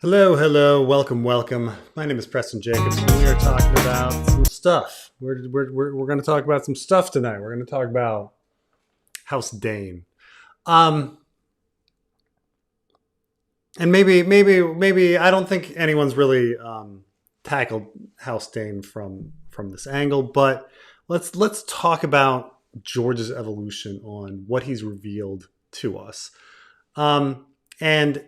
Hello, hello, welcome, welcome. My name is Preston Jacobs, and we are talking about some stuff. We're going to talk about some stuff tonight. We're going to talk about House Dayne. Um, and maybe I don't think anyone's really tackled House Dayne from this angle, but let's talk about George's evolution on what he's revealed to us. And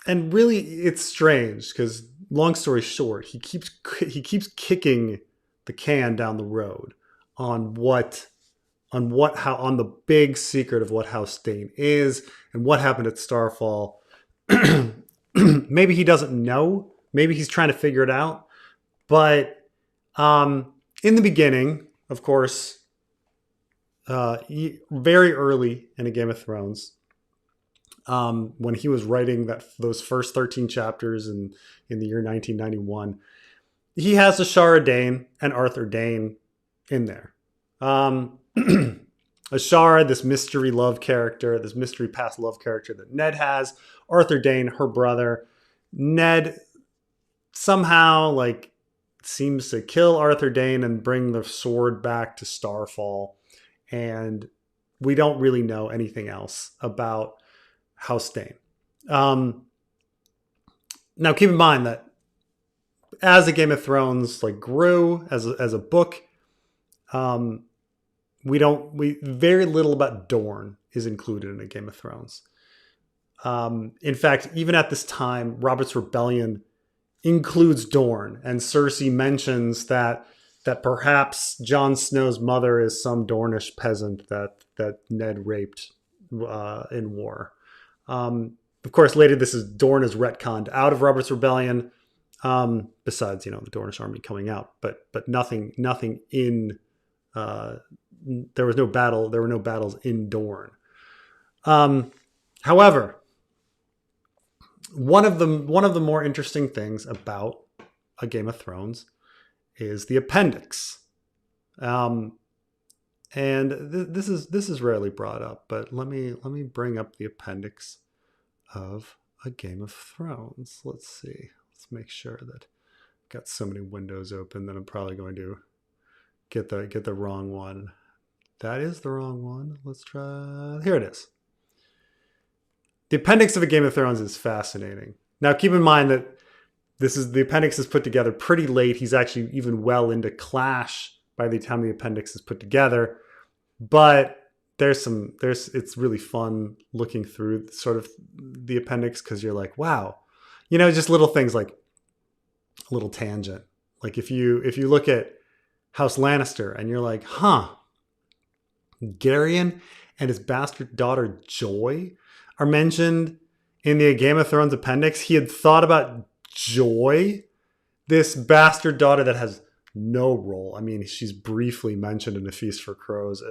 and really it's strange because long story short, he keeps kicking the can down the road on on the big secret of what House Dayne is and what happened at Starfall. Maybe he doesn't know, maybe he's trying to figure it out, but in the beginning, of course, very early in a Game of Thrones, when he was writing those first 13 chapters in the year 1991, he has Ashara Dayne and Arthur Dayne in there. Ashara, this mystery love character, this mystery past love character that Ned has. Arthur Dayne, her brother. Ned somehow seems to kill Arthur Dayne and bring the sword back to Starfall. And we don't really know anything else about House Dayne. Now, keep in mind that as the Game of Thrones grew as a book, we very little about Dorne is included in a Game of Thrones. In fact, even at this time, Robert's Rebellion includes Dorne, and Cersei mentions that perhaps Jon Snow's mother is some Dornish peasant that Ned raped in war. Of course, later Dorne is retconned out of Robert's Rebellion. Besides, the Dornish army coming out, but nothing in. There was no battle. There were no battles in Dorne. However, one of the more interesting things about a Game of Thrones is the Appendix. And this is rarely brought up, but let me bring up the Appendix of a Game of Thrones. Let's see. Let's make sure that I've got so many windows open that I'm probably going to get the wrong one. That is the wrong one. Let's try. Here it is. The Appendix of a Game of Thrones is fascinating. Now, keep in mind that the Appendix is put together pretty late. He's actually even well into Clash by the time the Appendix is put together. But it's really fun looking through sort of the Appendix because you're like, wow, just little things like a little tangent. Like if you look at House Lannister and you're like, Garyon and his bastard daughter Joy are mentioned in the Game of Thrones Appendix. He had thought about Joy, this bastard daughter that has no role. I mean, she's briefly mentioned in A Feast for Crows,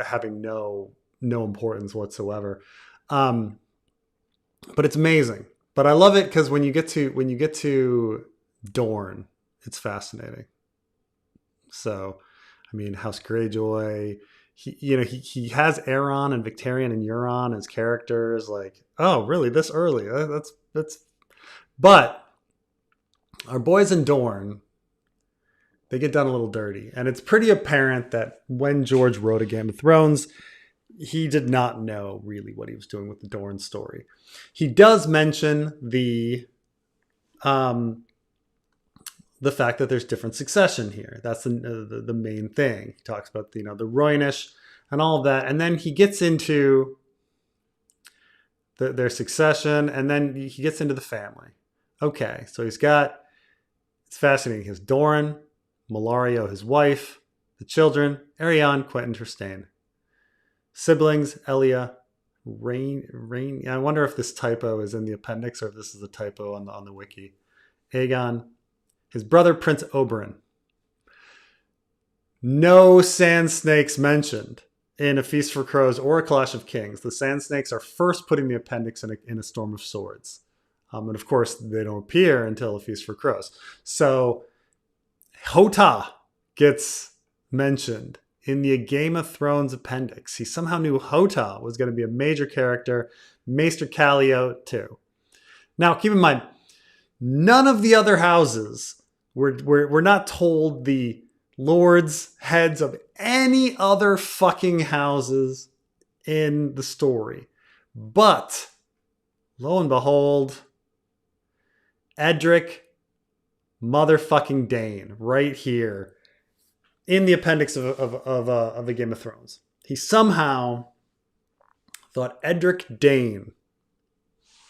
having no importance whatsoever. But it's amazing. But I love it because when you get to Dorne, it's fascinating. So, I mean, House Greyjoy. He has Aeron and Victarion and Euron as characters. Like, oh, really? This early? That's. But our boys in Dorne, they get done a little dirty. And it's pretty apparent that when George wrote A Game of Thrones, he did not know really what he was doing with the Dorne story. He does mention the fact that there's different succession here. That's the main thing. He talks about the Roynish and all of that. And then he gets into their succession, and then he gets into the family. Okay, so it's fascinating. He has Doran, Malario, his wife, the children, Arianne, Quentyn, Tristan. Siblings, Elia, Rain. I wonder if this typo is in the Appendix or if this is a typo on the wiki. Aegon, his brother, Prince Oberyn. No sand snakes mentioned in A Feast for Crows or A Clash of Kings. The sand snakes are first put in the Appendix in a Storm of Swords. And of course, they don't appear until A Feast for Crows. So Hota gets mentioned in the Game of Thrones Appendix. He somehow knew Hota was going to be a major character. Maester Callio too. Now, keep in mind, none of the other houses, we're not told the lords, heads of any other fucking houses in the story. But, lo and behold, Edric motherfucking Dayne, right here, in the appendix of a Game of Thrones. He somehow thought Edric Dayne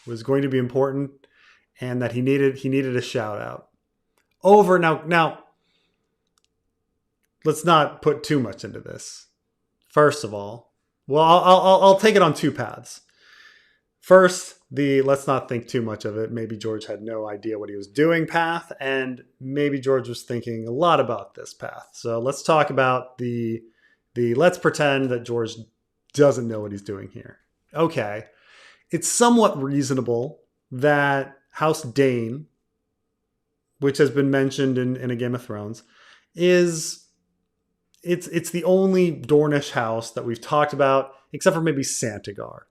was going to be important and that he needed a shout out. Over now, let's not put too much into this. First of all, well, I'll take it on two paths. First, the let's not think too much of it. Maybe George had no idea what he was doing path, and maybe George was thinking a lot about this path. So let's talk about the let's pretend that George doesn't know what he's doing here. Okay. It's somewhat reasonable that House Dayne, which has been mentioned in a Game of Thrones, it's the only Dornish house that we've talked about, except for maybe Santigar.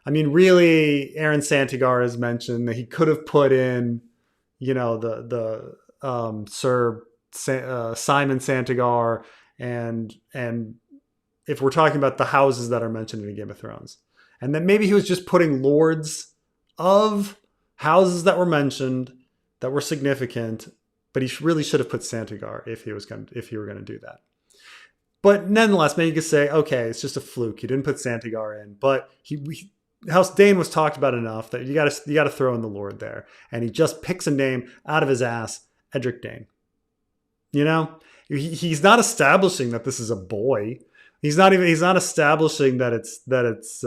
I mean, really, Aaron Santigar has mentioned that he could have put in, the Sir Simon Santigar, and if we're talking about the houses that are mentioned in Game of Thrones, and then maybe he was just putting lords of houses that were mentioned that were significant, but he really should have put Santigar if you were going to do that. But nonetheless, maybe you could say, okay, it's just a fluke. He didn't put Santigar in, but House Dayne was talked about enough that you got to throw in the Lord there, and he just picks a name out of his ass, Edric Dayne. He's not establishing that this is a boy. He's not establishing that it's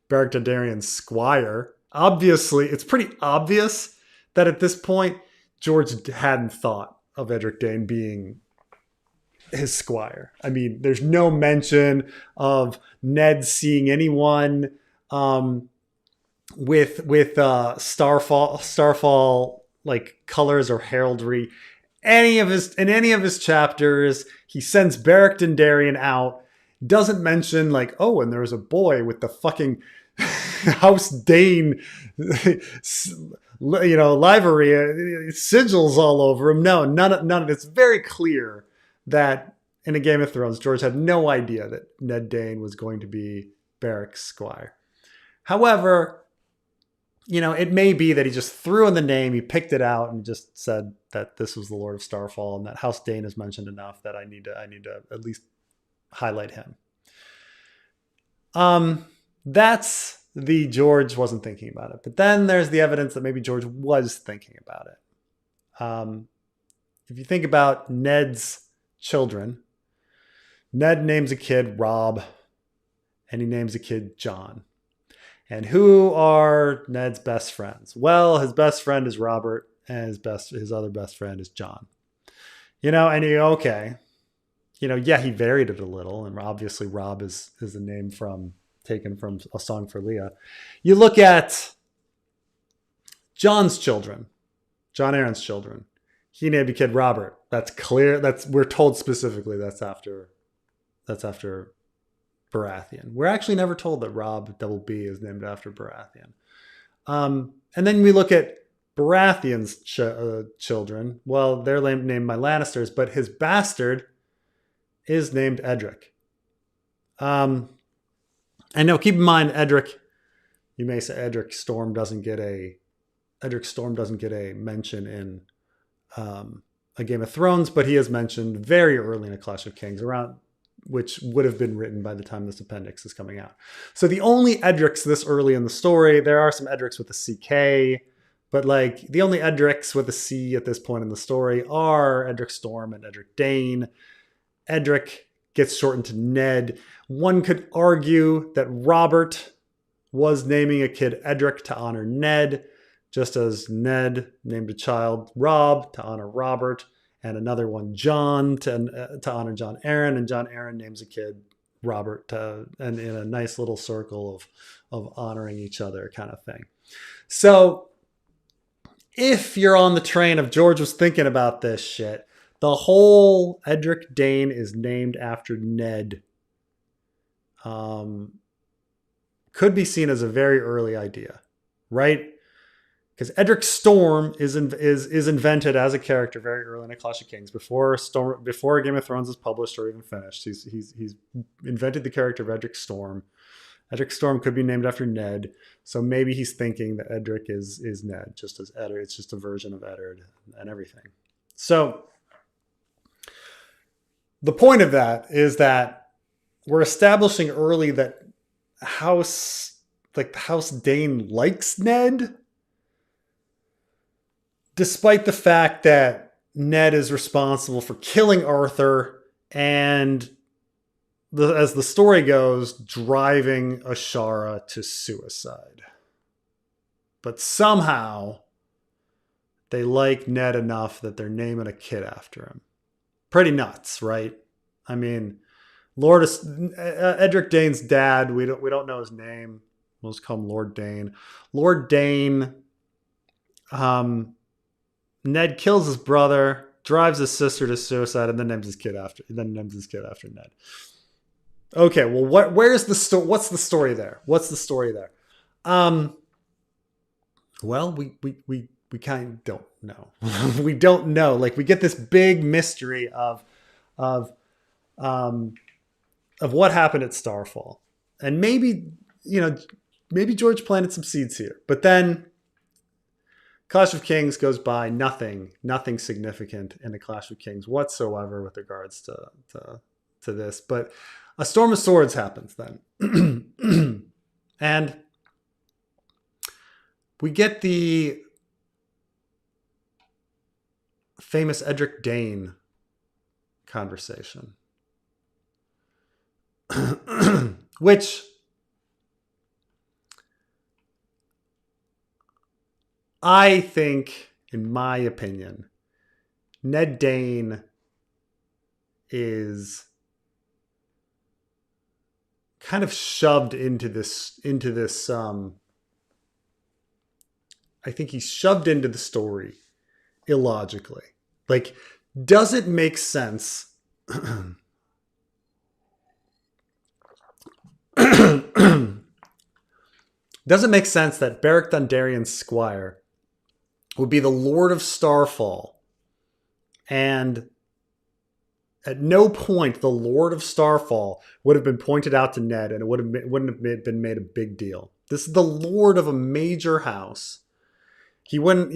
Beric Dondarrion's squire. Obviously, it's pretty obvious that at this point George hadn't thought of Edric Dayne being his squire. I mean, there's no mention of Ned seeing anyone with starfall like colors or heraldry. In any of his chapters, he sends Beric Dondarrion out. Doesn't mention like, oh, and there's a boy with the fucking House Dayne, livery, sigils all over him. No, none of it's very clear that in a Game of Thrones, George had no idea that Ned Dayne was going to be Beric's squire. However, it may be that he just threw in the name, he picked it out, and just said that this was the Lord of Starfall, and that House Dayne is mentioned enough that I need to at least highlight him. That's the George wasn't thinking about it. But then there's the evidence that maybe George was thinking about it. If you think about Ned's children, Ned names a kid Rob, and he names a kid John. And who are Ned's best friends? Well, his best friend is Robert, and his other best friend is John. And he he varied it a little, and obviously Rob is the name taken from A Song for Leah. You look at John's children, John Aaron's children. He named a kid Robert. That's clear. We're told specifically that's after Baratheon. We're actually never told that Rob double B is named after Baratheon. And then we look at Baratheon's children. Well, they're named by Lannisters, but his bastard is named Edric. And now keep in mind, Edric, you may say Edric Storm doesn't get a mention in a Game of Thrones, but he is mentioned very early in A Clash of Kings, which would have been written by the time this appendix is coming out. So the only Edrics this early in the story, there are some Edrics with a CK, but like the only Edrics with a C at this point in the story are Edric Storm and Edric Dayne. Edric gets shortened to Ned. One could argue that Robert was naming a kid Edric to honor Ned, just as Ned named a child Rob to honor Robert, and another one John to honor John Aaron, and John Aaron names a kid Robert and in a nice little circle of honoring each other kind of thing. So if you're on the train of George was thinking about this shit, the whole Edric Dayne is named after Ned could be seen as a very early idea, right? because Edric Storm is invented as a character very early in A Clash of Kings, before Game of Thrones is published or even finished. He's invented the character of Edric Storm. Edric Storm could be named after Ned, so maybe he's thinking that Edric is Ned, just as Eddard. It's just a version of Eddard and everything. So the point of that is that we're establishing early that House Dayne likes Ned, despite the fact that Ned is responsible for killing Arthur and, as the story goes, driving Ashara to suicide. But somehow they like Ned enough that they're naming a kid after him. Pretty nuts, right? I mean, Edric Dayne's dad, we don't know his name. We'll just call him Lord Dayne. Lord Dayne, Ned kills his brother, drives his sister to suicide, and then names his kid after Ned. Okay, well, what's the story there? What's the story there? Well, we kind of don't know. We don't know. Like, we get this big mystery of what happened at Starfall, and maybe George planted some seeds here, but then Clash of Kings goes by, nothing significant in the Clash of Kings whatsoever with regards to this, but a Storm of Swords happens then. And we get the famous Edric Dayne conversation, which I think, in my opinion, Ned Dayne is kind of shoved into this I think he's shoved into the story illogically. Like, does it make sense? Does it make sense that Beric Dondarrion's squire would be the Lord of Starfall, and at no point the Lord of Starfall would have been pointed out to Ned, and it wouldn't have been made a big deal? This is the Lord of a major house. He wouldn't,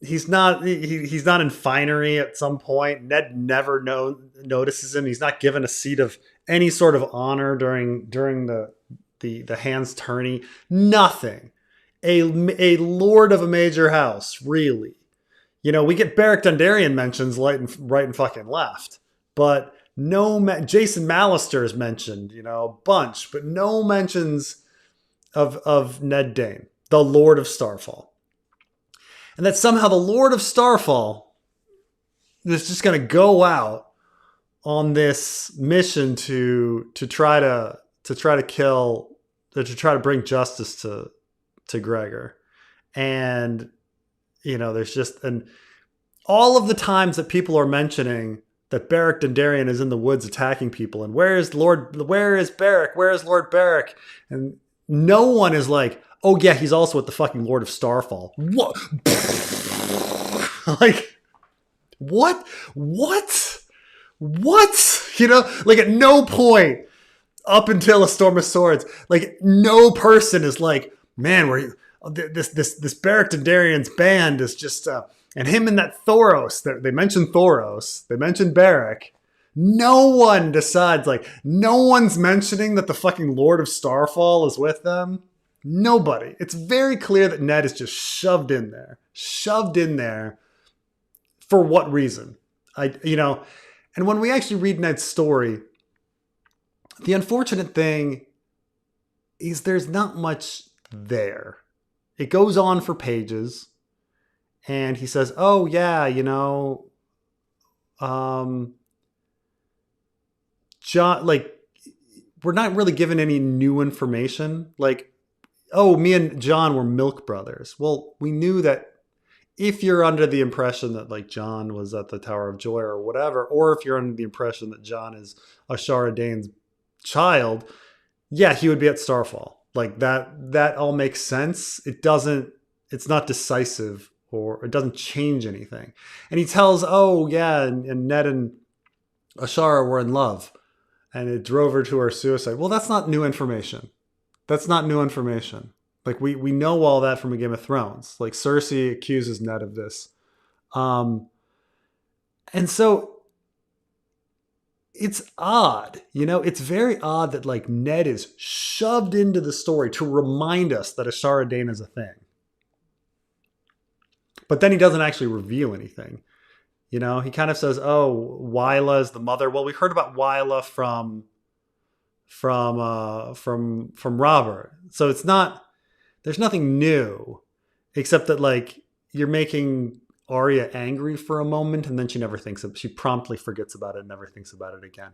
he's not in finery at some point. Ned never notices him. He's not given a seat of any sort of honor during the hand's tourney. Nothing. A lord of a major house, really. We get Beric Dondarrion mentions right and fucking left, but no. Jason Mallister is mentioned, a bunch, but no mentions of Ned Dayne, the Lord of Starfall, and that somehow the Lord of Starfall is just going to go out on this mission to try to bring justice to Gregor. And there's just, and all of the times that people are mentioning that Beric Dondarrion is in the woods attacking people, and where is Beric? Where is Lord Beric? And no one is like, oh yeah, he's also at the fucking Lord of Starfall. What? Like, what? Like, at no point up until A Storm of Swords, like, no person is like, man, this Beric Dondarrion's band is just, and him and that Thoros, they mentioned Thoros, they mentioned Beric. No one decides, like, no one's mentioning that the fucking Lord of Starfall is with them. Nobody. It's very clear that Ned is just shoved in there. For what reason? And when we actually read Ned's story, the unfortunate thing is there's not much there. It goes on for pages, and he says, oh yeah, John, like, we're not really given any new information. Like, oh, me and John were milk brothers. Well, we knew that if you're under the impression that, like, John was at the Tower of Joy or whatever, or if you're under the impression that John is Ashara Dayne's child, yeah, he would be at Starfall. Like that all makes sense. It's not decisive, or it doesn't change anything. And he tells, oh yeah, and Ned and Ashara were in love and it drove her to her suicide. Well, that's not new information. That's not new information. Like we know all that from a Game of Thrones. Like Cersei accuses Ned of this. And so it's odd, it's very odd that like Ned is shoved into the story to remind us that Ashara Dayne is a thing. But then he doesn't actually reveal anything. He kind of says, "Oh, Wyla is the mother." Well, we heard about Wyla from Robert. So it's not. There's nothing new, except that like you're making Arya angry for a moment, and then she never thinks of. She promptly forgets about it and never thinks about it again.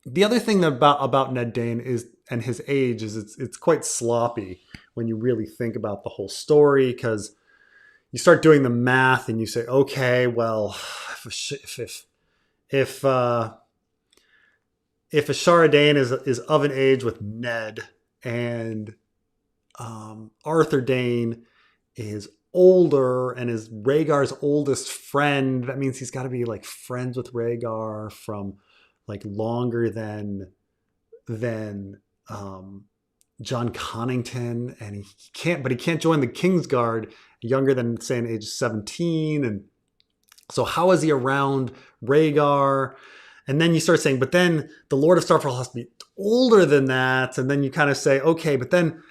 The other thing about Ned Dayne is, and his age, is it's quite sloppy when you really think about the whole story, because you start doing the math and you say, okay, well, if Ashara Dayne is of an age with Ned, and Arthur Dayne is older and is Rhaegar's oldest friend, that means he's got to be like friends with Rhaegar from like longer than John Connington, and he can't join the Kingsguard younger than, say, an age 17. And so how is he around Rhaegar? And then you start saying, but then the Lord of Starfall has to be older than that. And then you kind of say, okay, but then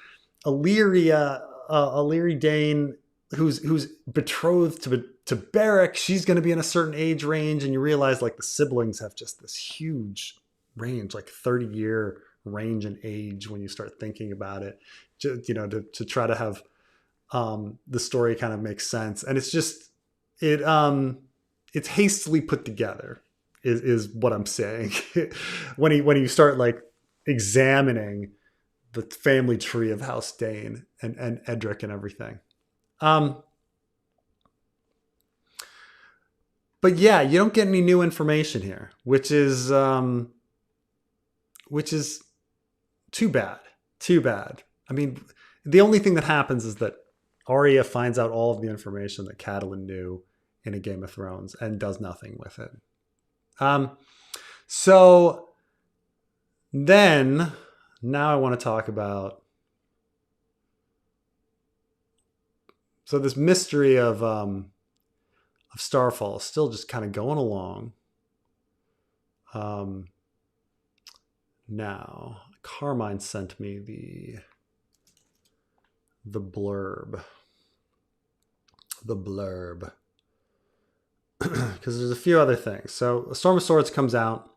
Illyri Dayne, who's betrothed to Beric, she's going to be in a certain age range. And you realize like the siblings have just this huge range, like 30-year range in age when you start thinking about it, to try to have the story kind of make sense. And it's just, it's hastily put together is what I'm saying. when you start like examining the family tree of House Dayne and Edric and everything. But yeah, you don't get any new information here, which is too bad. Too bad. I mean, the only thing that happens is that Arya finds out all of the information that Catelyn knew in a Game of Thrones and does nothing with it. So then, now I want to talk about, so this mystery of Starfall is still just kind of going along. Now, Carmine sent me the blurb. Because there's a few other things. So Storm of Swords comes out,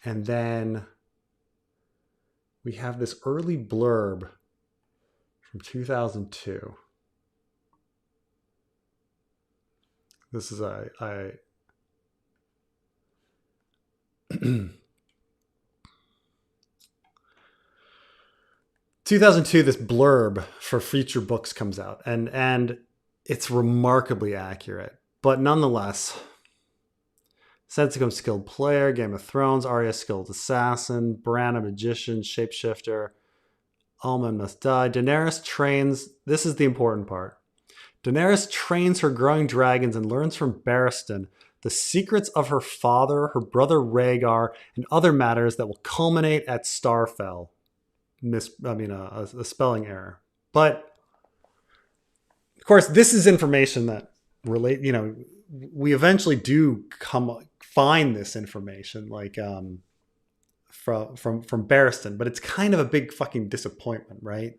and then we have this early blurb from 2002. This is 2002, this blurb for future books comes out, and it's remarkably accurate. But nonetheless, Sensicum skilled player, Game of Thrones, Arya skilled assassin, Bran a magician, shapeshifter, all men must die. Daenerys trains, this is the important part. Daenerys trains her growing dragons and learns from Barristan the secrets of her father, her brother Rhaegar, and other matters that will culminate at Starfell. A spelling error. But of course, this is information that relate. We eventually do find this information, like from Barristan, but it's kind of a big fucking disappointment, right?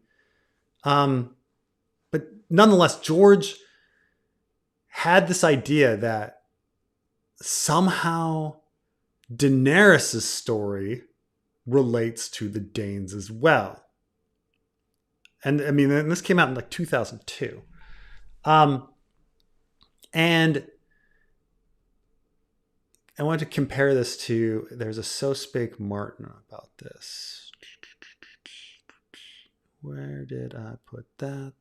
But nonetheless, George had this idea that somehow Daenerys' story relates to the Danes as well. And I mean, this came out in like 2002. And I want to compare this to, there's a So Spake Martin about this. Where did I put that?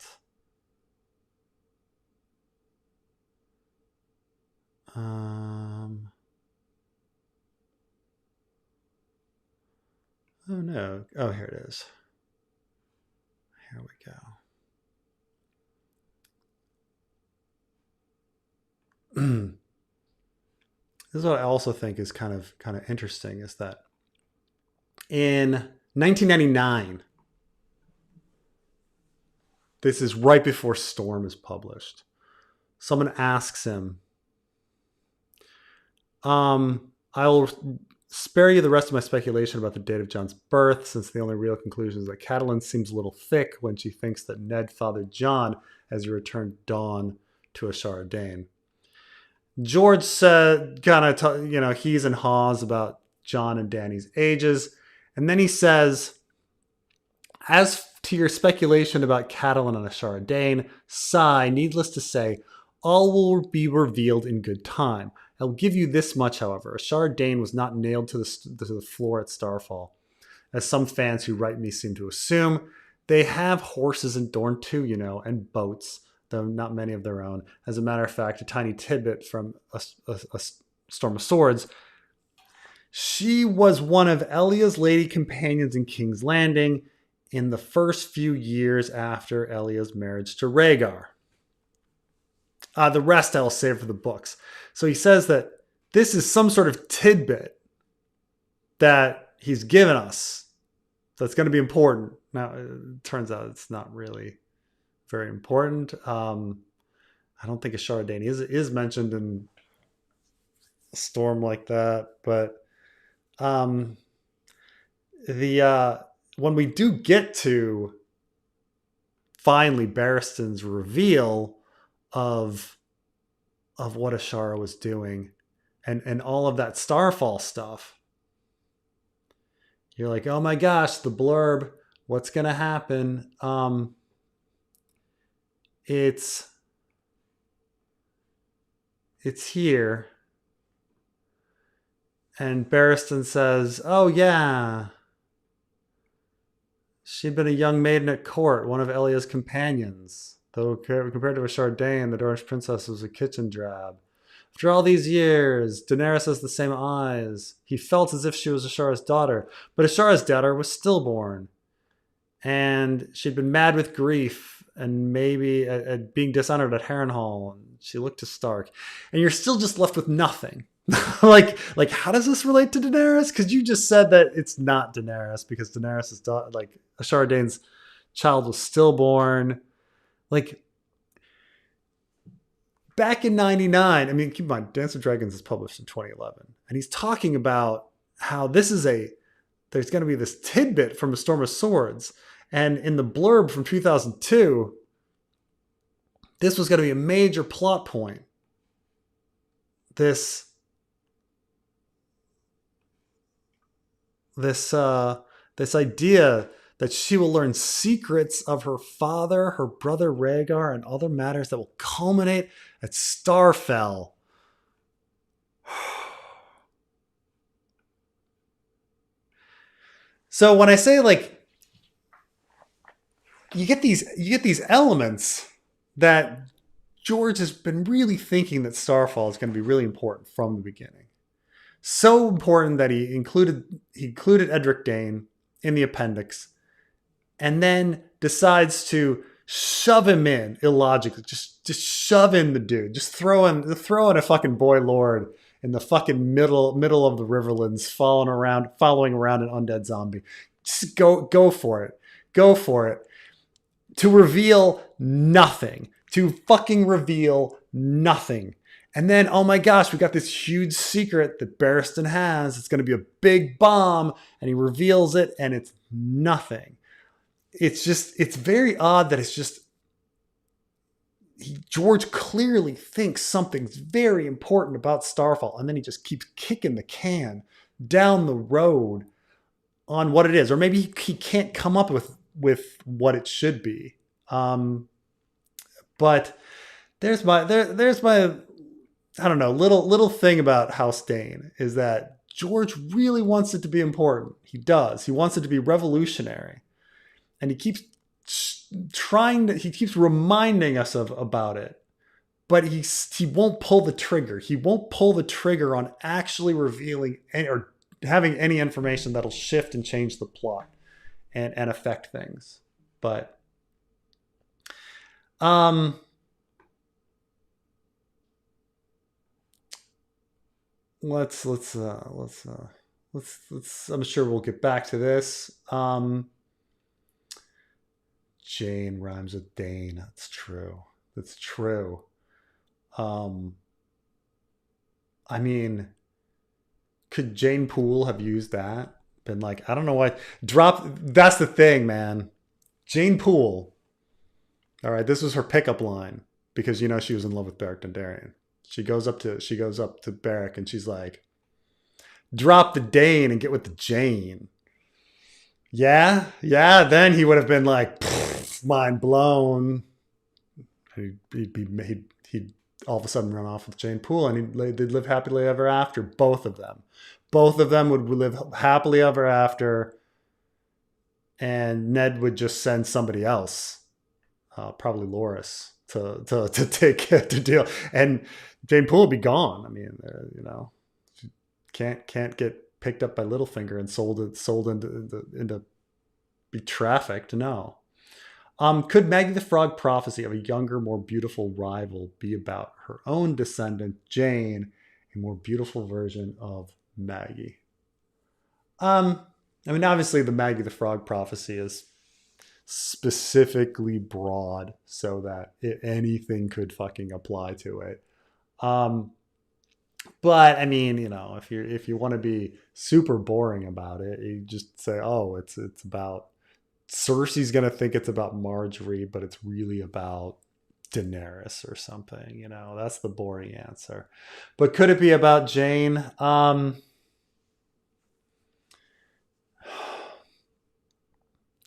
Oh no. Oh, here it is. Here we go. This is what I also think is kind of interesting is that in 1999, this is right before Storm is published. Someone asks him, I'll spare you the rest of my speculation about the date of Jon's birth, since the only real conclusion is that Catelyn seems a little thick when she thinks that Ned fathered Jon as he returned Dawn to Ashara Dayne. George said, he's in Hawes about Jon and Dany's ages. And then he says, as to your speculation about Catelyn and Ashara Dayne, sigh, needless to say, all will be revealed in good time. I'll give you this much, however. Ashara Dayne was not nailed to the floor at Starfall, as some fans who write me seem to assume. They have horses in Dorne too, and boats, though not many of their own. As a matter of fact, a tiny tidbit from a Storm of Swords. She was one of Elia's lady companions in King's Landing in the first few years after Elia's marriage to Rhaegar. The rest I'll save for the books. So he says that this is some sort of tidbit that he's given us that's going to be important. Now, it turns out it's not really very important. I don't think Ashara Dayne is mentioned in a storm like that, but when we do get to finally Barristan's reveal of what Ashara was doing and all of that Starfall stuff, you're like, oh my gosh, the blurb, what's gonna happen? It's here. And Barristan says, oh yeah, she'd been a young maiden at court, one of Elia's companions. Though compared to Ashara Dayne, the Dorish princess was a kitchen drab. After all these years, Daenerys has the same eyes. He felt as if she was Ashara's daughter, but Ashara's daughter was stillborn. And she'd been mad with grief and maybe at being dishonored at Harrenhal. And she looked to Stark. And you're still just left with nothing. like how does this relate to Daenerys? Because you just said that it's not Daenerys because Daenerys' daughter, like Ashara Dayne's child was stillborn. Like back in 99, I mean, keep in mind, Dance of Dragons is published in 2011. And he's talking about how there's going to be this tidbit from A Storm of Swords. And in the blurb from 2002, this was going to be a major plot point. This idea that she will learn secrets of her father, her brother Rhaegar, and other matters that will culminate at Starfell. So when I say like you get these elements that George has been really thinking that Starfall is going to be really important from the beginning. So important that he included Edric Dayne in the appendix, and then decides to shove him in illogically. Just shove in the dude. Just throw in a fucking boy lord in the fucking middle of the Riverlands, following around an undead zombie. Just go for it. Go for it. To reveal nothing. To fucking reveal nothing. And then, oh my gosh, we got this huge secret that Barristan has. It's going to be a big bomb. And he reveals it, and it's nothing. It's very odd that it's just... George clearly thinks something's very important about Starfall, and then he just keeps kicking the can down the road on what it is. Or maybe he can't come up with what it should be. But there's my I don't know, little thing about House Dayne is that George really wants it to be important. He does. He wants it to be revolutionary. And he keeps reminding us about it. But he won't pull the trigger. He won't pull the trigger on actually revealing or having any information that'll shift and change the plot and affect things. But let's I'm sure we'll get back to this. Jane rhymes with Dane. That's true. That's true. I mean, could Jane Poole have used that? Been like, I don't know why. That's the thing, man. Jane Poole. All right, this was her pickup line because you know she was in love with Barristan Darian. She goes up to Barrick and she's like, drop the Dane and get with the Jane. Yeah. Then he would have been like, mind blown. He'd all of a sudden run off with Jane Poole and they'd live happily ever after. Both of them would live happily ever after. And Ned would just send somebody else, probably Loras, to deal. And Jane Poole would be gone. I mean, you know, she can't get picked up by Littlefinger and sold into be trafficked. No. Could Maggie the Frog prophecy of a younger, more beautiful rival be about her own descendant, Jane, a more beautiful version of Maggie? I mean, obviously the Maggie the Frog prophecy is specifically broad so that anything could fucking apply to it. But I mean, you know, if you want to be super boring about it, you just say, oh, it's about Cersei's going to think it's about Marjorie, but it's really about Daenerys or something, you know. That's the boring answer. But could it be about Jane?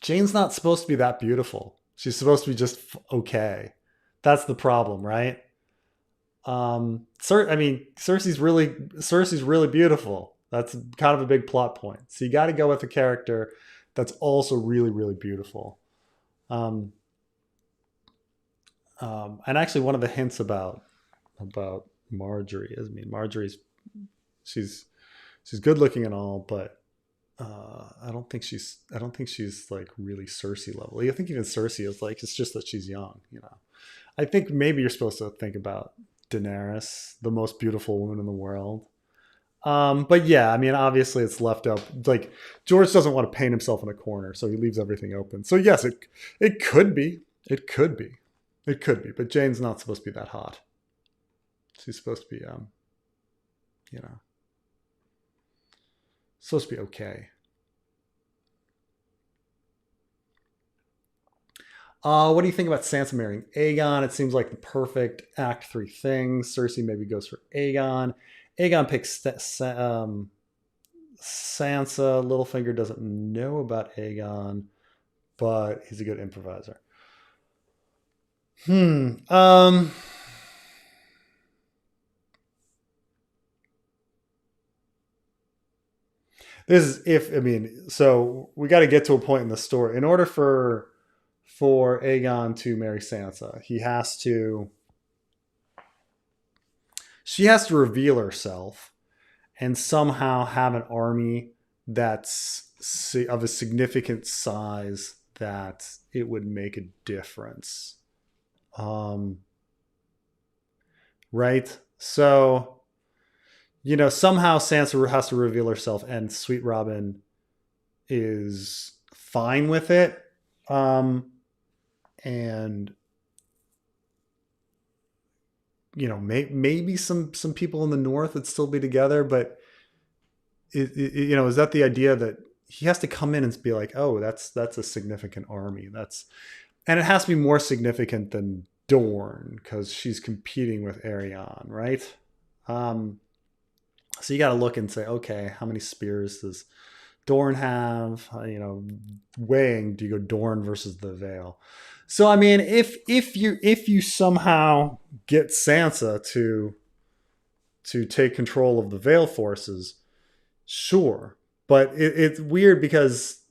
Jane's not supposed to be that beautiful. She's supposed to be just okay. That's the problem, right? Cersei's really beautiful. That's kind of a big plot point. So you got to go with a character that's also really, really beautiful. And actually, one of the hints about Marjorie is, I mean, she's good looking and all, but I don't think she's like really Cersei level. I think even Cersei is like, it's just that she's young, you know. I think maybe you're supposed to think about Daenerys, the most beautiful woman in the world. But yeah, I mean, obviously it's left up. Like, George doesn't want to paint himself in a corner, so he leaves everything open. So yes, it could be. But Jane's not supposed to be that hot. She's supposed to be, you know, supposed to be okay. What do you think about Sansa marrying Aegon? It seems like the perfect Act 3 thing. Cersei maybe goes for Aegon. Aegon picks Sansa. Littlefinger doesn't know about Aegon, but he's a good improviser. This is so we got to get to a point in the story. In order for Aegon to marry Sansa, she has to reveal herself and somehow have an army that's of a significant size that it would make a difference. Right? So, you know, somehow Sansa has to reveal herself and Sweet Robin is fine with it. And you know, maybe some people in the North would still be together, but you know, is that the idea that he has to come in and be like, oh, that's a significant army. And it has to be more significant than Dorne because she's competing with Arianne, right? So you got to look and say, okay, how many spears does Dorne have? You know, weighing, do you go Dorne versus the Vale? So I mean, if you somehow get Sansa to take control of the Vale forces, sure, but it's weird because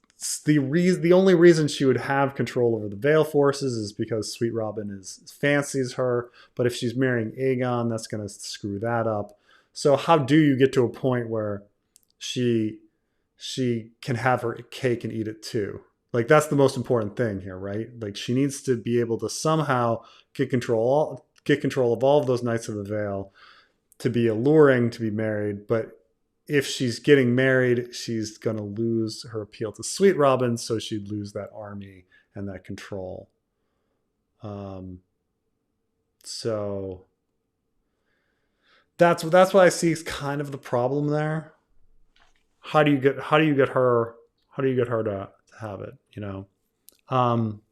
the only reason she would have control over the Vale forces is because Sweet Robin fancies her. But if she's marrying Aegon, that's going to screw that up. So how do you get to a point where she she can have her cake and eat it too. Like that's the most important thing here, right? Like she needs to be able to somehow get control of all of those Knights of the Vale to be alluring to be married. But if she's getting married, she's gonna lose her appeal to Sweet Robin, so she'd lose that army and that control. Um, so that's what I see is kind of the problem there. How do you get her to have it? You know, um,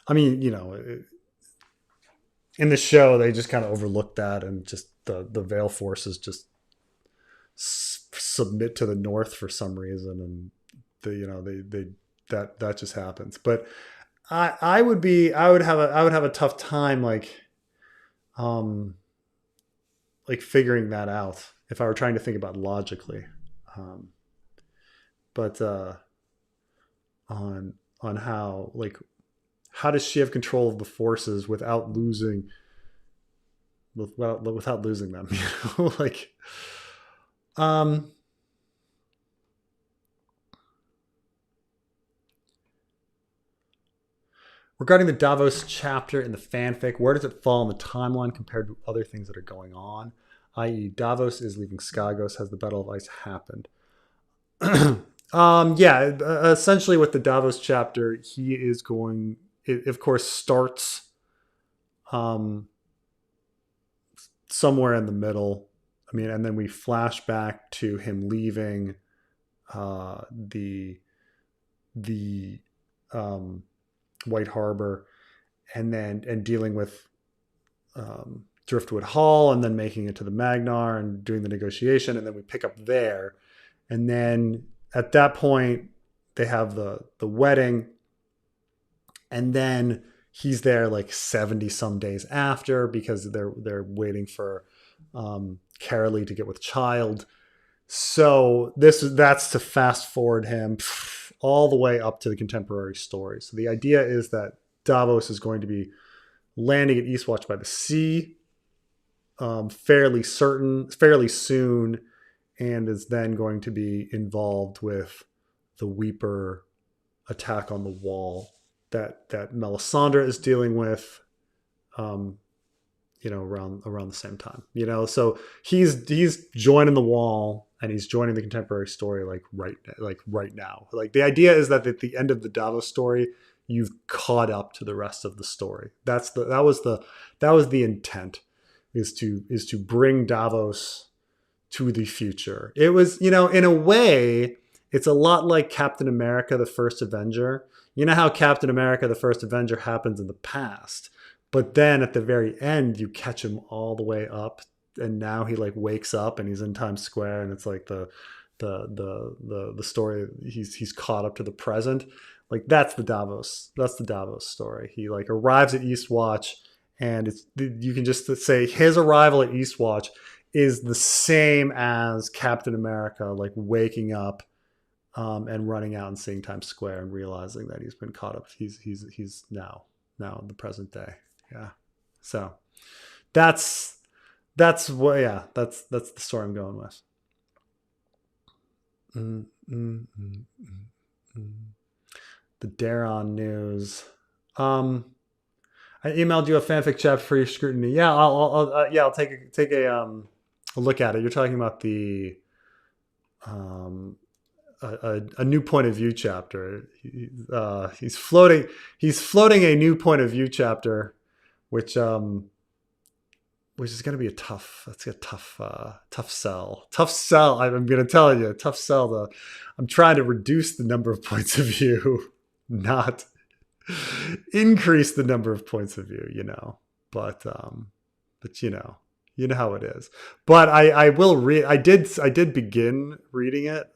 I mean, you know, in the show they just kind of overlooked that, and just the Vale forces just submit to the North for some reason, and they that just happens. But I would have a tough time um like figuring that out if I were trying to think about logically. Um, but on how how does she have control of the forces without losing them? You know, um, regarding the Davos chapter in the fanfic, where does it fall in the timeline compared to other things that are going on? I.e., Davos is leaving Skagos. Has the Battle of Ice happened? Yeah, essentially with the Davos chapter, he is going. It of course starts um, somewhere in the middle. I mean, and then we flash back to him leaving the White Harbor, and dealing with Driftwood Hall, and then making it to the Magnar and doing the negotiation, and then we pick up there, and then at that point they have the wedding, and then he's there like 70 some days after because they're waiting for Carolee to get with child. So that's to fast forward him all the way up to the contemporary story. So the idea is that Davos is going to be landing at Eastwatch by the Sea fairly soon, and is then going to be involved with the Weeper attack on the wall that Melisandre is dealing with, around the same time. So he's joining the wall, and he's joining the contemporary story right now. Like the idea is that at the end of the Davos story, you've caught up to the rest of the story. That was the intent, is to bring Davos to the future. It was, in a way, it's a lot like Captain America, the First Avenger. You know how Captain America, the First Avenger happens in the past, but then at the very end, you catch him all the way up, and now he wakes up and he's in Times Square, and it's like the story. He's caught up to the present. Like that's the Davos story. He arrives at Eastwatch, and you can just say his arrival at Eastwatch is the same as Captain America waking up and running out and seeing Times Square and realizing that he's been caught up. He's now in the present day. Yeah. So that's the story I'm going with. The Daron news. I emailed you a fanfic chapter for your scrutiny. Yeah, I'll take a look at it. You're talking about the a new point of view chapter. He's floating a new point of view chapter, which is going to be that's a tough sell. Tough sell. I'm going to tell you, tough sell. I'm trying to reduce the number of points of view, not increase the number of points of view. But you know how it is. But I will read. I did begin reading it.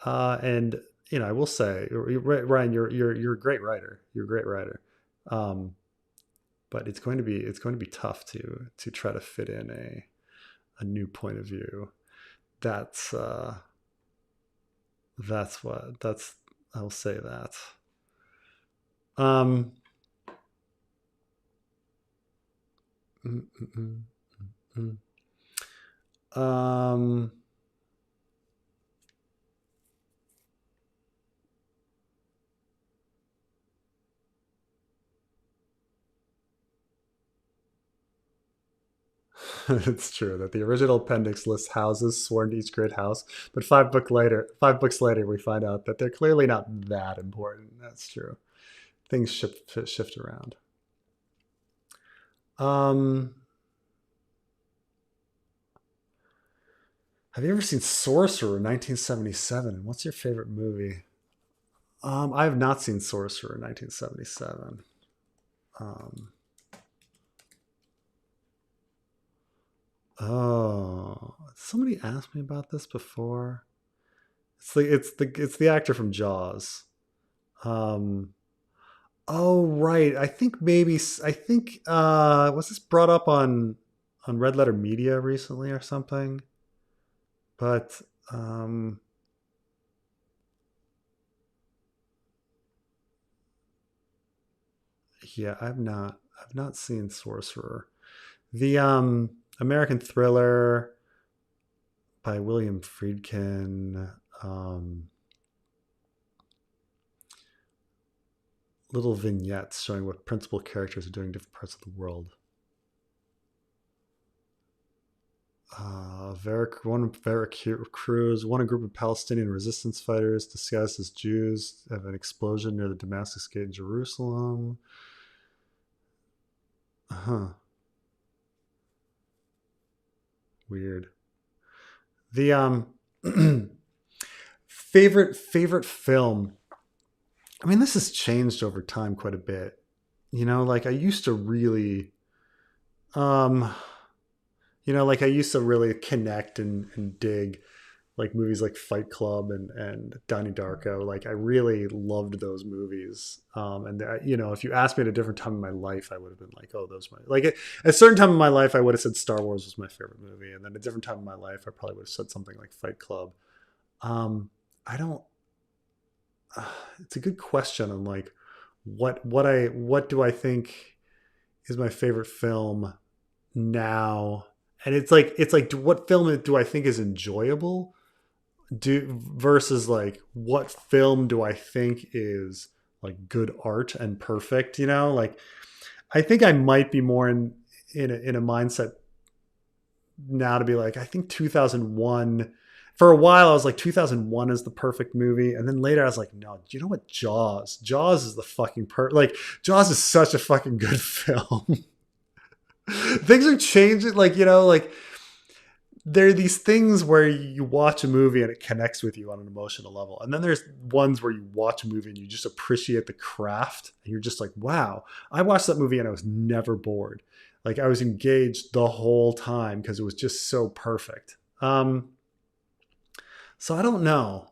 And I will say, Ryan, you're a great writer. You're a great writer. But it's going to be tough to try to fit in a new point of view. That's I'll say that. Um, it's true that the original appendix lists houses sworn to each great house, but 5 books later, we find out that they're clearly not that important. That's true. Things shift around. Um, have you ever seen Sorcerer 1977? What's your favorite movie? I have not seen Sorcerer 1977. Um, oh, somebody asked me about this before. It's the actor from Jaws. Um, oh right, I think was this brought up on Red Letter Media recently or something? But yeah, I've not seen Sorcerer. The American Thriller by William Friedkin. Um, Little vignettes showing what principal characters are doing in different parts of the world. Veracruz, a group of Palestinian resistance fighters disguised as Jews have an explosion near the Damascus Gate in Jerusalem. Huh. Weird. The favorite film. I mean, this has changed over time quite a bit. Like I used to really um like I used to really connect and dig like movies like Fight Club and Donnie Darko. Like I really loved those movies. If you asked me at a different time in my life, I would have been like, oh, those my like at a certain time in my life, I would have said Star Wars was my favorite movie, and then a different time in my life, I probably would have said something like Fight Club. Um, I don't. It's a good question on like what do I think is my favorite film now, and it's like what film do I think is enjoyable do versus like what film do I think is like good art and perfect, like I think I might be more in a mindset now to be like I think 2001. For a while I was like 2001 is the perfect movie, and then later I was like, no, you know what, Jaws is the fucking like Jaws is such a fucking good film. Things are changing, like like there are these things where you watch a movie and it connects with you on an emotional level. And then there's ones where you watch a movie and you just appreciate the craft and you're just like, wow, I watched that movie and I was never bored. Like I was engaged the whole time because it was just so perfect. So I don't know,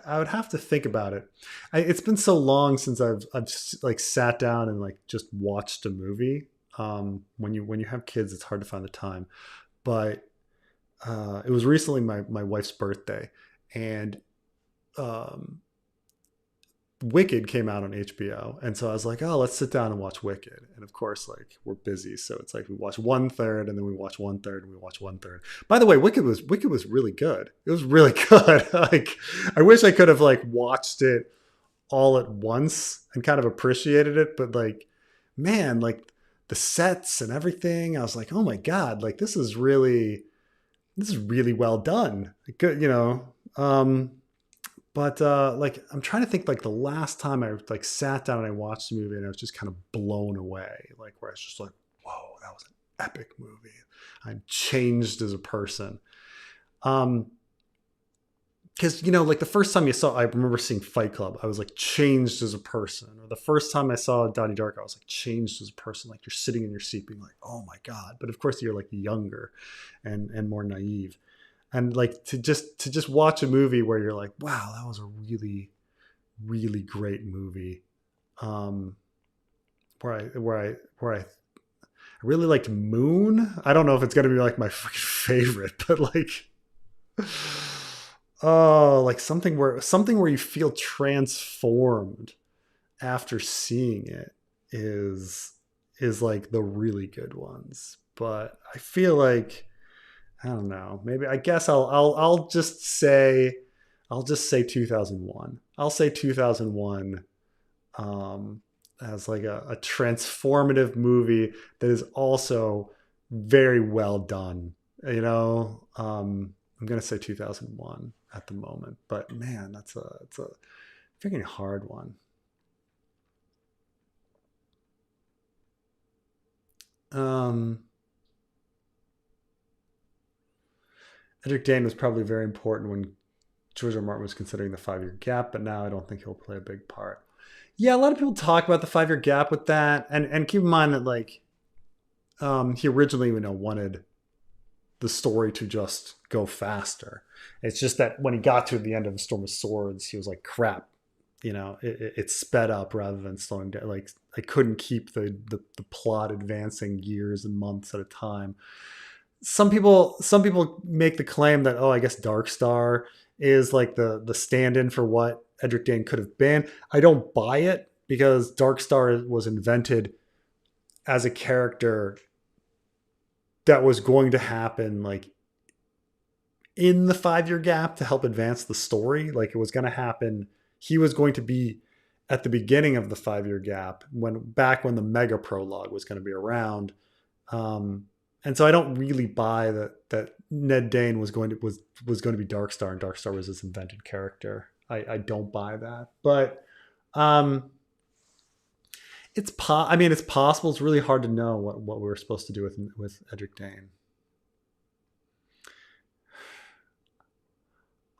I would have to think about it. It's been so long since I've like sat down and like just watched a movie. When you have kids, it's hard to find the time, but it was recently my wife's birthday, and um, Wicked came out on HBO, and so I was like, oh, let's sit down and watch Wicked. And of course, like we're busy, so it's like we watch one third, and then we watch one third, and we watch one third. By the way, Wicked was really good. It was really good. Like I wish I could have like watched it all at once and kind of appreciated it, but like, man, like the sets and everything, I was like, oh my god, like this is really well done. Good, but like I'm trying to think like the last time I like sat down and I watched a movie and I was just kind of blown away, like where I was just like, whoa, that was an epic movie. I'm changed as a person. Um, because like the first time I remember seeing Fight Club, I was like changed as a person. Or the first time I saw Donnie Darko, I was like changed as a person. Like you're sitting in your seat being like, oh my god. But of course you're like younger and more naive. And like to just watch a movie where you're like, wow, that was a really, really great movie. Um where I really liked Moon. I don't know if it's gonna be like my fucking favorite, but like oh, like something where you feel transformed after seeing it is like the really good ones. But I feel like I don't know. Maybe I guess I'll just say 2001. I'll say 2001 as like a transformative movie that is also very well done. I'm gonna say 2001 at the moment, but man, it's a freaking hard one. Um, Edric Dayne was probably very important when George R. R. Martin was considering the 5 year gap, but now I don't think he'll play a big part. Yeah, a lot of people talk about the 5 year gap with that, and keep in mind that like he originally wanted the story to just go faster. It's just that when he got to the end of the Storm of Swords, he was like, "Crap, it sped up rather than slowing down. Like I couldn't keep the plot advancing years and months at a time." Some people make the claim that, oh, I guess Darkstar is like the stand-in for what Edric Dayne could have been. I don't buy it because Darkstar was invented as a character that was going to happen like in the 5 year gap to help advance the story. Like it was going to happen. He was going to be at the beginning of the 5 year gap when the mega prologue was going to be around. And so I don't really buy that Ned Dane was going to be Darkstar and Darkstar was this invented character. I don't buy that, but um, it's possible. It's really hard to know what we were supposed to do with Edric Dayne.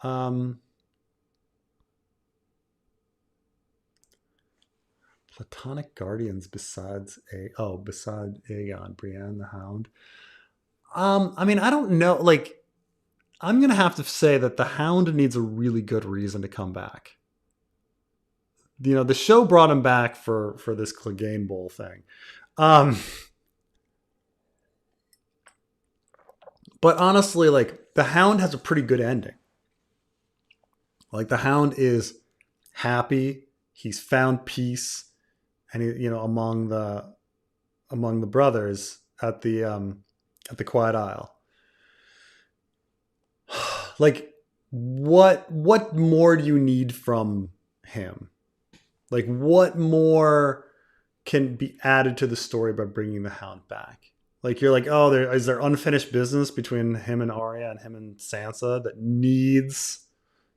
Um, Platonic guardians beside Aegon, Brienne the Hound. I don't know. Like, I'm gonna have to say that the Hound needs a really good reason to come back. The show brought him back for this Clegane Bowl thing. Um, but honestly, like the Hound has a pretty good ending. Like the Hound is happy. He's found peace, and among the brothers at the Quiet Isle. Like, what more do you need from him? Like, what more can be added to the story by bringing the Hound back? Like, you're like, oh, is there unfinished business between him and Arya and him and Sansa that needs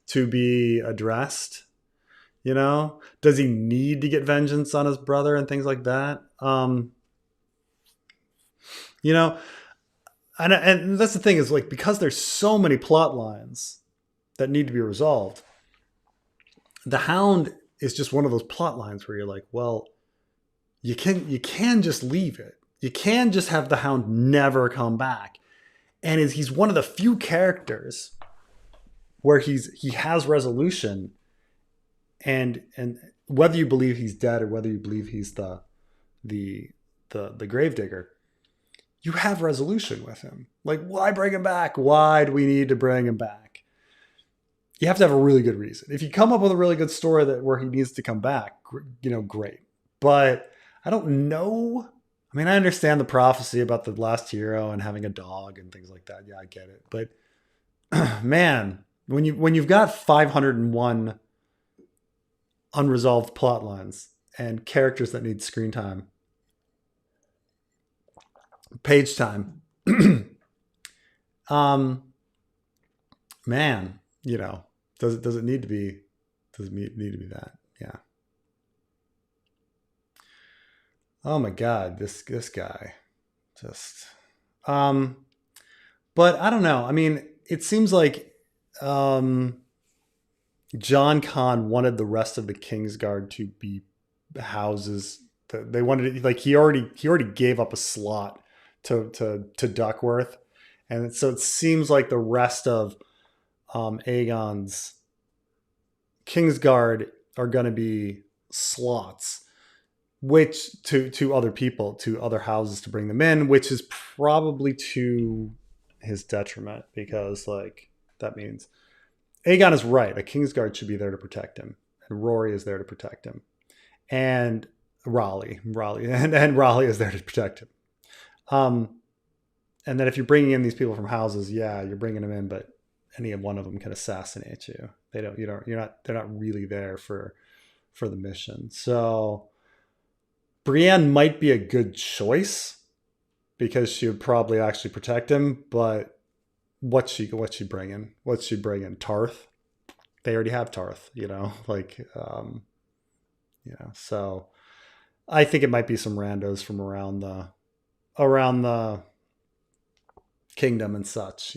to be addressed? Does he need to get vengeance on his brother and things like that? You know, and that's the thing is like because there's so many plot lines that need to be resolved. The Hound is just one of those plot lines where you're like, well, you can just leave it. You can just have the Hound never come back, and he's one of the few characters where he has resolution, and whether you believe he's dead or whether you believe he's the gravedigger, you have resolution with him. Like, why bring him back? Why do we need to bring him back? You have to have a really good reason. If you come up with a really good story where he needs to come back, great. But I don't know. I mean, I understand the prophecy about the last hero and having a dog and things like that. Yeah, I get it. But man, when you've got 501 unresolved plot lines and characters that need screen time, page time, man, does it need to be? Does it need to be that? Yeah. Oh my God, this guy, just. But I don't know. I mean, it seems like John Con wanted the rest of the Kingsguard to be houses. They wanted it, like he already gave up a slot to Duckworth, and so it seems like the rest of Aegon's Kingsguard are going to be slots, which to other people, to other houses to bring them in, which is probably to his detriment because like that means Aegon is right. A Kingsguard should be there to protect him, and Rory is there to protect him, and Raleigh, and Raleigh is there to protect him. And then if you're bringing in these people from houses, yeah, you're bringing them in, but any one of them can assassinate you. They don't. You don't. You're not. They're not really there for the mission. So Brienne might be a good choice because she would probably actually protect him. But what's she bringing? What's she bringing? Tarth. They already have Tarth. Like So I think it might be some randos from around the kingdom and such.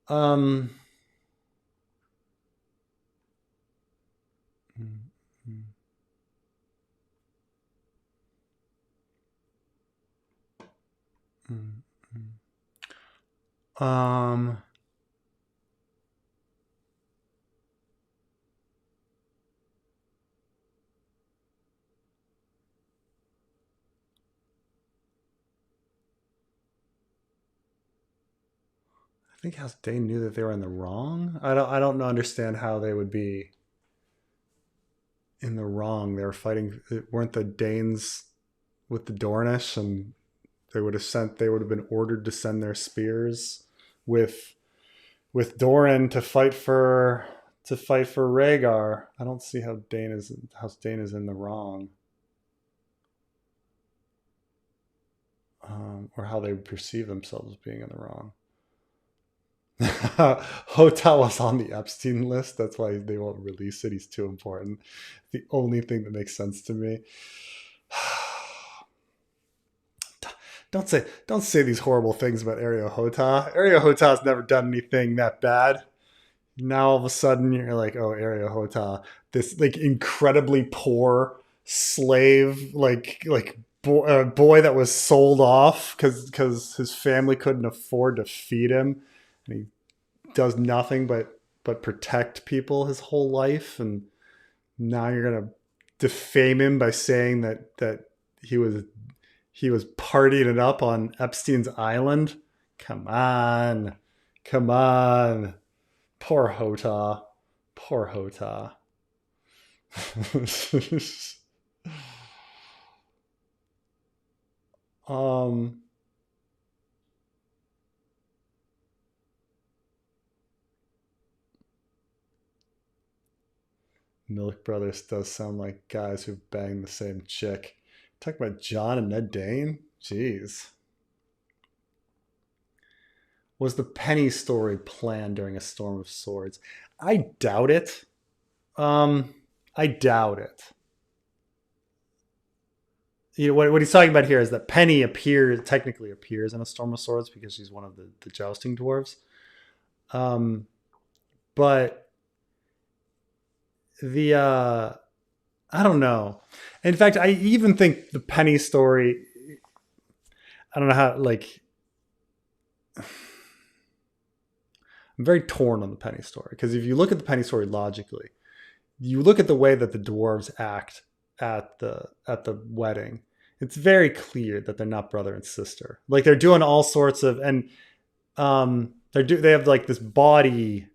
Um. Um. I think House Dayne knew that they were in the wrong. I don't understand how they would be in the wrong. They were fighting. Weren't the Danes with the Dornish, and they would have been ordered to send their spears with Doran to fight for Rhaegar. I don't see how House Dayne is in the wrong, or how they perceive themselves as being in the wrong. Hota was on the Epstein list. That's why they won't release it. He's too important. The only thing that makes sense to me. Don't say these horrible things about Ario Hota. Ario Hota has never done anything that bad. Now all of a sudden you're like, oh, Ario Hota, this like incredibly poor slave, boy that was sold off because his family couldn't afford to feed him, and he does nothing but protect people his whole life, and now you're gonna defame him by saying that he was partying it up on Epstein's island. Come on. Poor Hota. um Milk Brothers does sound like guys who banged the same chick. Talk about Jon and Ned Dayne? Jeez. Was the Penny story planned during a storm of swords? I doubt it. I doubt it. What he's talking about here is that Penny technically appears in a storm of swords because she's one of the jousting dwarves. But I don't know. In fact, I even think the Penny story, I don't know how, I'm very torn on the Penny story, because if you look at the Penny story logically, you look at the way that the dwarves act at the wedding, it's very clear that they're not brother and sister. Like, they're doing all sorts of, and they have like this body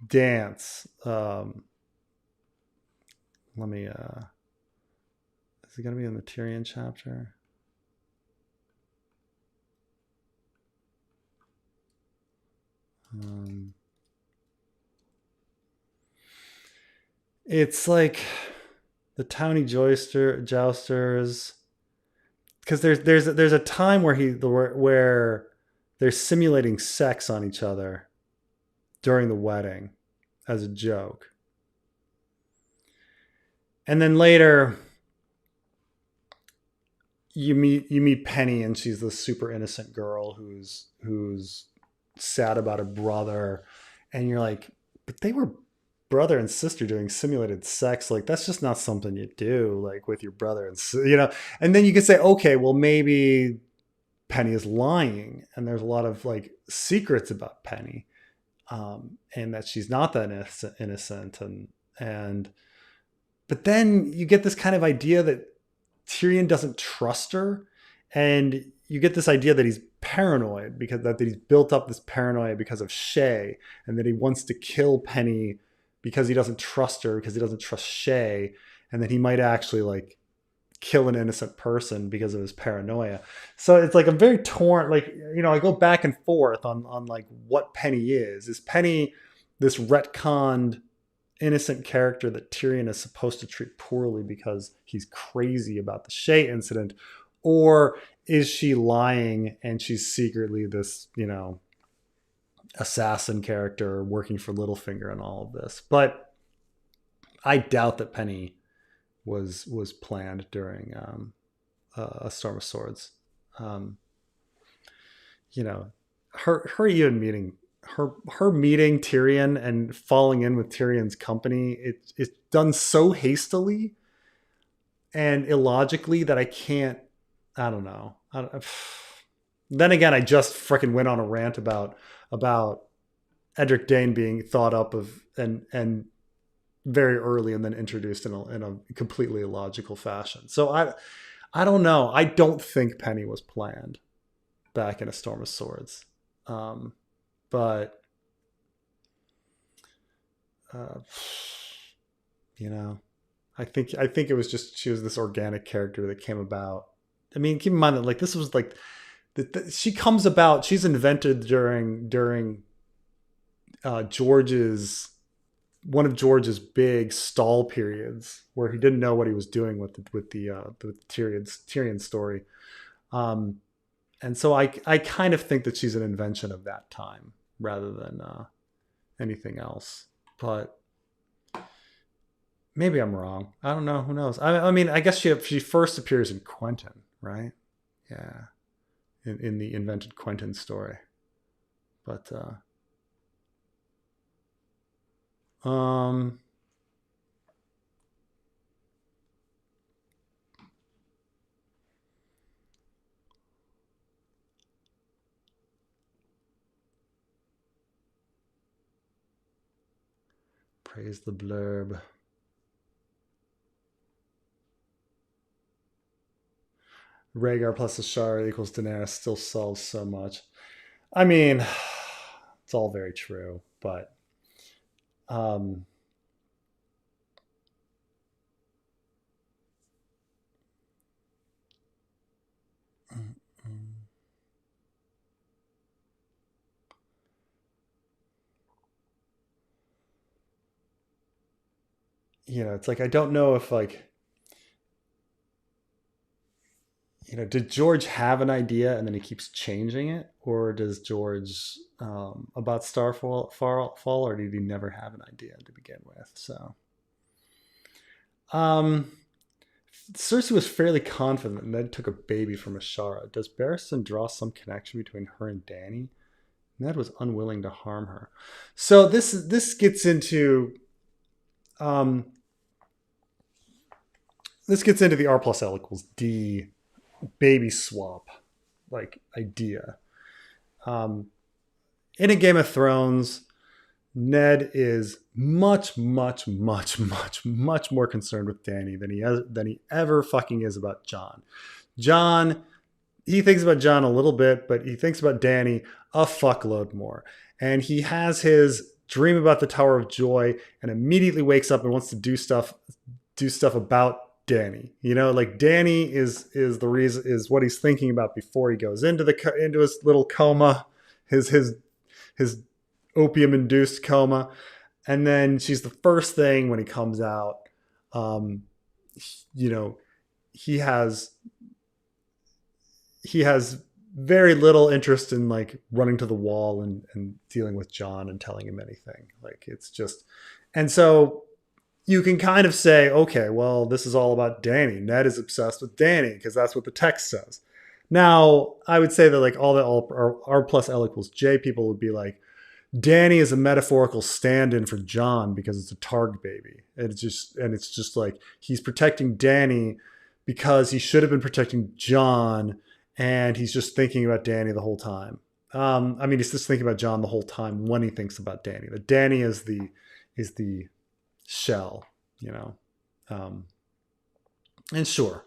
dance. Let me is it gonna be in the Tyrion chapter? It's like the towny jousters, because there's a time where they're simulating sex on each other during the wedding as a joke, and then later you meet Penny, and she's this super innocent girl who's sad about her brother, and you're like, but they were brother and sister doing simulated sex. Like, that's just not something you do, like, with your brother and then you could say, okay, well, maybe Penny is lying, and there's a lot of like secrets about Penny, and that she's not that innocent, and but then you get this kind of idea that Tyrion doesn't trust her, and you get this idea that he's paranoid because that he's built up this paranoia because of Shae, and that he wants to kill Penny because he doesn't trust her, because he doesn't trust Shae, and that he might actually like kill an innocent person because of his paranoia. So it's like I'm very torn. Like, you know, I go back and forth on like what Penny is. Is Penny this retconned innocent character that Tyrion is supposed to treat poorly because he's crazy about the Shay incident? Or is she lying and she's secretly this, you know, assassin character working for Littlefinger and all of this? But I doubt that Penny was planned during a Storm of Swords. You know, her even meeting her meeting Tyrion and falling in with Tyrion's company, it's done so hastily and illogically that I can't. I don't know. Then again, I just freaking went on a rant about Edric Dayne being thought up of and very early and then introduced in a completely illogical fashion. So I don't know. I don't think Penny was planned back in A Storm of Swords. But you know, I think it was just, she was this organic character that came about. I mean, keep in mind that like this was like she comes about. She's invented during one of George's big stall periods where he didn't know what he was doing with the Tyrion story. And so I kind of think that she's an invention of that time rather than anything else. But maybe I'm wrong. I don't know. Who knows? I mean, I guess she first appears in Quentin, right? Yeah, in the invented Quentin story. But praise the blurb. Rhaegar plus Ashara equals Daenerys still solves so much. I mean, it's all very true, but you know, it's like I don't know if like, you know, did George have an idea and then he keeps changing it, or does George about Starfall, or did he never have an idea to begin with? So, Cersei was fairly confident Ned took a baby from Ashara. Does Barristan draw some connection between her and Dany? Ned was unwilling to harm her. So this gets into the R plus L equals D baby swap like idea. In a Game of Thrones, Ned is much more concerned with Dany than he ever fucking is about Jon. Jon, he thinks about Jon a little bit, but he thinks about Dany a fuckload more. And he has his dream about the Tower of Joy and immediately wakes up and wants to do stuff about Dany. You know, like Dany is the reason, is what he's thinking about before he goes into his little coma, his opium induced coma. And then she's the first thing when he comes out. You know, he has very little interest in like running to the wall and dealing with Jon and telling him anything. Like it's just, and so you can kind of say, okay, well, this is all about Dany. Ned is obsessed with Dany because that's what the text says. Now, I would say that like all R plus L equals J people would be like, Dany is a metaphorical stand-in for Jon because it's a Targ baby. And it's just like he's protecting Dany because he should have been protecting Jon, and he's just thinking about Dany the whole time. I mean, he's just thinking about Jon the whole time when he thinks about Dany. But Dany is the shell, you know. And sure.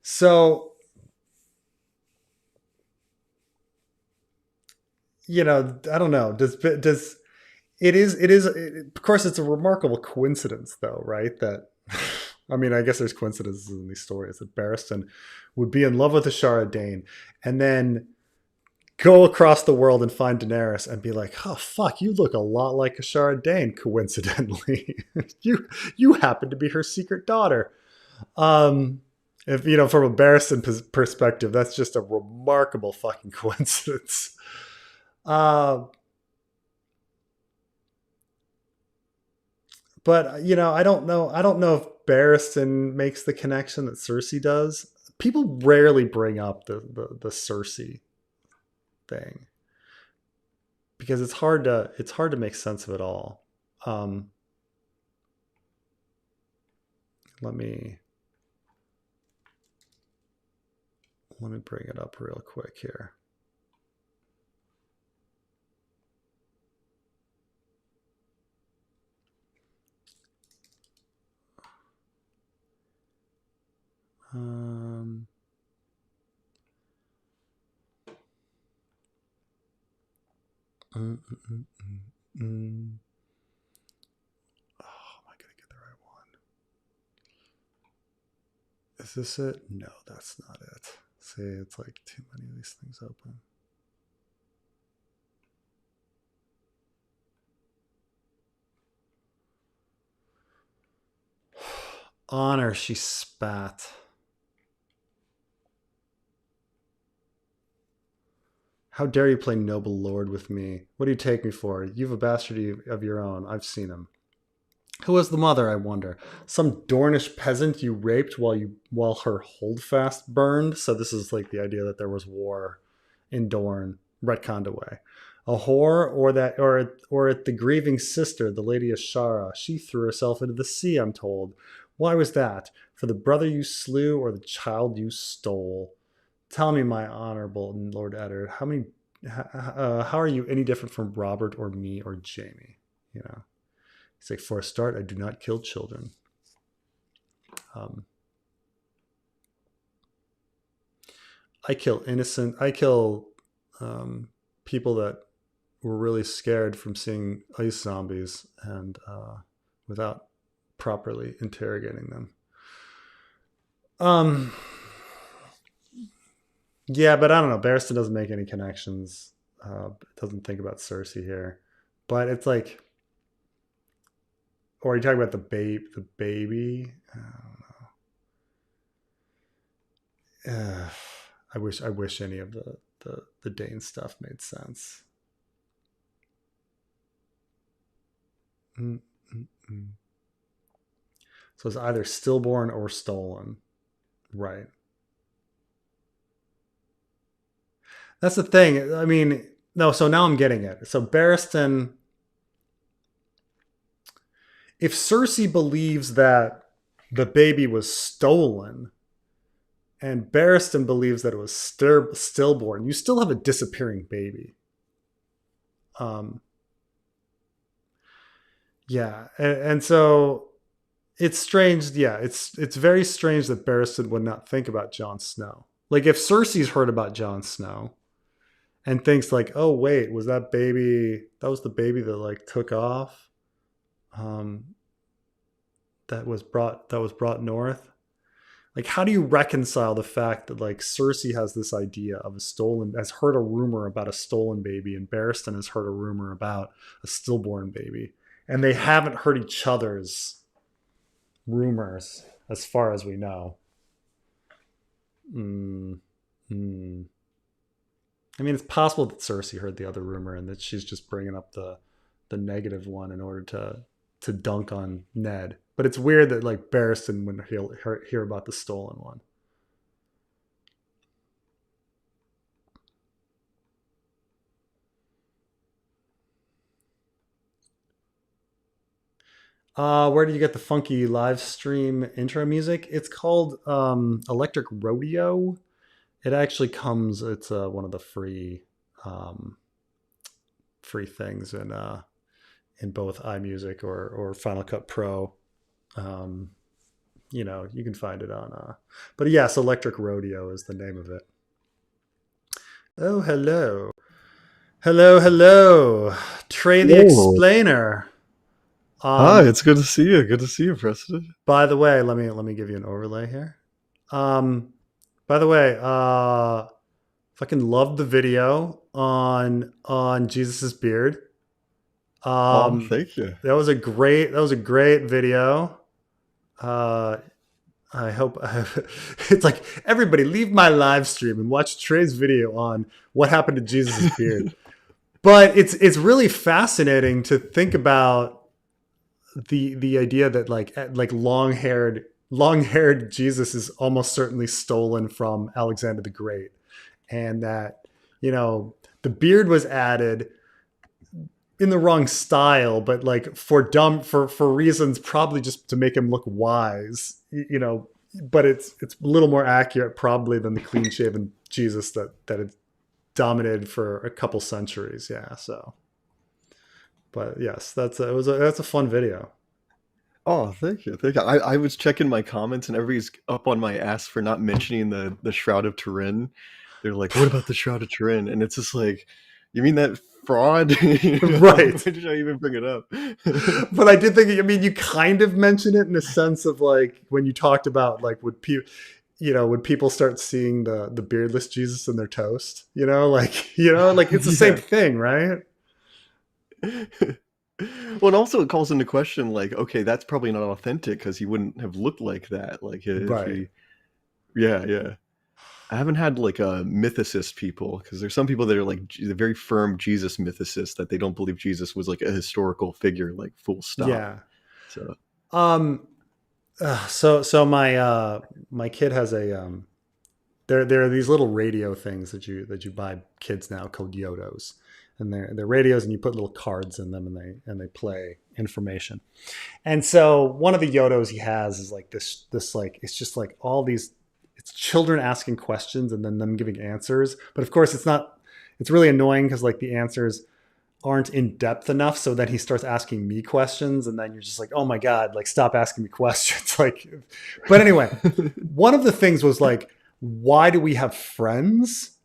So, you know, I don't know. Does it is of course it's a remarkable coincidence though, right? That I mean, I guess there's coincidences in these stories that Barristan would be in love with Ashara Dayne and then go across the world and find Daenerys and be like, "Oh fuck, you look a lot like Ashara Dayne, coincidentally. you happen to be her secret daughter." If you know, from a Barristan perspective, that's just a remarkable fucking coincidence. Uh, but you know, I don't know. I don't know if Barristan makes the connection that Cersei does. People rarely bring up the Cersei thing because it's hard to make sense of it all. Um, let me bring it up real quick here. Um, mm, mm, mm, mm. Oh, am I gonna get the right one? Is this it? No, that's not it. See, it's like too many of these things open. Honor, she spat. How dare you play noble lord with me? What do you take me for? You've a bastard of your own. I've seen him. Who was the mother, I wonder? Some Dornish peasant you raped while her holdfast burned? So this is like the idea that there was war in Dorne, retconned away. A whore, or at the grieving sister, the Lady Ashara. She threw herself into the sea, I'm told. Why was that? For the brother you slew or the child you stole? Tell me, my honorable Lord Eddard, how are you any different from Robert or me or Jamie? You know, he's like, for a start, I do not kill children. I kill innocent. I kill people that were really scared from seeing ice zombies and without properly interrogating them. Yeah, but I don't know. Barristan doesn't make any connections. Doesn't think about Cersei here, but it's like, or are you talking about the babe, the baby? I don't know. I wish any of the Dane stuff made sense. Mm-mm-mm. So it's either stillborn or stolen, right? That's the thing. I mean, no. So now I'm getting it. So Barristan, if Cersei believes that the baby was stolen, and Barristan believes that it was stillborn, you still have a disappearing baby. Yeah, and so it's strange. Yeah, it's very strange that Barristan would not think about Jon Snow. Like if Cersei's heard about Jon Snow and thinks like, oh wait, was that baby? That was the baby that like took off. Um, that was brought north. Like, how do you reconcile the fact that like Cersei has this idea of has heard a rumor about a stolen baby, and Barristan has heard a rumor about a stillborn baby, and they haven't heard each other's rumors as far as we know. Mm, mm. I mean, it's possible that Cersei heard the other rumor and that she's just bringing up the negative one in order to dunk on Ned. But it's weird that like Barristan wouldn't hear about the stolen one. Where do you get the funky live stream intro music? It's called Electric Rodeo. It actually comes. It's one of the um, free things in both iMusic or Final Cut Pro. Um, you know, you can find it on. But yes, Electric Rodeo is the name of it. Oh, hello, hello, hello, Trey the Hello. Explainer. Um, It's good to see you. Good to see you, Preston. by the way, let me give you an overlay here. Um, by the way, fucking loved the video on Jesus's beard. Oh, Um, thank you. that was a great video. Uh, I hope it's like everybody leave my live stream and watch Trey's video on what happened to Jesus's beard. But it's really fascinating to think about the idea that like long haired Jesus is almost certainly stolen from Alexander the Great, and that the beard was added in the wrong style, but like for reasons probably just to make him look wise, But it's a little more accurate probably than the clean shaven Jesus that had dominated for a couple centuries. Yeah. So, but yes, that's a fun video. Oh, thank you. Thank you. I was checking my comments and everybody's up on my ass for not mentioning the Shroud of Turin. They're like, "What about the Shroud of Turin?" And it's just like, you mean that fraud? Why Right. did I even bring it up? But I did think, I mean, you kind of mentioned it in a sense of like when you talked about like when people start seeing the beardless Jesus in their toast, like it's the same Yeah. thing, right? Well, and also it calls into question, like, okay, that's probably not authentic because he wouldn't have looked like that. Like, if Right. he, yeah, yeah. I haven't had like a mythicist people because there's some people that are like very firm Jesus mythicists that they don't believe Jesus was like a historical figure, like full stop. Yeah. So, Um. So my kid has there are these little radio things that you buy kids now called Yodos, and they're radios, and you put little cards in them, and they play information. And so one of the Yodos he has is like this like it's just like all these it's children asking questions and then them giving answers. But of course it's really annoying because like the answers aren't in depth enough. So then he starts asking me questions, and then you're just like, oh my God, like stop asking me questions. Like, but anyway, one of the things was like, why do we have friends?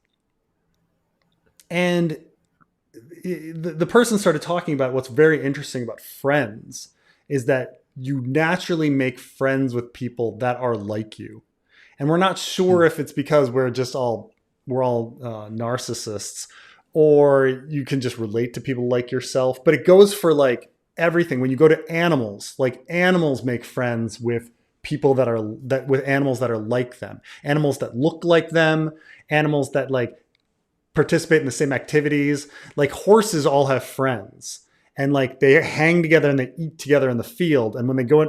And the person started talking about what's very interesting about friends is that you naturally make friends with people that are like you. And we're not sure if it's because we're all narcissists, or you can just relate to people like yourself. But it goes for like everything. When you go to animals, like animals make friends with people with animals that are like them, animals that look like them, animals that like participate in the same activities. Like horses all have friends, and like they hang together and they eat together in the field. And when they go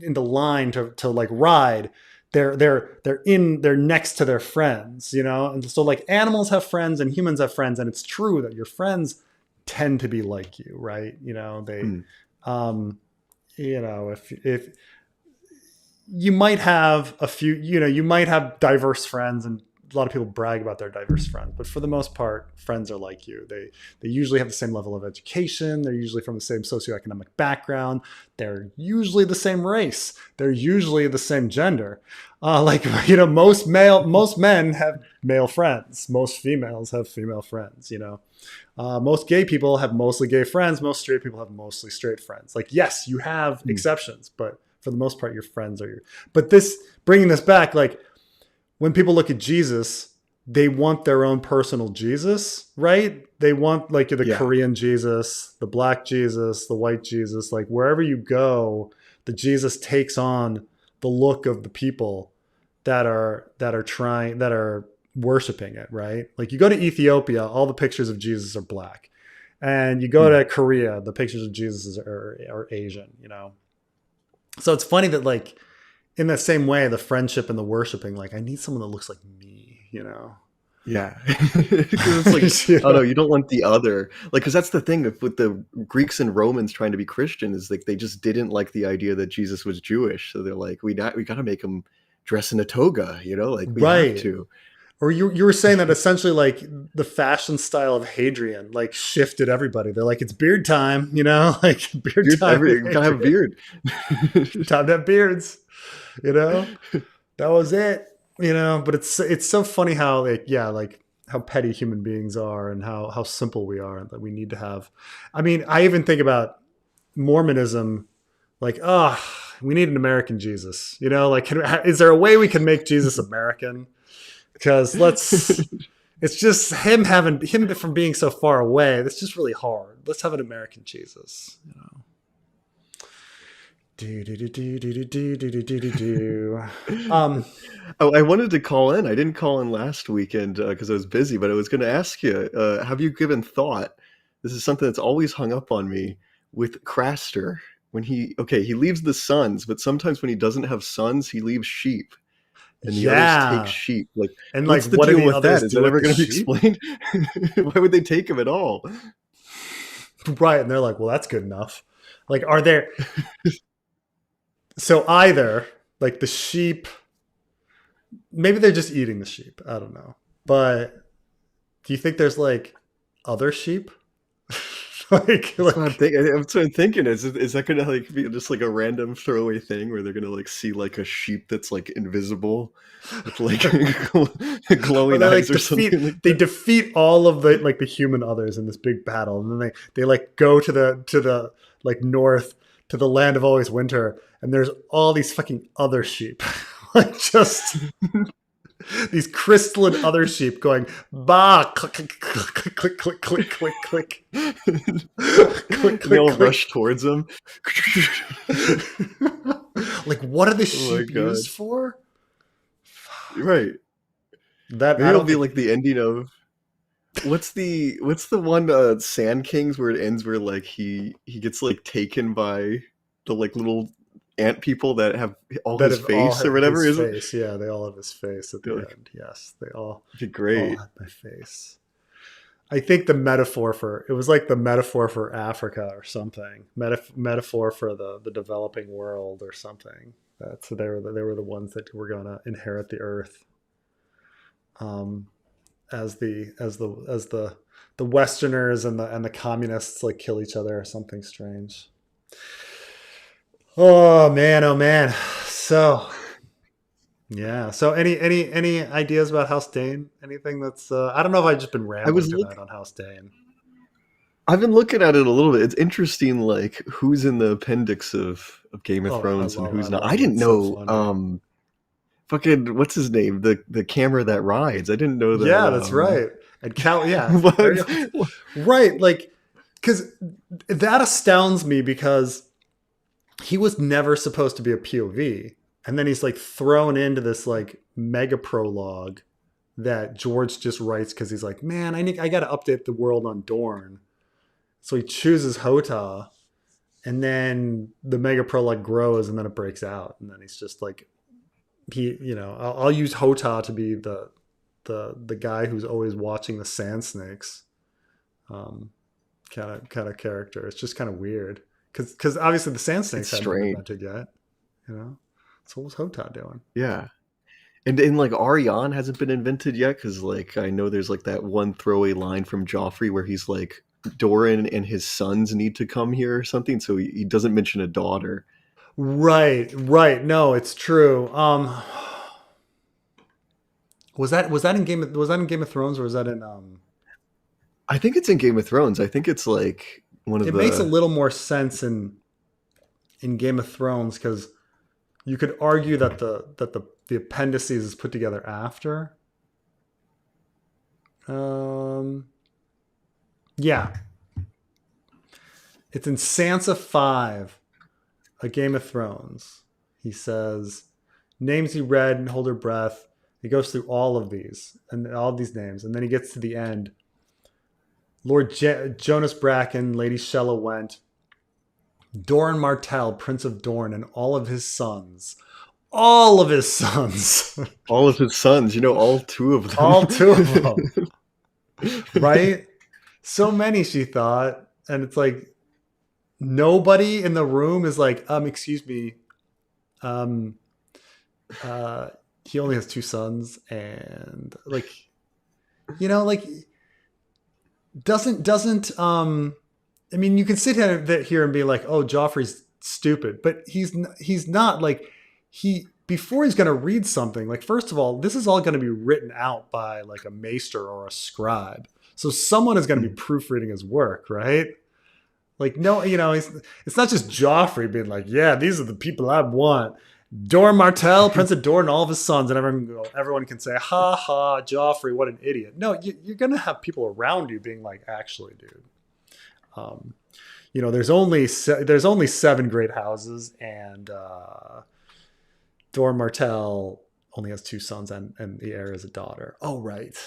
into line to like ride, they're next to their friends, And so like animals have friends and humans have friends, and it's true that your friends tend to be like you, right? They, hmm. if you might have a few, you might have diverse friends, and a lot of people brag about their diverse friends, but for the most part, friends are like you. They usually have the same level of education. They're usually from the same socioeconomic background. They're usually the same race. They're usually the same gender. Most men have male friends. Most females have female friends. Most gay people have mostly gay friends. Most straight people have mostly straight friends. Like, yes, you have Hmm. exceptions, but for the most part, your friends are your. But bringing this back, like when people look at Jesus, they want their own personal Jesus, right? They want like the Yeah. Korean Jesus, the black Jesus, the white Jesus. Like wherever you go, the Jesus takes on the look of the people that are worshiping it, right? Like you go to Ethiopia, all the pictures of Jesus are black. And you go Hmm. to Korea, the pictures of Jesus are Asian. So it's funny that like in the same way, the friendship and the worshiping, like I need someone that looks like me. Yeah. Because it's like, oh no, you don't want the other. Like, because that's the thing with the Greeks and Romans trying to be Christian is like they just didn't like the idea that Jesus was Jewish. So they're like, we got to make him dress in a toga, like we have Right. to. Or you were saying that essentially like the fashion style of Hadrian like shifted everybody. They're like, it's beard time, like beard Beard, time with we gotta have a Hadrian. beard. Time to have beards, you know? That was it, but it's so funny how like how petty human beings are and how simple we are, that we need to have. I mean, I even think about Mormonism, like, oh, we need an American Jesus. You know, like, is there a way we can make Jesus American? Because it's just him from being so far away. That's just really hard. Let's have an American Jesus. You know. I wanted to call in. I didn't call in last weekend because I was busy, but I was going to ask you, have you given thought? This is something that's always hung up on me with Craster. When he leaves the sons, but sometimes when he doesn't have sons, he leaves sheep. And the others take sheep. Like, and what's like, the what deal do the with others that? Is do that ever with the going to be sheep? explained? Why would they take him at all? Right. And they're like, well, that's good enough. Like, are there... So either, like, the sheep... Maybe they're just eating the sheep. I don't know. But do you think there's, like, other sheep? That's what I'm thinking. Is that going to like be just like a random throwaway thing where they're going to like see like a sheep that's like invisible with like glowing eyes or something? Like they defeat all of the like the human others in this big battle, and then they like go to the like north to the land of always winter, and there's all these fucking other sheep, like just. These crystalline other sheep going bah click click click click click click click click click. They all rush towards them. Like, what are the sheep used for? Right. That maybe it'll be like the ending of what's the one Sand Kings where it ends where like he gets like taken by the like little ant people that have all his face or whatever, is it? Yeah, they all have his face at the end. Yes, they all. It'd be great. All have my face. I think the metaphor for Africa or something. Metaphor for the developing world or something. So they were the ones that were going to inherit the earth. As the Westerners and the communists like kill each other or something strange. Oh man. So yeah. So any ideas about House Dayne? Anything that's I don't know if I've just been rambling tonight on House Dayne. I've been looking at it a little bit. It's interesting, like who's in the appendix of Game of Thrones and who's not. I didn't know. Fucking what's his name? The camera that rides. I didn't know that. Yeah, that's right. And Cal. Yeah, right. Like, because that astounds me because he was never supposed to be a POV. And then he's like thrown into this like mega prologue that George just writes because he's like, man, I got to update the world on Dorne. So he chooses Hota, and then the mega prologue grows and then it breaks out. And then he's just like, I'll use Hota to be the guy who's always watching the sand snakes kind of character. It's just kind of weird. Because obviously the sand snakes haven't been invented yet, So what was Hota doing? Yeah, and like Ariane hasn't been invented yet because like I know there's like that one throwaway line from Joffrey where he's like Doran and his sons need to come here or something, so he doesn't mention a daughter. Right. No, it's true. Was that in Game of Thrones or was that in? I think it's in Game of Thrones. I think it's like. It makes a little more sense in Game of Thrones because you could argue that the appendices is put together after. Yeah, it's in Sansa 5, A Game of Thrones. He says names he read and hold her breath. He goes through all of these names, and then he gets to the end. Lord Jonas Bracken, Lady Shella Went, Doran Martell, Prince of Dorne, and all of his sons. All of his sons. All of his sons. All 2 of them. All 2 of them. Right? So many, she thought. And it's like, nobody in the room is like, excuse me. He only has 2 sons. And like, doesn't I mean, you can sit here and be like, oh, Joffrey's stupid, but he's not. Like, before he's going to read something, like, first of all, this is all going to be written out by like a maester or a scribe, so someone is going to be proofreading his work, right? Like, no, it's not just Joffrey being like, yeah, these are the people I want. Doran Martell, Prince of Dorne, all of his sons, and everyone can say, ha ha, Joffrey, what an idiot. No, you're going to have people around you being like, actually, dude. There's only 7 great houses, and Doran Martell only has 2 sons, and the heir is a daughter. Oh, right.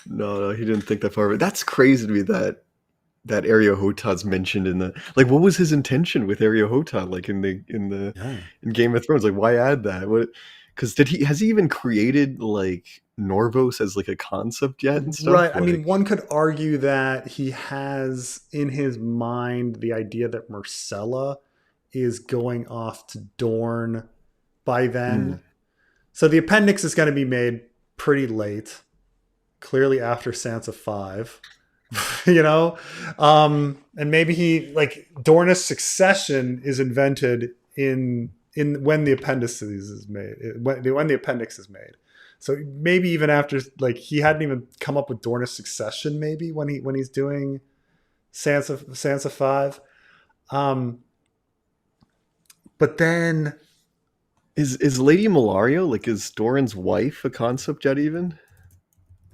No, he didn't think that far. But that's crazy to me that Areo Hotad's mentioned in the, like, what was his intention with Areo Hotad, like in Game of Thrones? Like, why add that? What? Because has he even created like Norvos as like a concept yet and stuff? Right. I mean, one could argue that he has in his mind the idea that Myrcella is going off to Dorne by then. So the appendix is going to be made pretty late, clearly after Sansa 5. And maybe he, like, Dorne's succession is invented in when the appendices is made, when the appendix is made. So maybe even after, like, he hadn't even come up with Dorne's succession, maybe when he's doing Sansa 5. But then is Lady Malario, like, is Doran's wife a concept yet even?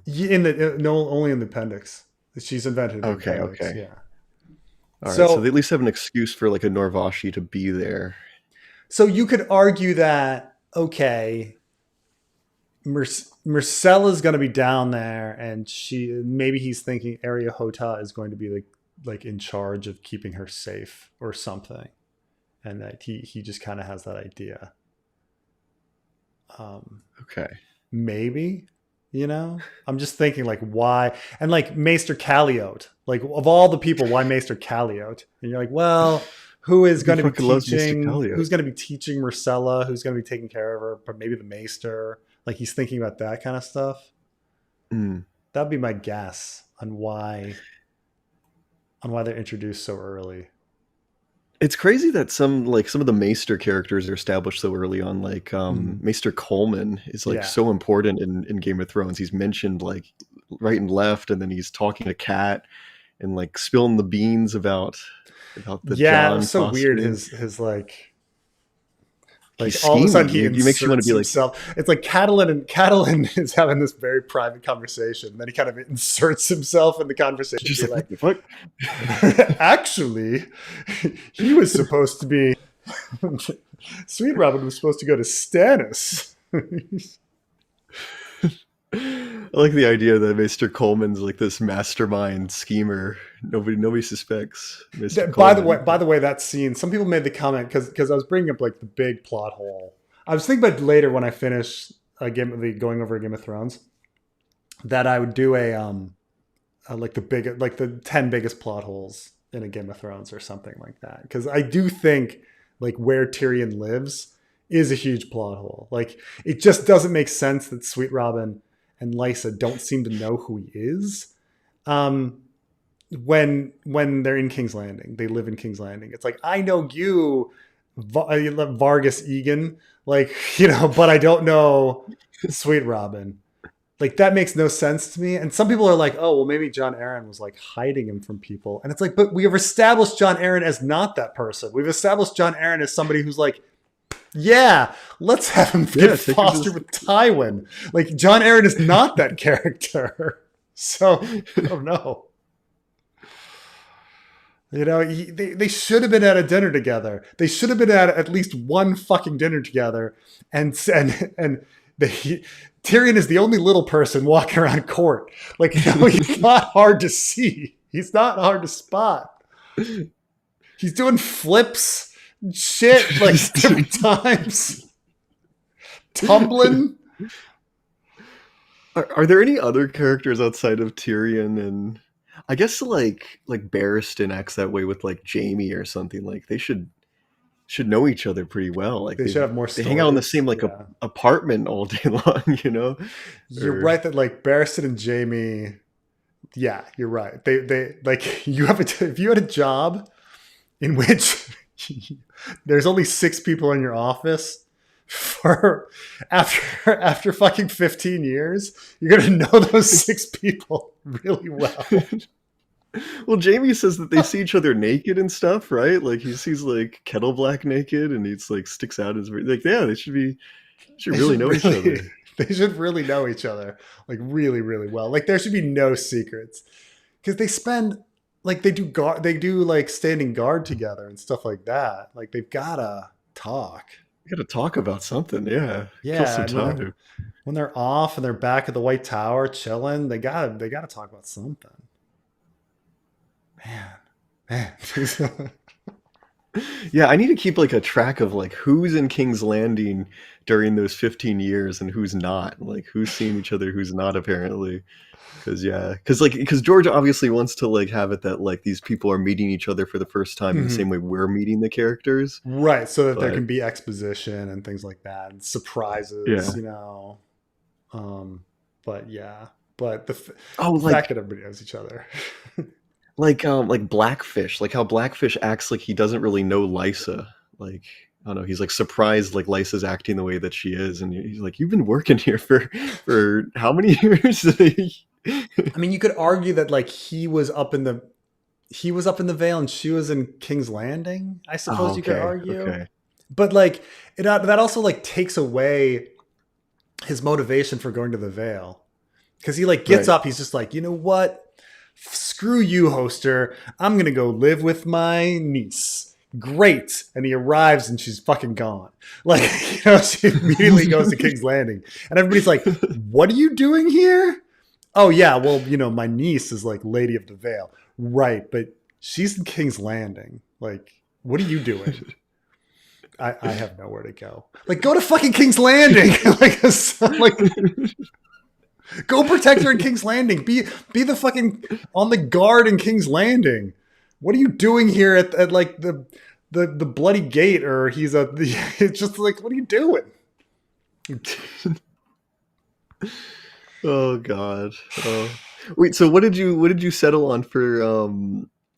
Only in the appendix. She's invented. Okay. Yeah. All right. So they at least have an excuse for like a Norvashi to be there. So you could argue that, okay, Myrcella's going to be down there, and maybe he's thinking Areo Hotad is going to be like in charge of keeping her safe or something, and that he just kind of has that idea. Okay. Maybe. I'm just thinking, like, why? And like Maester Calliote, like, of all the people, why Maester Calliote? And you're like, well, who is going to be teaching? Who's going to be teaching Myrcella? Who's going to be taking care of her? But maybe the Maester. Like, he's thinking about that kind of stuff. That'd be my guess on why they're introduced so early. It's crazy that some of the Maester characters are established so early on. Like Maester Coleman is like so important in Game of Thrones. He's mentioned like right and left, and then he's talking to Kat and like spilling the beans about the John. It was so weird. His like he's all of a sudden scheming. he makes you want to be himself. Like, it's like Catelyn is having this very private conversation. Then he kind of inserts himself in the conversation. Just like, what? Actually, he was supposed to be. Sweet Robin was supposed to go to Stannis. I like the idea that Maester Coleman's like this mastermind schemer. Nobody suspects. By the way, that scene. Some people made the comment because I was bringing up like the big plot hole. I was thinking about later when I finish going over a Game of Thrones, that I would do like the 10 biggest plot holes in a Game of Thrones or something like that. Because I do think like where Tyrion lives is a huge plot hole. Like, it just doesn't make sense that Sweet Robin and Lysa don't seem to know who he is. When they're in King's Landing, they live in King's Landing. It's like, I know you, Vargas Egan, like, but I don't know Sweet Robin. Like, that makes no sense to me. And some people are like, oh, well, maybe Jon Arryn was like hiding him from people. And it's like, but we have established Jon Arryn as not that person. We've established Jon Arryn as somebody who's like, yeah, let's have him get fostered with Tywin. Like, Jon Arryn is not that character. So, I don't know. They should have been at a dinner together. They should have been at least one fucking dinner together. And Tyrion is the only little person walking around court. Like, he's not hard to see. He's not hard to spot. He's doing flips. Shit, like different times. Tumbling. Are there any other characters outside of Tyrion? And I guess like Barristan acts that way with like Jaime or something. Like, they should know each other pretty well. Like, they should have more stories. They hang out in the same apartment all day long, You're right that like Barristan and Jaime, yeah, you're right. They like, if you had a job in which there's only 6 people in your office, for after fucking 15 years, you're gonna know those 6 people really well. Well, Jaime says that they see each other naked and stuff, right? Like he sees like Kettle Black naked, and he's like sticks out his like yeah, they should really know each other. They should really know each other like really, really well. Like there should be no secrets because they spend like they do like standing guard together and stuff like that. Like they've gotta talk. We gotta talk about something, yeah. Yeah, Kill some time. When they're off and they're back at the White Tower chilling, they gotta talk about something. Man. Yeah, I need to keep like a track of like who's in King's Landing during those 15 years and who's not. Like who's seeing each other, who's not apparently. Because George obviously wants to like have it that like these people are meeting each other for the first time in the same way we're meeting the characters, right? So that there can be exposition and things like that, and surprises, you know. But the fact that everybody knows each other, like Blackfish, like how Blackfish acts like he doesn't really know Lysa, like. I don't know. He's like surprised, like Lysa's acting the way that she is, and he's like, "You've been working here for how many years?" I mean, you could argue that like he was up in the Vale and she was in King's Landing. I suppose you could argue, but like that also like takes away his motivation for going to the Vale because he like gets up. He's just like, you know what? Screw you, Hoster. I'm gonna go live with my niece. Great. And he arrives and she's fucking gone. Like, you know, she immediately goes to King's Landing. And everybody's like, what are you doing here? Oh, yeah. Well, you know, my niece is like Lady of the Vale. Right. But she's in King's Landing. Like, what are you doing? I have nowhere to go. Like, go to fucking King's Landing. like, go protect her in King's Landing. Be the fucking on the guard in King's Landing. What are you doing here at like the bloody gate? Or it's just like, what are you doing? Oh God. Wait, so what did you settle on for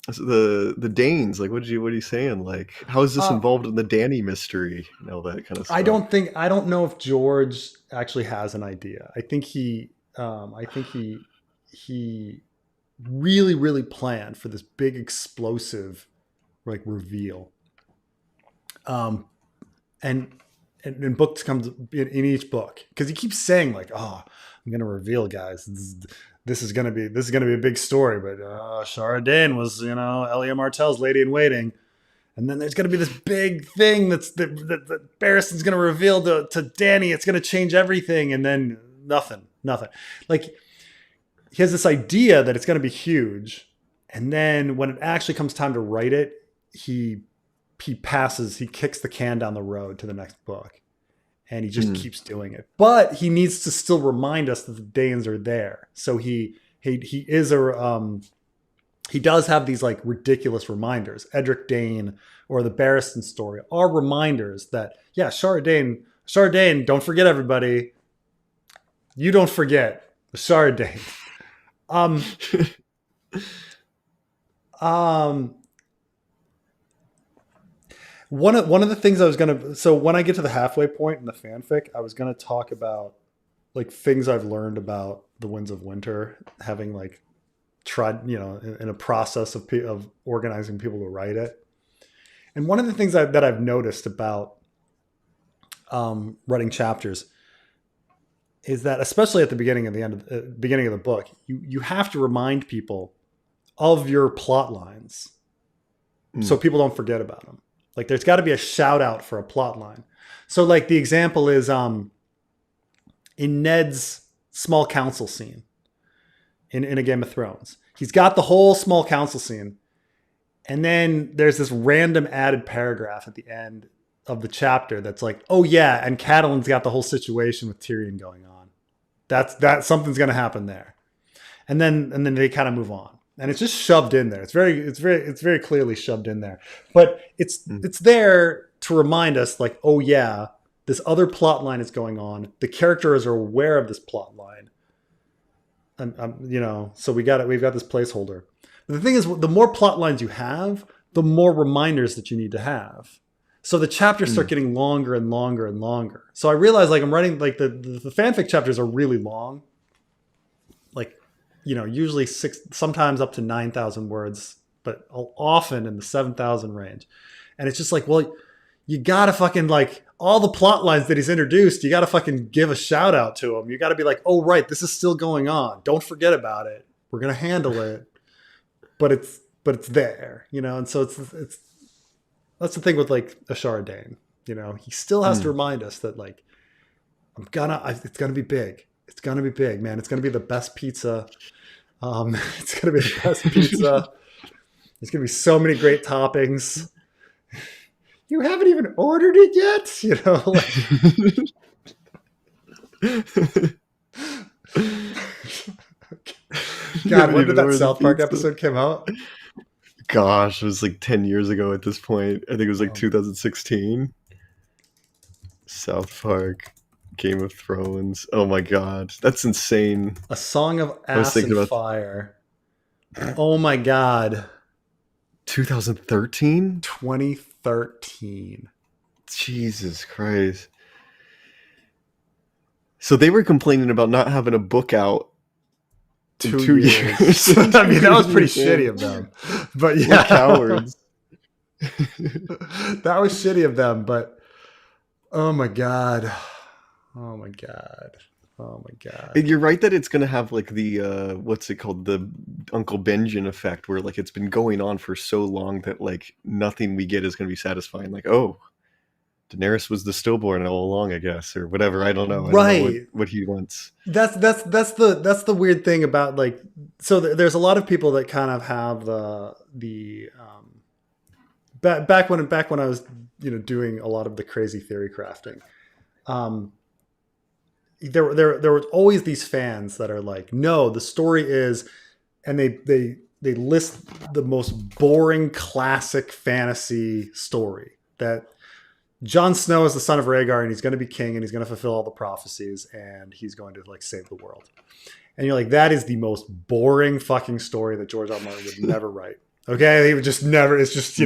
the Danes? Like what are you saying? Like how is this involved in the Dany mystery and all that kind of stuff? I don't know if George actually has an idea. I think he really, really planned for this big explosive like reveal. And books comes in each book because he keeps saying like, oh, I'm gonna reveal, guys. This is gonna be a big story, but Shara Dayne was, you know, Elia Martell's lady in waiting, and then there's gonna be this big thing that Barristan's gonna reveal to Dany. It's gonna change everything, and then nothing. Like he has this idea that it's gonna be huge, and then when it actually comes time to write it, he kicks the can down the road to the next book. And he just keeps doing it. But he needs to still remind us that the Danes are there. So he does have these like ridiculous reminders. Edric Dayne or the Barristan story are reminders that, yeah, Shara Dayne, don't forget everybody. You don't forget Shara Dayne. One of the things I was so when I get to the halfway point in the fanfic, I was gonna talk about like things I've learned about the Winds of Winter, having like tried, you know, in a process of organizing people to write it. And one of the things that I've noticed about writing chapters is that, especially at the beginning and the end, beginning of the book, you have to remind people of your plot lines so people don't forget about them. Like there's got to be a shout out for a plot line. So like the example is in Ned's small council scene in A Game of Thrones. He's got the whole small council scene. And then there's this random added paragraph at the end of the chapter that's like, oh yeah, and Catelyn's got the whole situation with Tyrion going on. That's something's going to happen there. And then they kind of move on. And it's just shoved in there. It's very clearly shoved in there. But it's there to remind us, like, oh yeah, this other plot line is going on. The characters are aware of this plot line, and you know, so we've got this placeholder. But the thing is, the more plot lines you have, the more reminders that you need to have. So the chapters start getting longer and longer and longer. So I realized like I'm writing like the fanfic chapters are really long. Like, usually sometimes up to 9,000 words, but often in the 7,000 range. And it's just like, well, you gotta fucking like all the plot lines that he's introduced, you gotta fucking give a shout out to him. You gotta be like, oh right, this is still going on. Don't forget about it. We're gonna handle it. But it's there, and so it's that's the thing with like Ashara Dayne. He still has to remind us that like it's gonna be big. It's gonna be big, man. It's gonna be the best pizza. It's gonna be the best pizza. There's gonna be so many great toppings. You haven't even ordered it yet, God, when did that South Park episode come out? Gosh, it was like 10 years ago at this point. I think it was like 2016. South Park, Game of Thrones. Oh my God, that's insane. A Song of Ass and Fire. Oh my God. 2013? 2013. Jesus Christ. So they were complaining about not having a book out 2 years. I mean, that was pretty shitty of them. But yeah. We're cowards. That was shitty of them, but oh my God. Oh my God. Oh my God. You're right that it's going to have like the, what's it called? The Uncle Benjen effect, where like it's been going on for so long that like nothing we get is going to be satisfying. Like, oh, Daenerys was the stillborn all along, I guess, or whatever. I don't know. Right. I don't know what he wants. That's the weird thing about like, so there's a lot of people that kind of have the back when I was, doing a lot of the crazy theory crafting. There were always these fans that are like, no, the story is, and they list the most boring classic fantasy story that Jon Snow is the son of Rhaegar and he's going to be king and he's going to fulfill all the prophecies and he's going to like save the world. And you're like, that is the most boring fucking story that George R. R. Martin would never write. Okay, he would just never. It's just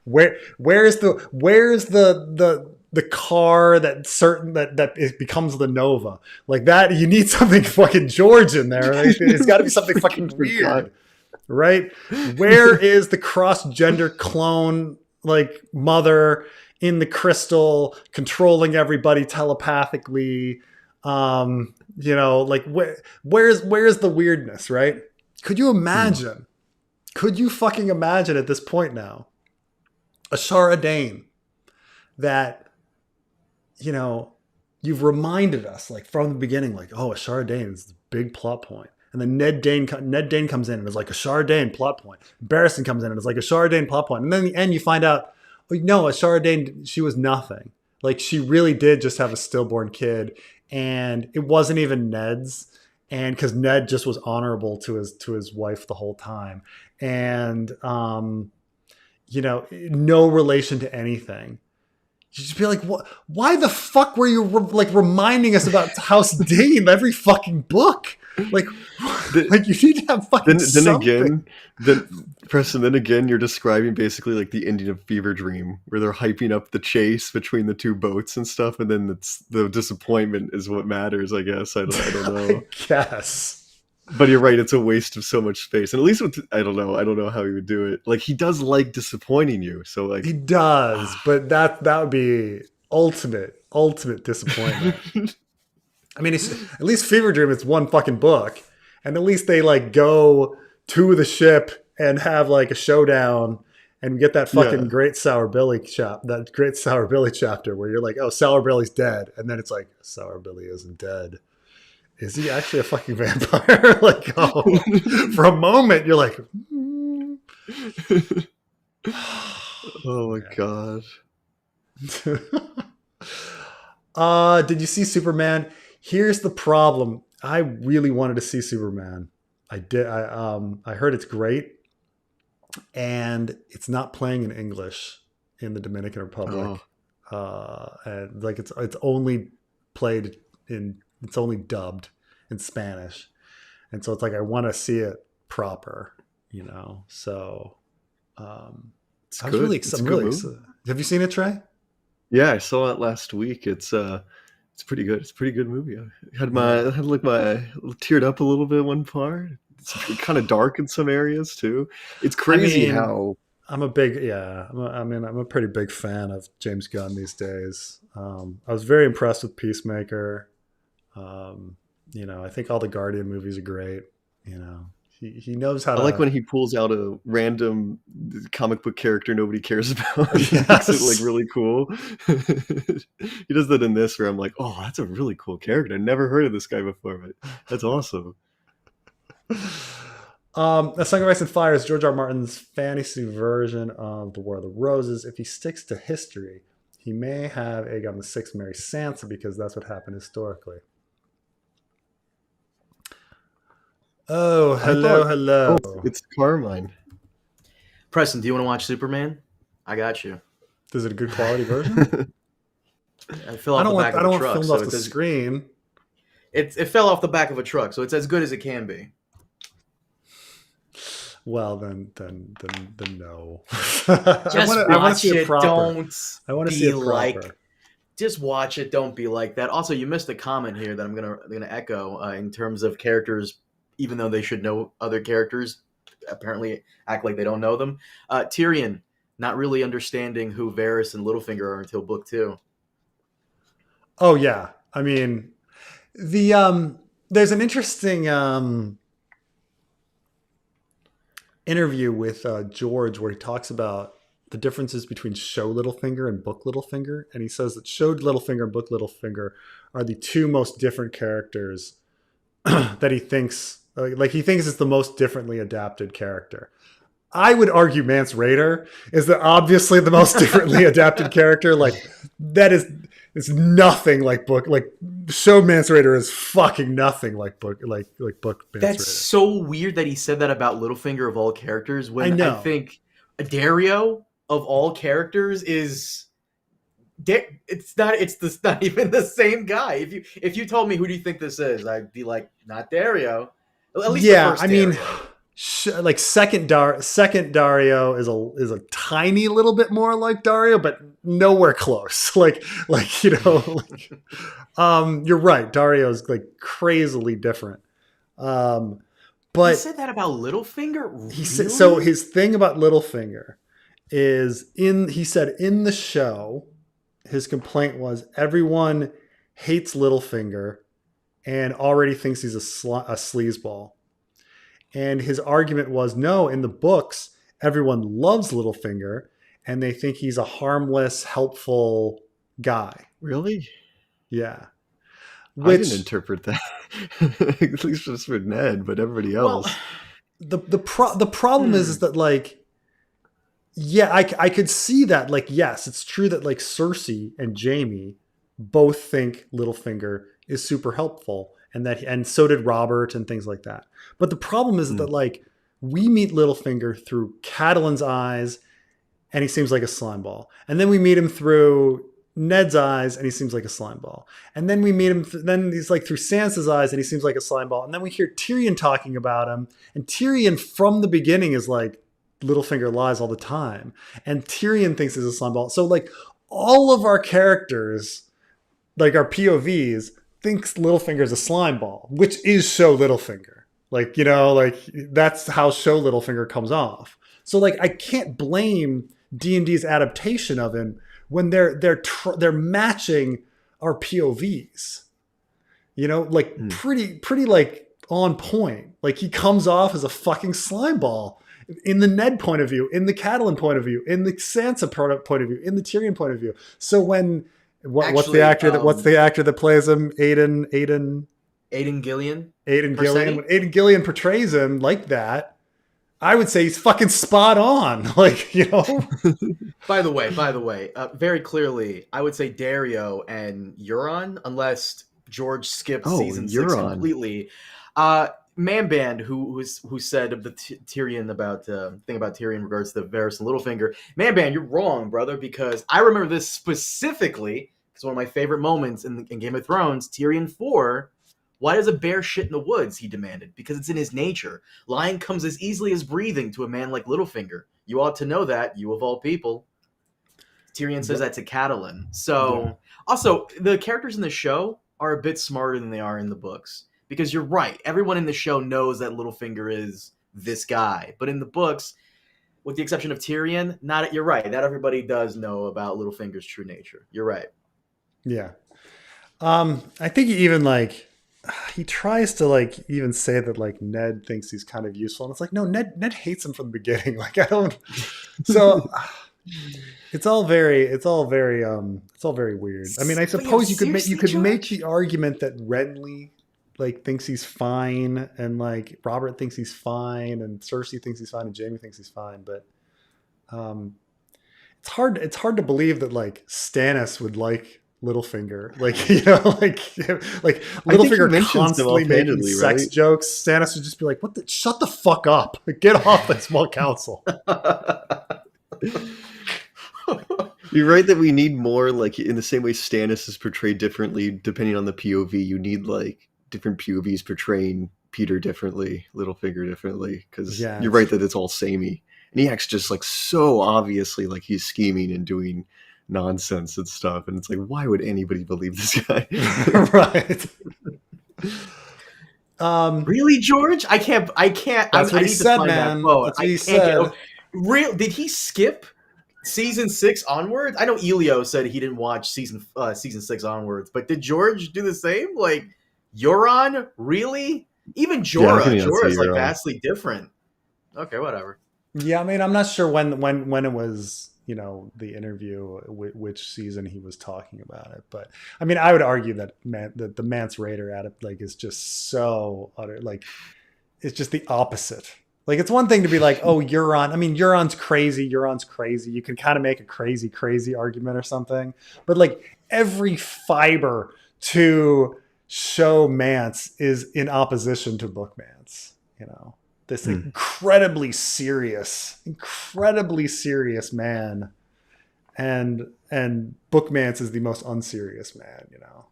where's the car that it becomes the Nova like that. You need something fucking George in there. Right? It's got to be something fucking weird, right? Where is the cross-gender clone like mother in the crystal controlling everybody telepathically? Like where's the weirdness, right? Could you imagine? Could you fucking imagine at this point now, Ashara Dayne, that you've reminded us like from the beginning, like, oh, Ashara Dayne is the big plot point. And then Ned Dayne comes in and is like, Ashara Dayne plot point. Barristan comes in and is like, Ashara Dayne plot point. And then in the end you find out, oh, no, Ashara Dayne, she was nothing. Like she really did just have a stillborn kid and it wasn't even Ned's. And because Ned just was honorable to his wife the whole time. And, no relation to anything. You just be like, what? Why the fuck were you reminding us about House Dayne every fucking book? Like you need to have fucking something. Then again, you're describing basically like the ending of Fever Dream, where they're hyping up the chase between the two boats and stuff, and then the disappointment is what matters. I guess I don't know. I guess. But you're right; it's a waste of so much space. And at least I don't know how he would do it. Like he does like disappointing you, so like he does. But that would be ultimate disappointment. I mean, at least Fever Dream, it's one fucking book, and at least they like go to the ship and have like a showdown and get that fucking great Sour Billy chapter where you're like, oh, Sour Billy's dead, and then it's like Sour Billy isn't dead. Is he actually a fucking vampire? Like, oh, for a moment, you're like, oh my God. Did you see Superman? Here's the problem. I really wanted to see Superman. I did. I heard it's great, and it's not playing in English in the Dominican Republic. And like it's only played in. It's only dubbed in Spanish. And so it's like, I want to see it proper, So, It's I was good. really It's a excited. I'm good really movie. excited. Have you seen it, Trey? Yeah, I saw it last week. It's pretty good. It's a pretty good movie. Yeah. I had like my teared up a little bit one part. It's kind of dark in some areas too. It's I crazy mean, how I'm a big, yeah. I'm a pretty big fan of James Gunn these days. I was very impressed with Peacemaker. Um, I think all the Guardian movies are great. He knows how I like to. when he pulls out a random comic book character nobody cares about and makes it like Yes. really cool. He does that in this where I'm like, oh, that's a really cool character. I never heard of this guy before, but that's awesome. A Song of Ice and Fire is George R. R. Martin's fantasy version of The War of the Roses. If he sticks to history, he may have Aegon VI marry Sansa because that's what happened historically. Oh, I thought, hello. oh, it's Carmine. Preston, do you want to watch Superman? I got you. Is it a good quality version? It fell off the back I of don't a want truck, filmed so off the screen. it fell off the back of a truck, so it's as good as it can be. Well, then no. Just I wanna watch see it. proper. Don't I want to be see it proper. like. Just watch it. Don't be like that. Also, you missed a comment here that I'm gonna echo in terms of characters, even though they should know other characters, apparently act like they don't know them. Tyrion not really understanding who Varys and Littlefinger are until book 2. Oh yeah, I mean, there's an interesting interview with George where he talks about the differences between show Littlefinger and book Littlefinger, and he says that show Littlefinger and book Littlefinger are the two most different characters that he thinks he thinks is the most differently adapted character. I would argue Mance Rayder is obviously the most differently adapted character. Like that is it's nothing like book. Like show Mance Rayder is fucking nothing like book. Like book Mance That's Rayder. so weird that he said that about Littlefinger of all characters. When I know. I think Dario of all characters is. It's not even the same guy. If you told me who do you think this is, I'd be like, not Dario. At least yeah, the first I mean, Dario. like second Dario is a tiny little bit more like Dario, but nowhere close. Like you're right. Dario's like crazily different. But he said that about Littlefinger. Really? He said so. His thing about Littlefinger is he said in the show, his complaint was everyone hates Littlefinger and already thinks he's a sleazeball. And his argument was, no, in the books, everyone loves Littlefinger and they think he's a harmless, helpful guy. Really? Yeah. I didn't interpret that. At least just for Ned, but everybody else. Well, the problem is that like, yeah, I could see that. Like, yes, it's true that like Cersei and Jaime both think Littlefinger is super helpful, and so did Robert and things like that. But the problem is that like we meet Littlefinger through Catelyn's eyes, and he seems like a slimeball, and then we meet him through Ned's eyes, and he seems like a slimeball, and then we meet him. Then he's like through Sansa's eyes, and he seems like a slimeball, and then we hear Tyrion talking about him, and Tyrion from the beginning is like. Littlefinger lies all the time, and Tyrion thinks he's a slimeball. So like all of our characters, like our POVs, thinks Littlefinger's a slimeball, which is show Littlefinger. Like like that's how show Littlefinger comes off. So like I can't blame D&D's adaptation of him when they're matching our POVs. Like pretty like on point. Like he comes off as a fucking slimeball. In the Ned point of view, in the Catelyn point of view, in the Sansa point of view, in the Tyrion point of view. So when what's the actor that plays him? Aidan Gillian. Aidan Gillian. When Aidan Gillian portrays him like that, I would say he's fucking spot on. Like By the way, very clearly, I would say Dario and Euron, unless George skipped season 6 completely. Man Band, who said of the Tyrion about thing about Tyrion in regards to Varys and Littlefinger. Man Band, you're wrong, brother, because I remember this specifically because one of my favorite moments in Game of Thrones, Tyrion 4. Why does a bear shit in the woods? He demanded. Because it's in his nature. Lying comes as easily as breathing to a man like Littlefinger. You ought to know that, you of all people. Tyrion says that to Catelyn. So, also, the characters in the show are a bit smarter than they are in the books. Because you're right, everyone in the show knows that Littlefinger is this guy. But in the books, with the exception of Tyrion, you're right, not everybody does know about Littlefinger's true nature. You're right. Yeah. I think he even like he tries to like even say that like Ned thinks he's kind of useful, and it's like no, Ned hates him from the beginning. Like I don't. So it's all very weird. I mean, I suppose you could make the argument that Renly like thinks he's fine, and like Robert thinks he's fine, and Cersei thinks he's fine, and Jaime thinks he's fine, but it's hard to believe that like Stannis would like Littlefinger, like you know, like Littlefinger constantly making sex jokes. Stannis would just be like, "What the? Shut the fuck up! Get off the small council." You're right that we need more, like in the same way Stannis is portrayed differently depending on the POV. You need like different POVs portraying Peter differently, Littlefinger differently, because you're right that it's all samey, and he acts just like so obviously like he's scheming and doing nonsense and stuff, and it's like, why would anybody believe this guy? Right. Really, George? I can't. That's what he said, man. That's what he said. Did he skip season 6 onwards? I know Elio said he didn't watch season 6 onwards, but did George do the same? Like Euron, really? Even Jorah's like vastly different. Okay, whatever. Yeah, I mean, I'm not sure when it was, you know, the interview, which season he was talking about it, but I mean, I would argue that the Mance Rayder like is just so utter, like it's just the opposite. Like it's one thing to be like, oh, Euron. I mean, Euron's crazy. You can kind of make a crazy argument or something, but like every fiber to show Mance is in opposition to Book Mance. You know, this incredibly serious man, and Book Mance is the most unserious man. You know.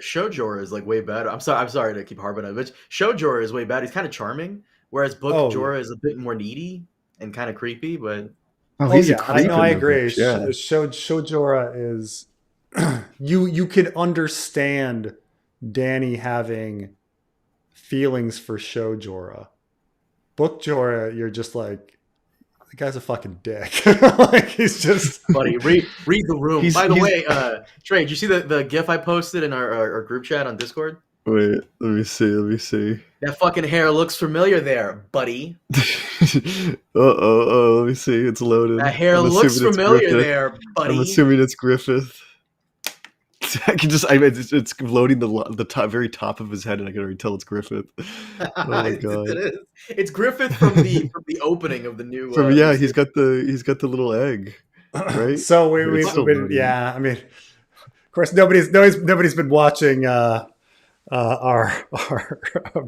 Show Jorah is like way better. I'm sorry to keep harping on it, but Show Jorah is way better. He's kind of charming, whereas Jorah is a bit more needy and kind of creepy. But he's I agree. Yeah. Show Jorah is you could understand Dany having feelings for Show Jorah. Book Jorah, you're just like, the guy's a fucking dick. Like he's just buddy. Read the room. By the way, Trey, did you see the GIF I posted in our group chat on Discord? Wait, let me see. That fucking hair looks familiar there, buddy. Let me see. It's loaded. That hair looks familiar there, buddy. I'm assuming it's Griffith. It's loading the top, very top of his head, and I can already tell it's Griffith. Oh my god! It is. It's Griffith from the opening of the new. He's got the little egg, right? So yeah. I mean, of course, nobody's been watching our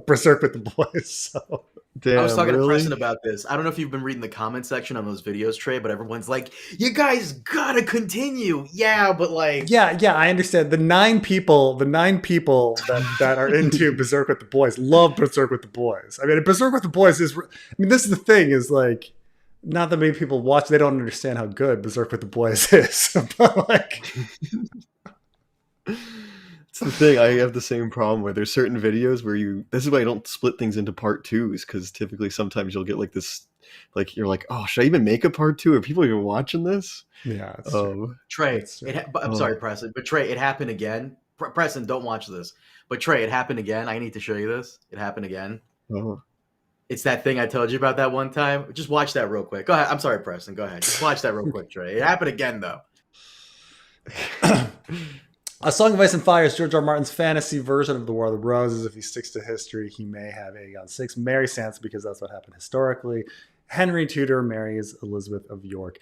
Berserk with the Boys. So. Damn, I was talking to Preston about this. I don't know if you've been reading the comment section on those videos, Trey, but everyone's like, "You guys gotta continue." Yeah, but like, yeah, I understand. The nine people that are into Berserk with the Boys love Berserk with the Boys. I mean, Berserk with the Boys is. I mean, this is the thing: is like, not that many people watch. They don't understand how good Berserk with the Boys is. But like. The thing, I have the same problem where there's certain videos where this is why I don't split things into part 2s, because typically sometimes you'll get like this, like you're like, oh, should I even make a part 2? Are people even watching this? Yeah. Trey, I'm sorry, Preston, but Trey, it happened again. Preston, don't watch this. But Trey, it happened again. I need to show you this. It happened again. Oh. It's that thing I told you about that one time. Just watch that real quick. Go ahead. I'm sorry, Preston. Go ahead. Just watch that real quick, Trey. It happened again, though. A Song of Ice and Fire is George R. Martin's fantasy version of The War of the Roses. If he sticks to history, he may have Aegon VI marry Sansa because that's what happened historically. Henry Tudor marries Elizabeth of York.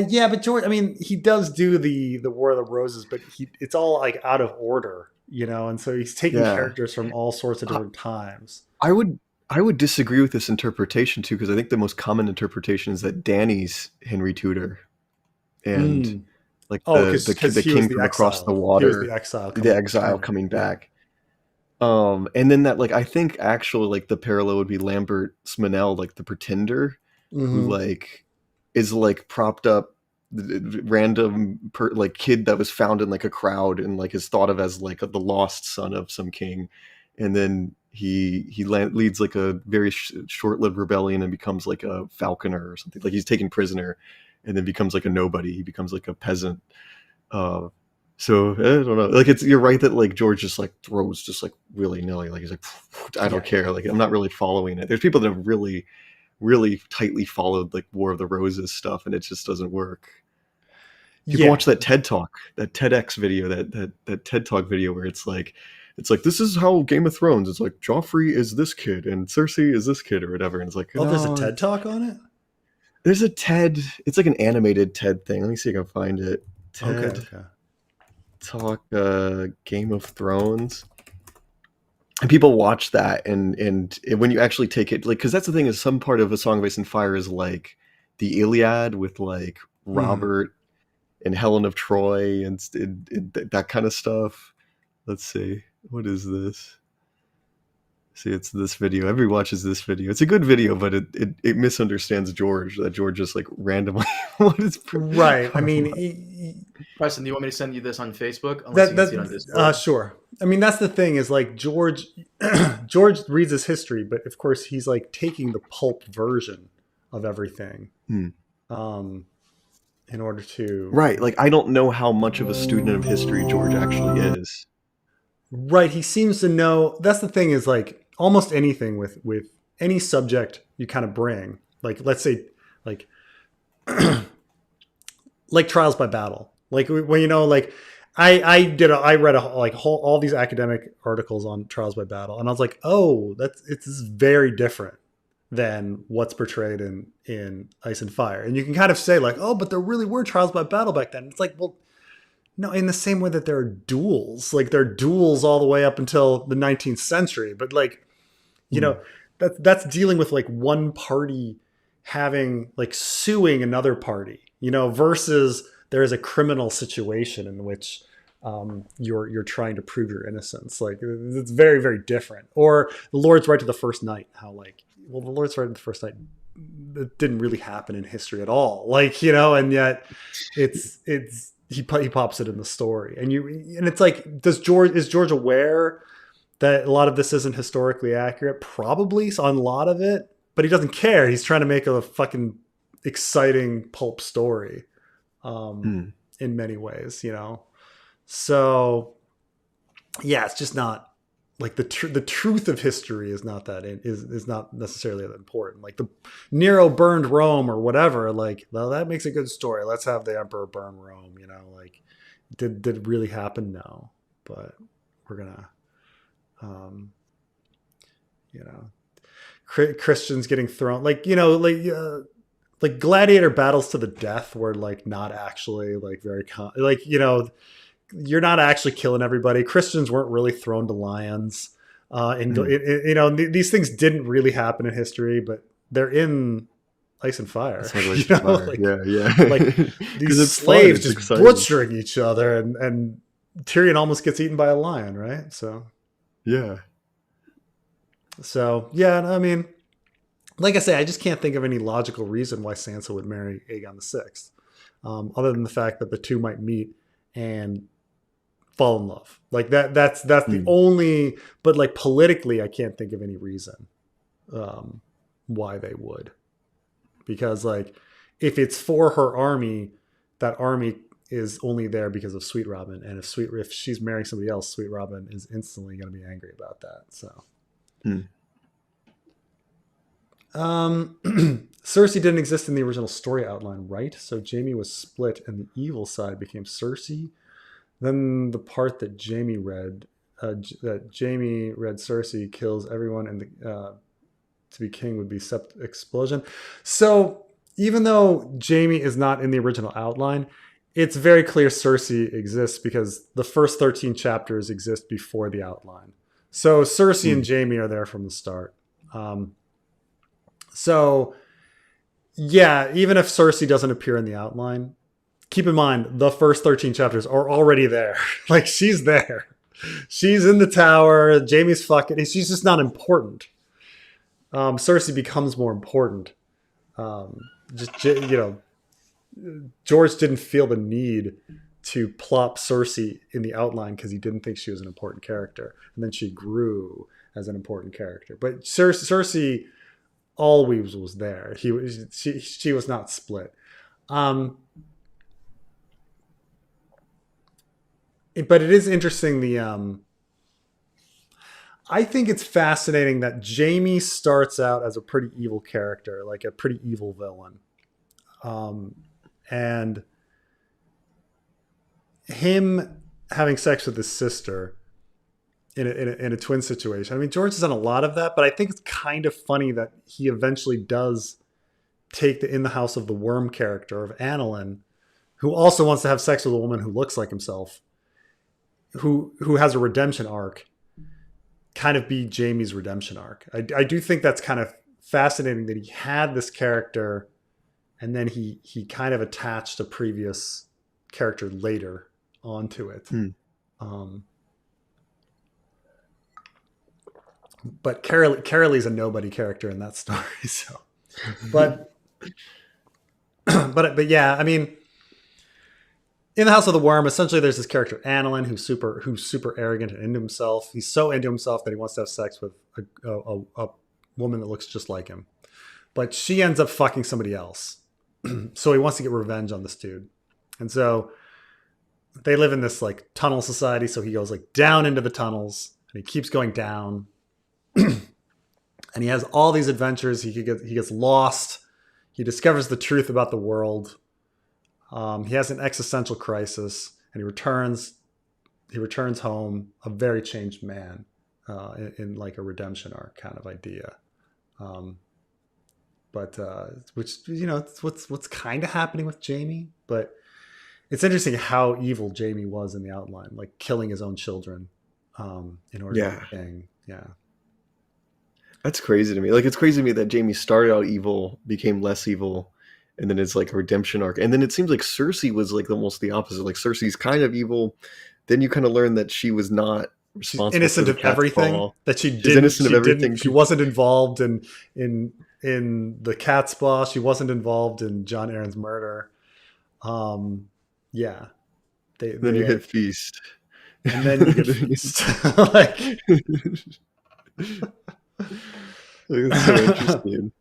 Yeah, but George, I mean, he does do the War of the Roses, but it's all like out of order, you know, and so he's taking characters from all sorts of different times. I would disagree with this interpretation too, because I think the most common interpretation is that Dany's Henry Tudor, and like the king from across the water, he was the exile coming back. And then that, like, I think actually like the parallel would be Lambert Smanel, like the Pretender, who like is like propped up random like kid that was found in like a crowd and like is thought of as like the lost son of some king, and then he leads like a very short-lived rebellion and becomes like a falconer or something. Like he's taken prisoner and then becomes like a nobody. He becomes like a peasant. So I don't know. Like you're right that like George just like throws just like willy-nilly. Like he's like, I don't care. Like I'm not really following it. There's people that have really, really tightly followed like War of the Roses stuff, and it just doesn't work. You can watch that TED Talk, that TEDx video, that TED Talk video where it's like this is how Game of Thrones. It's like Joffrey is this kid and Cersei is this kid or whatever. And it's like, there's a TED Talk on it. There's a TED. It's like an animated TED thing. Let me see if I can find it. TED Talk, Game of Thrones. And people watch that, and when you actually take it, like, because that's the thing is some part of A Song of Ice and Fire is like the Iliad with like Robert and Helen of Troy and that kind of stuff. Let's see, what is this? See, it's this video. Everybody watches this video. It's a good video, but it misunderstands George. That George just like randomly what is right. I mean, Preston, do you want me to send you this on Facebook? Unless you can see it on Discord. Sure. I mean, that's the thing is like George reads his history, but of course he's like taking the pulp version of everything. In order to like I don't know how much of a student of history George actually is. Right, he seems to know. That's the thing is like almost anything with any subject you kind of bring, like let's say like like trials by battle, like when like I read all these academic articles on trials by battle, and I was like, oh, it's very different than what's portrayed in Ice and Fire. And you can kind of say like, oh, but there really were trials by battle back then. It's like, well, no, in the same way that there are duels, like there are duels all the way up until the 19th century. But like, you know, that's dealing with like one party having like suing another party, you know, versus there is a criminal situation in which you're trying to prove your innocence. Like it's very, very different. Or the Lord's right to the first night, how like, well, the Lord's right to the first night, it didn't really happen in history at all. Like, you know, and yet he pops it in the story, and it's like, is George aware that a lot of this isn't historically accurate? Probably on a lot of it, but he doesn't care. He's trying to make a fucking exciting pulp story, in many ways, you know? So yeah, it's just not like the truth of history is not that is not necessarily that important. Like the Nero burned Rome or whatever. Like, well, that makes a good story. Let's have the emperor burn Rome. You know, like did it really happen? No, but we're gonna, you know, Christians getting thrown. Like, you know, like gladiator battles to the death were like not actually like very like, you know. You're not actually killing everybody. Christians weren't really thrown to lions. You know, these things didn't really happen in history, but they're in Ice and Fire. You know? Like, yeah. Like these slaves just butchering each other, and Tyrion almost gets eaten by a lion, right? So yeah. I mean, like I say, I just can't think of any logical reason why Sansa would marry Aegon VI, other than the fact that the two might meet and fall in love. Like that's the only, but like politically, I can't think of any reason why they would. Because like, if it's for her army, that army is only there because of Sweet Robin. And if she's marrying somebody else, Sweet Robin is instantly going to be angry about that. So, Cersei didn't exist in the original story outline, right? So Jaime was split and the evil side became Cersei. Then the part that Jaime read Cersei kills everyone and to be king would be Sept Explosion. So even though Jaime is not in the original outline, it's very clear Cersei exists because the first 13 chapters exist before the outline. So Cersei and Jaime are there from the start. So yeah, even if Cersei doesn't appear in the outline, keep in mind, the first 13 chapters are already there. Like, she's there. She's in the tower. Jaime's fucking... She's just not important. Cersei becomes more important Just George didn't feel the need to plop Cersei in the outline because he didn't think she was an important character, and then she grew as an important character. But Cersei always was there. She was not split. But it is interesting. I think it's fascinating that Jaime starts out as a pretty evil character, like a pretty evil villain. And him having sex with his sister in a twin situation. I mean, George has done a lot of that, but I think it's kind of funny that he eventually does take the In the House of the Worm character of Annalyn, who also wants to have sex with a woman who looks like himself, who has a redemption arc, kind of be Jaime's redemption arc. I do think that's kind of fascinating that he had this character and then he kind of attached a previous character later onto it. But Carolee's a nobody character in that story. So, but yeah, I mean, in the House of the Worm, essentially there's this character Annalyn who's super arrogant and into himself. He's so into himself that he wants to have sex with a woman that looks just like him, but she ends up fucking somebody else. So he wants to get revenge on this dude, and so they live in this like tunnel society. So he goes like down into the tunnels, and he keeps going down, and he has all these adventures. He gets lost. He discovers the truth about the world. He has an existential crisis, and he returns home a very changed man, in like a redemption arc kind of idea. But which, it's what's kind of happening with Jaime. But it's interesting how evil Jaime was in the outline, like killing his own children in order to be king. Yeah. That's crazy to me. Like, it's crazy to me that Jaime started out evil, became less evil, and then it's like a redemption arc. And then it seems like Cersei was like almost the opposite. Like, Cersei's kind of evil. Then you kind of learn that she was not responsible. She's innocent for of everything. fall. That she She's didn't. innocent of everything. She wasn't involved in the cat's paw. She wasn't involved in Jon Arryn's murder. Yeah. Then you hit feast. And then you get feast. Like, that's so interesting.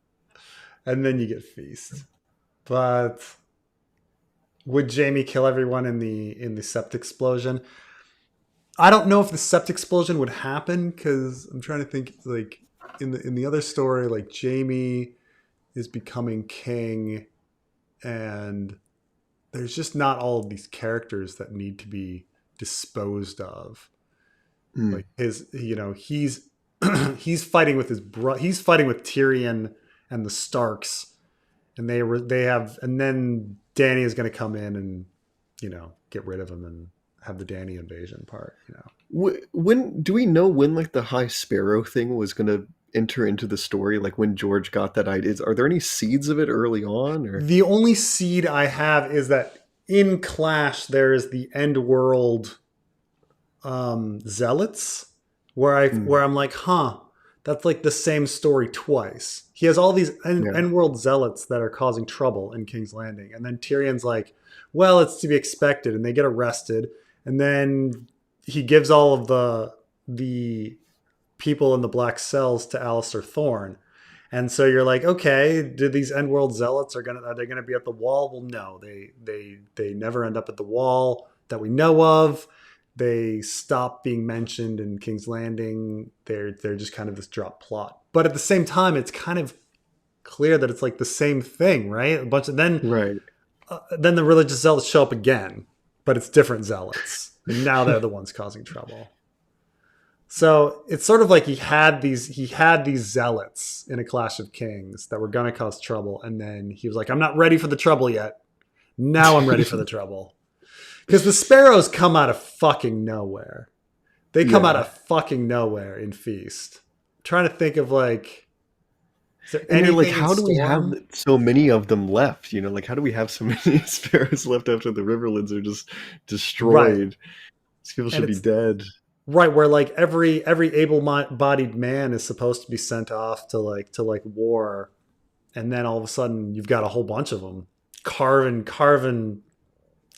And then you get feast. But would Jaime kill everyone in the sept explosion? I don't know if the sept explosion would happen, because I'm trying to think, like, in the other story, like, Jaime is becoming king, and there's just not all of these characters that need to be disposed of. Like he's fighting with he's fighting with Tyrion and the Starks, and they have, and then Dany is going to come in and get rid of him and have the Dany invasion part. When do we know when like the High Sparrow thing was going to enter into the story? Like when George got that idea, are there any seeds of it early on? Or the only seed I have is that in Clash there is the End World zealots, where I'm like, that's like the same story twice. He has all these End World zealots that are causing trouble in King's Landing, and then Tyrion's like, well, it's to be expected, and they get arrested, and then he gives all of the people in the black cells to Alistair Thorne. And so you're like, okay, do these End World zealots are they gonna be at the Wall? Well, no, they never end up at the Wall that we know of. They stop being mentioned in King's Landing. They're just kind of this drop plot. But at the same time, it's kind of clear that it's like the same thing, right? Then the religious zealots show up again, but it's different zealots. And now they're the ones causing trouble. So it's sort of like he had these zealots in A Clash of Kings that were going to cause trouble, and then he was like, I'm not ready for the trouble yet. Now I'm ready for the trouble. Because the Sparrows come out of fucking nowhere. They come out of fucking nowhere in Feast. I'm trying to think of like, is there anything like, how do we Storm? have so many of them left? Like, how do we have so many Sparrows left after the Riverlands are just destroyed? Right. These people should be dead. Right, where like every able-bodied man is supposed to be sent off to like war, and then all of a sudden you've got a whole bunch of them carving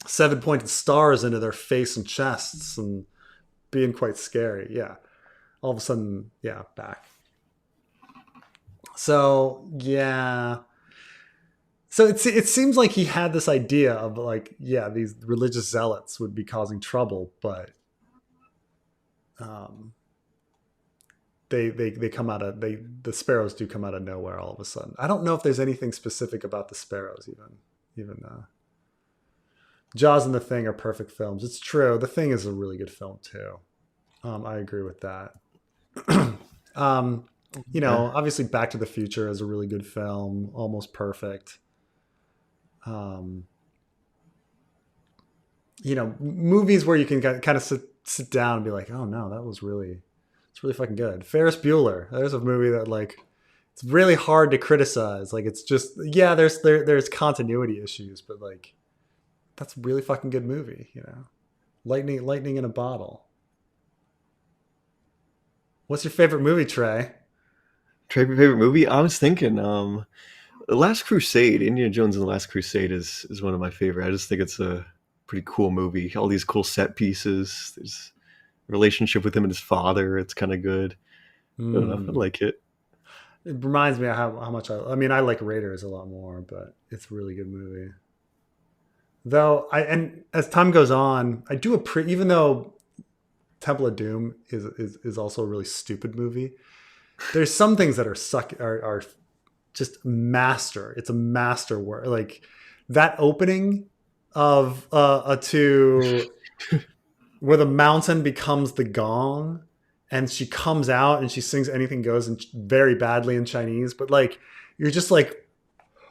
7-pointed stars into their face and chests and being quite scary. Yeah. All of a sudden, yeah, back. So, yeah. So it seems like he had this idea of like, yeah, these religious zealots would be causing trouble, but they come out of the sparrows do come out of nowhere all of a sudden. I don't know if there's anything specific about the sparrows even Jaws and The Thing are perfect films. It's true. The Thing is a really good film too. I agree with that. Obviously Back to the Future is a really good film, almost perfect. Movies where you can kind of sit down and be like, oh no, it's really fucking good. Ferris Bueller. There's a movie that like, it's really hard to criticize. Like it's just, yeah, there's continuity issues, but like, that's a really fucking good movie, lightning in a bottle. What's your favorite movie, Trey? Favorite movie? I was thinking, The Last Crusade, Indiana Jones and the Last Crusade is one of my favorite. I just think it's a pretty cool movie. All these cool set pieces. There's a relationship with him and his father. It's kind of good. I don't know. I like it. It reminds me of how much I like Raiders a lot more, but it's a really good movie. Though and as time goes on, I do even though Temple of Doom is also a really stupid movie, there's some things that are just master. It's a master work. Like that opening of to where the mountain becomes the gong and she comes out and she sings Anything Goes very badly in Chinese, but like you're just like,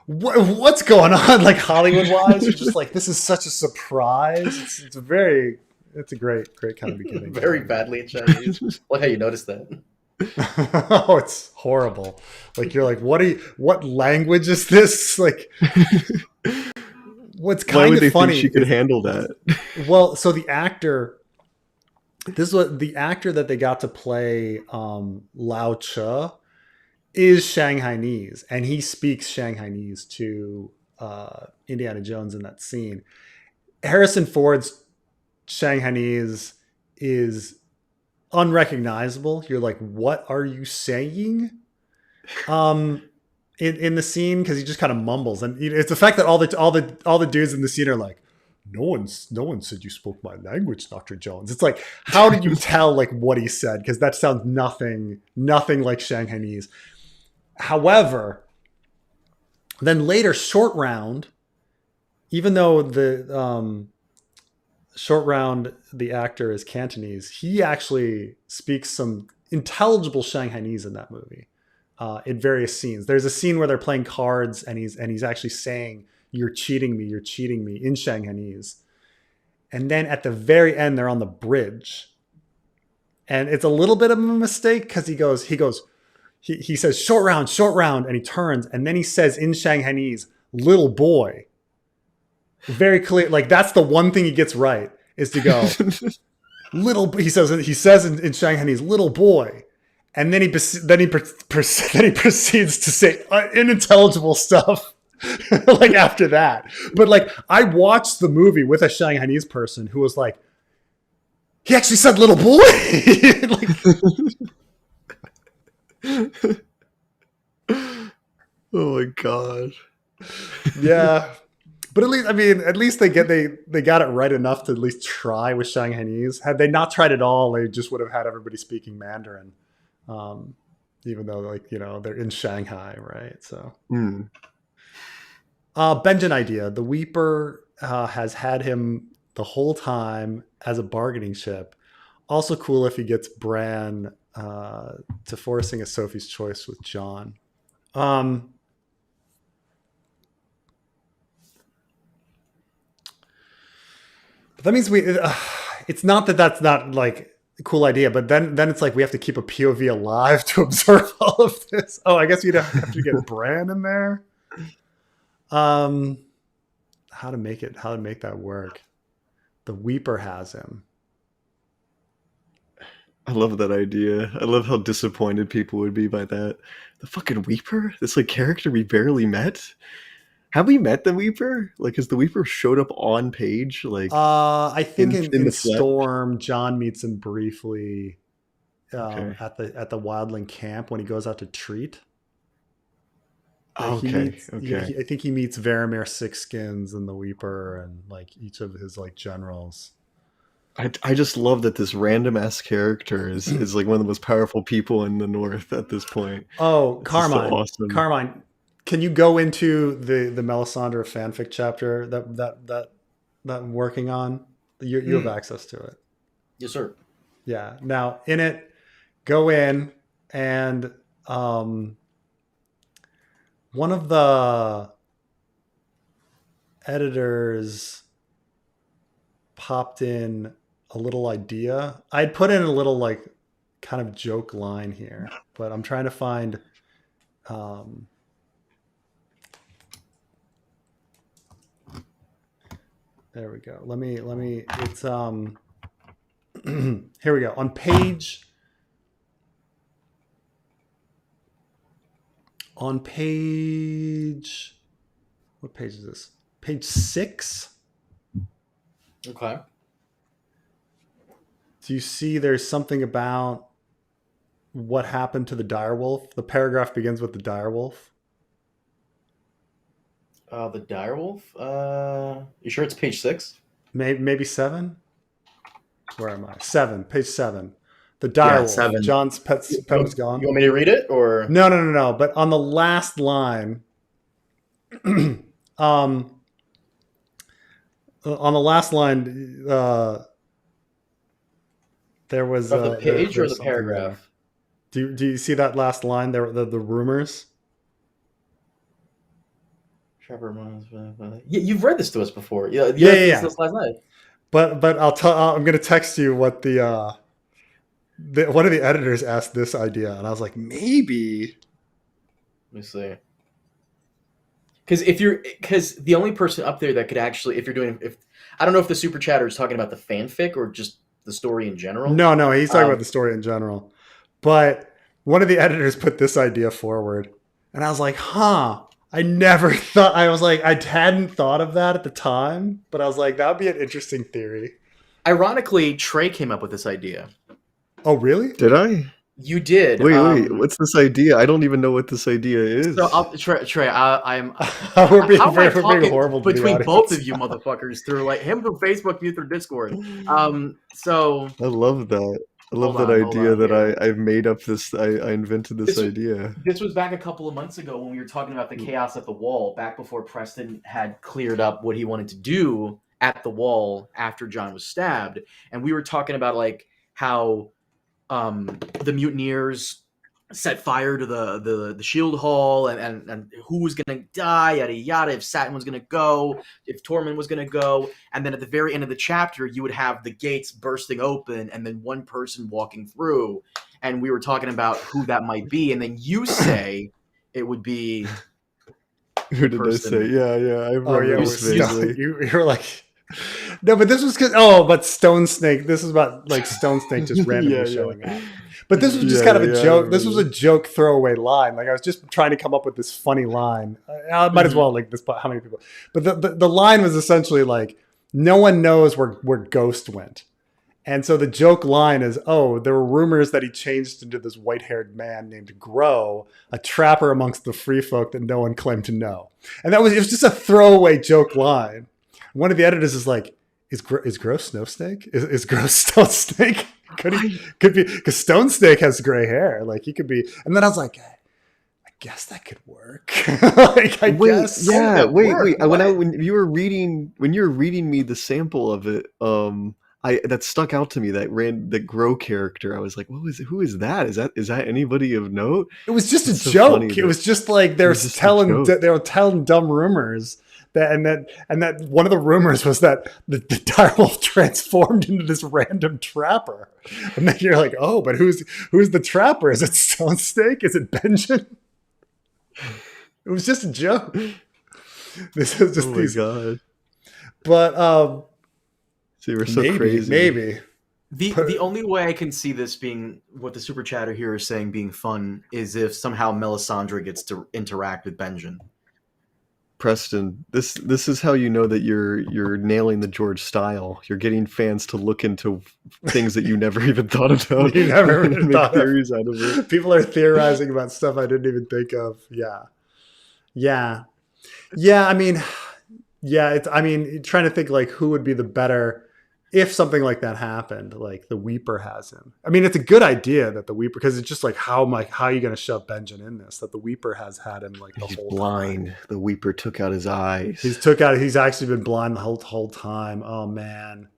what's going on? Like Hollywood wise, you're just like, this is such a surprise. It's a great kind of beginning. Very badly in Chinese. Like how you noticed that. Oh, it's horrible. Like you're like, what language is this? Like what's kind of funny, think she could handle that? Well, so the actor that they got to play Lao Che is Shanghainese, and he speaks Shanghainese to Indiana Jones in that scene. Harrison Ford's Shanghainese is unrecognizable. You're like, what are you saying? In the scene, because he just kind of mumbles, and it's the fact that all the dudes in the scene are like, no one said you spoke my language, Dr. Jones. It's like, how did you tell like what he said? Because that sounds nothing like Shanghainese. However, then later Short Round, even though the Short Round, the actor, is Cantonese, he actually speaks some intelligible Shanghainese in that movie. In various scenes. There's a scene where they're playing cards and he's actually saying, you're cheating me in Shanghainese. And then at the very end, they're on the bridge. And it's a little bit of a mistake because he says, short round, and he turns, and then he says in Shanghainese, little boy. Very clear. Like that's the one thing he gets right, is to go, he says in Shanghainese, little boy. And then he proceeds to say unintelligible stuff like after that. But like I watched the movie with a Shanghainese person who was like, he actually said little boy. Oh my god. Yeah. But at least they got it right enough to at least try with Shanghainese. Had they not tried at all, they just would have had everybody speaking Mandarin. Even though they're in Shanghai, right? So Benjen idea. The Weeper has had him the whole time as a bargaining chip. Also cool if he gets Bran to forcing a Sophie's Choice with Jon. But that means it's not that's not like a cool idea, but then it's like we have to keep a POV alive to observe all of this. Oh, I guess you'd have to get Bran in there. How to make that work? The Weeper has him. I love that idea. I love how disappointed people would be by that. The fucking Weeper? This like character we barely met? Have we met the Weeper? Like, has the Weeper showed up on page? Like, I think in the flesh? Storm, John meets him briefly Okay. at the Wildling camp when he goes out to treat. Okay. I think he meets Varamir Sixskins and the Weeper and like each of his like generals. I just love that this random ass character is like one of the most powerful people in the North at this point. Oh, It's just so Carmine, awesome. Carmine, can you go into the Melisandre fanfic chapter that I'm working on? You have access to it. Yes, sir. Yeah. Now in it, go in and one of the editors popped in a little idea. I'd put in a little like kind of joke line here, but I'm trying to find there we go. Let me it's here we go. On page what page is this? Page 6. Okay. Do you see there's something about what happened to the direwolf? The paragraph begins with the direwolf. The direwolf? You sure it's page 6? Maybe 7? Where am I? 7. Page 7. The direwolf. Yeah, 7. John's pet was gone. You want me to read it or No. But on the last line, on the last line, there was the page or the paragraph. Do you see that last line? There, the rumors. Yeah, you've read this to us before. Yeah. This last night. But I'm going to text you what one of the editors asked this idea, and I was like, maybe. Let me see. Because the only person up there that could actually, if I don't know if the super chatter is talking about the fanfic or just the story in general. No, he's talking about the story in general. But one of the editors put this idea forward, and I was like, huh. I never thought, I was like, I hadn't thought of that at the time, but I was like, that would be an interesting theory. Ironically, Trey came up with this idea. Oh, really? Did I? You did. Wait, what's this idea? I don't even know what this idea is. So, Trey, I'm we're being horrible between both of you motherfuckers through like him through Facebook, you through Discord. So I love that. I love that idea that I've made up this. I invented this idea. This was back a couple of months ago when we were talking about the chaos at the wall, back before Preston had cleared up what he wanted to do at the wall after John was stabbed, and we were talking about like how the mutineers set fire to the shield hall and who was going to die, yada yada, if Satin was going to go, if Tormund was going to go, and then at the very end of the chapter you would have the gates bursting open and then one person walking through, and we were talking about who that might be, and then you say it would be who did person. I say? Yeah, I remember you were like, no, but this was but Stone Snake. This is about like Stone Snake just randomly showing up. But this was just kind of a joke. This was a joke throwaway line. Like I was just trying to come up with this funny line. I might as well like this. How many people? But the line was essentially like, no one knows where Ghost went, and so the joke line is, oh, there were rumors that he changed into this white-haired man named Grow, a trapper amongst the free folk that no one claimed to know. And it was just a throwaway joke line. One of the editors is like, is Grow Snow Snake? Is Grow Stone Snake? Could be, because Stone Snake has gray hair. Like he could be. And then I was like, I guess that could work. Like I guess. Yeah. Wait. When you were reading me the sample of it, that stuck out to me. The Grow character. I was like, who is that? Is that anybody of note? It was just a joke. It was just like they were telling dumb rumors. And that one of the rumors was that the direwolf transformed into this random trapper, and then you're like, oh, but who's the trapper? Is it Stone Snake? Is it Benjen? It was just a joke. This is just God. But see, we're so crazy. Maybe The only way I can see this being what the super chatter here is saying being fun is if somehow Melisandre gets to interact with Benjen. Preston, this is how you know that you're nailing the George style. You're getting fans to look into things that you never even thought about. You never even make theories out of it. People are theorizing about stuff I didn't even think of. Yeah. I mean, trying to think like who would be the better if something like that happened. Like the Weeper has him. I mean, it's a good idea that the Weeper, because it's just like how are you going to shove Benjen in this? That the Weeper has had him like the He's whole blind. time. The Weeper took out his eyes. He's actually been blind the whole time. Oh man.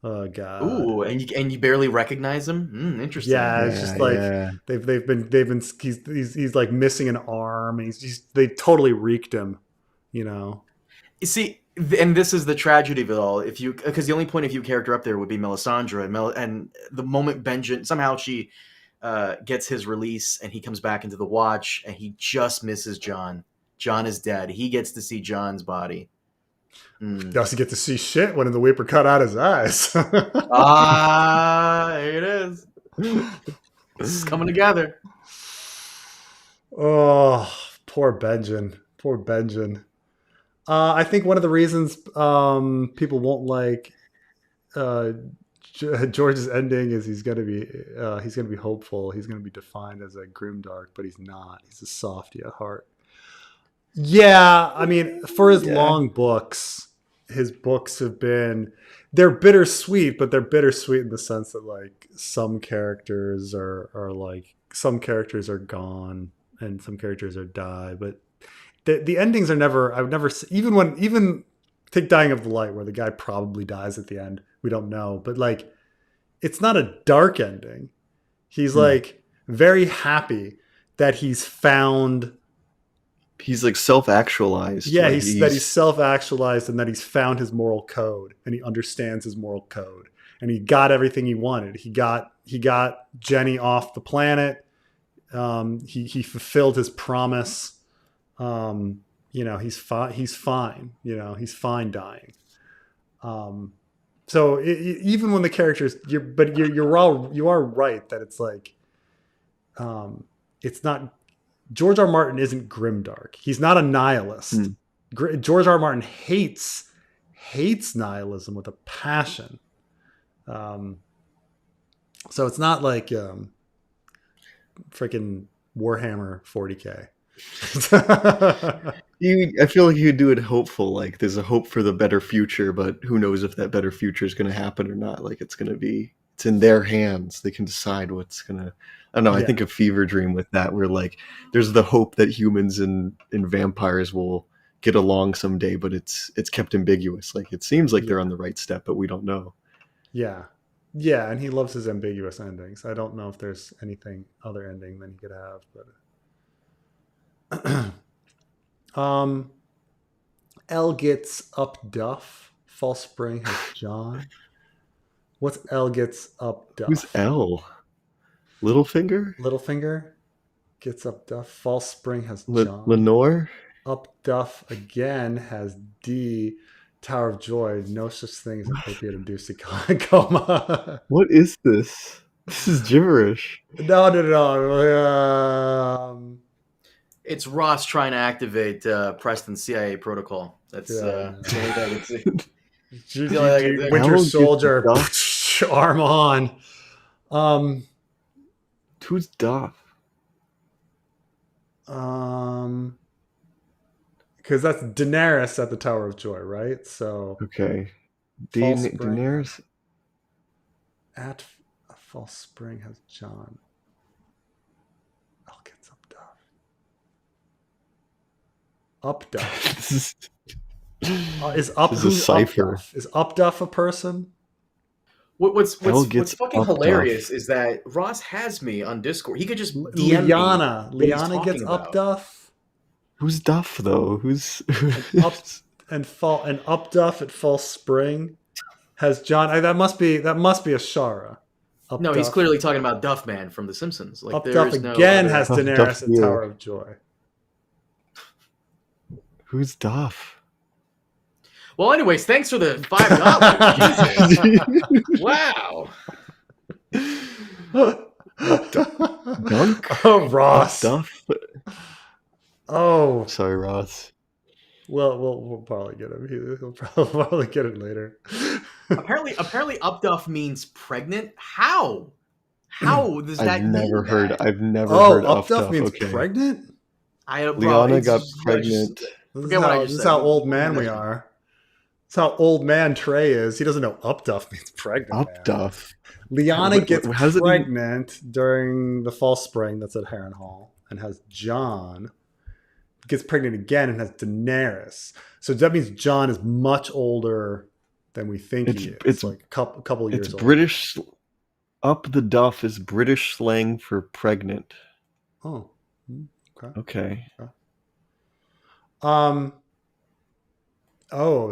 Oh god. Ooh, and you barely recognize him. Interesting. Yeah, it's just like they've been he's like missing an arm. And they totally reeked him. You know. You see, and this is the tragedy of it all. Because the only point of view character up there would be Melisandre, and the moment Benjen somehow she gets his release and he comes back into the Watch and he just misses Jon. Jon is dead. He gets to see Jon's body. He also get to see shit when the Weeper cut out his eyes. Here it is. This is coming together. Oh, poor Benjen. I think one of the reasons people won't like George's ending is he's gonna be hopeful. He's gonna be defined as a grimdark, but he's not. He's a softy at heart. Yeah, I mean, for his long books, his books they're bittersweet, but they're bittersweet in the sense that like some characters are gone and some characters are die, but the endings are never. I've never even take Dying of the Light, where the guy probably dies at the end. We don't know, but like it's not a dark ending. He's like very happy that he's found. He's like self-actualized. Yeah, like he's self-actualized and that he's found his moral code and he understands his moral code and he got everything he wanted. He got Jenny off the planet. He fulfilled his promise. He's fine. He's fine dying. So even when the characters, you are right that it's like, it's not. George R. Martin isn't grimdark. He's not a nihilist. George R. Martin hates nihilism with a passion. So it's not like freaking Warhammer 40K. I feel like you could do it hopeful. Like there's a hope for the better future, but who knows if that better future is going to happen or not. Like it's in their hands. They can decide what's going to. I don't know. I think of Fever Dream with that, where like there's the hope that humans and vampires will get along someday, but it's kept ambiguous. Like it seems like they're on the right step, but we don't know. Yeah, and he loves his ambiguous endings. I don't know if there's anything other ending than he could have, but Elle gets up Duff. False Spring has Jon. What's Elle gets up Duff? Who's Elle? Littlefinger gets up Duff. False Spring has Jon. Lenore? Up Duff again has D. Tower of Joy. No such thing as opiate-induced coma. What is this? This is gibberish. No. It's Ross trying to activate Preston's CIA protocol. That's the only thing I can see. Winter Soldier, arm on. Who's Duff? Because that's Daenerys at the Tower of Joy, right? So okay, Daenerys at a False Spring has Jon. Elle gets up Duff. Is up this is a cipher? Is up Duff a person? What's fucking hilarious is that Ross has me on Discord. He could just DM Lyanna gets up Duff. Who's Duff though? Who's and up Duff at False Spring has Jon. That must be Ashara. No, he's clearly talking about Duff Man from The Simpsons. Like up Duff again has Daenerys at Tower of Joy. Who's Duff? Well, anyways, thanks for the $5. Wow. Dunk? Oh, Ross. Duff? Oh. Sorry, Ross. Well, we'll probably get him. He'll probably get it later. Apparently, upduff means pregnant. How? How does that mean that? I've never Oh, heard upduff upduff. means Okay. pregnant? Liana got pregnant. This is how old man we are. That's how old man Trey is. He doesn't know upduff means pregnant. Upduff. Liana gets pregnant during the fall spring. That's at Harrenhal, and has Jon. Gets pregnant again and has Daenerys. So that means Jon is much older than we think he is. It's like a couple of years old. It's British. Up the duff is British slang for pregnant. Oh. Okay. Oh,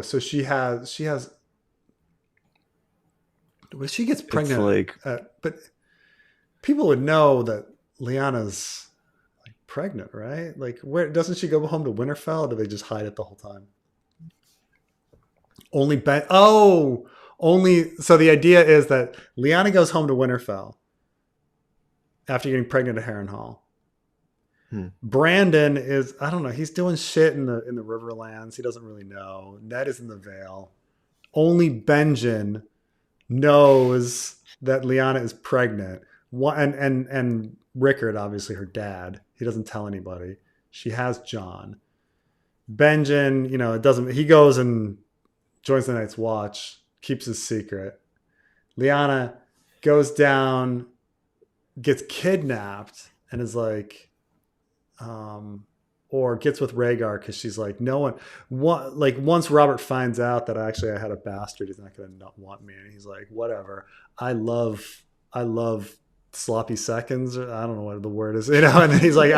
so she has. Well, she gets pregnant. But people would know that Lyanna's like pregnant, right? Like, where doesn't she go home to Winterfell? Or do they just hide it the whole time? Only so the idea is that Lyanna goes home to Winterfell after getting pregnant at Harrenhal. Brandon is, I don't know, he's doing shit in the Riverlands. He doesn't really know. Ned is in the Vale. Only Benjen knows that Lyanna is pregnant. And Rickard, obviously her dad, he doesn't tell anybody. She has Jon. Benjen, it doesn't, he goes and joins the Night's Watch, keeps his secret. Lyanna goes down, gets kidnapped, and is like, or gets with Rhaegar because she's like, once Robert finds out that actually I had a bastard, he's not going to not want me. And he's like, whatever. I love sloppy seconds. I don't know what the word is, and then he's like,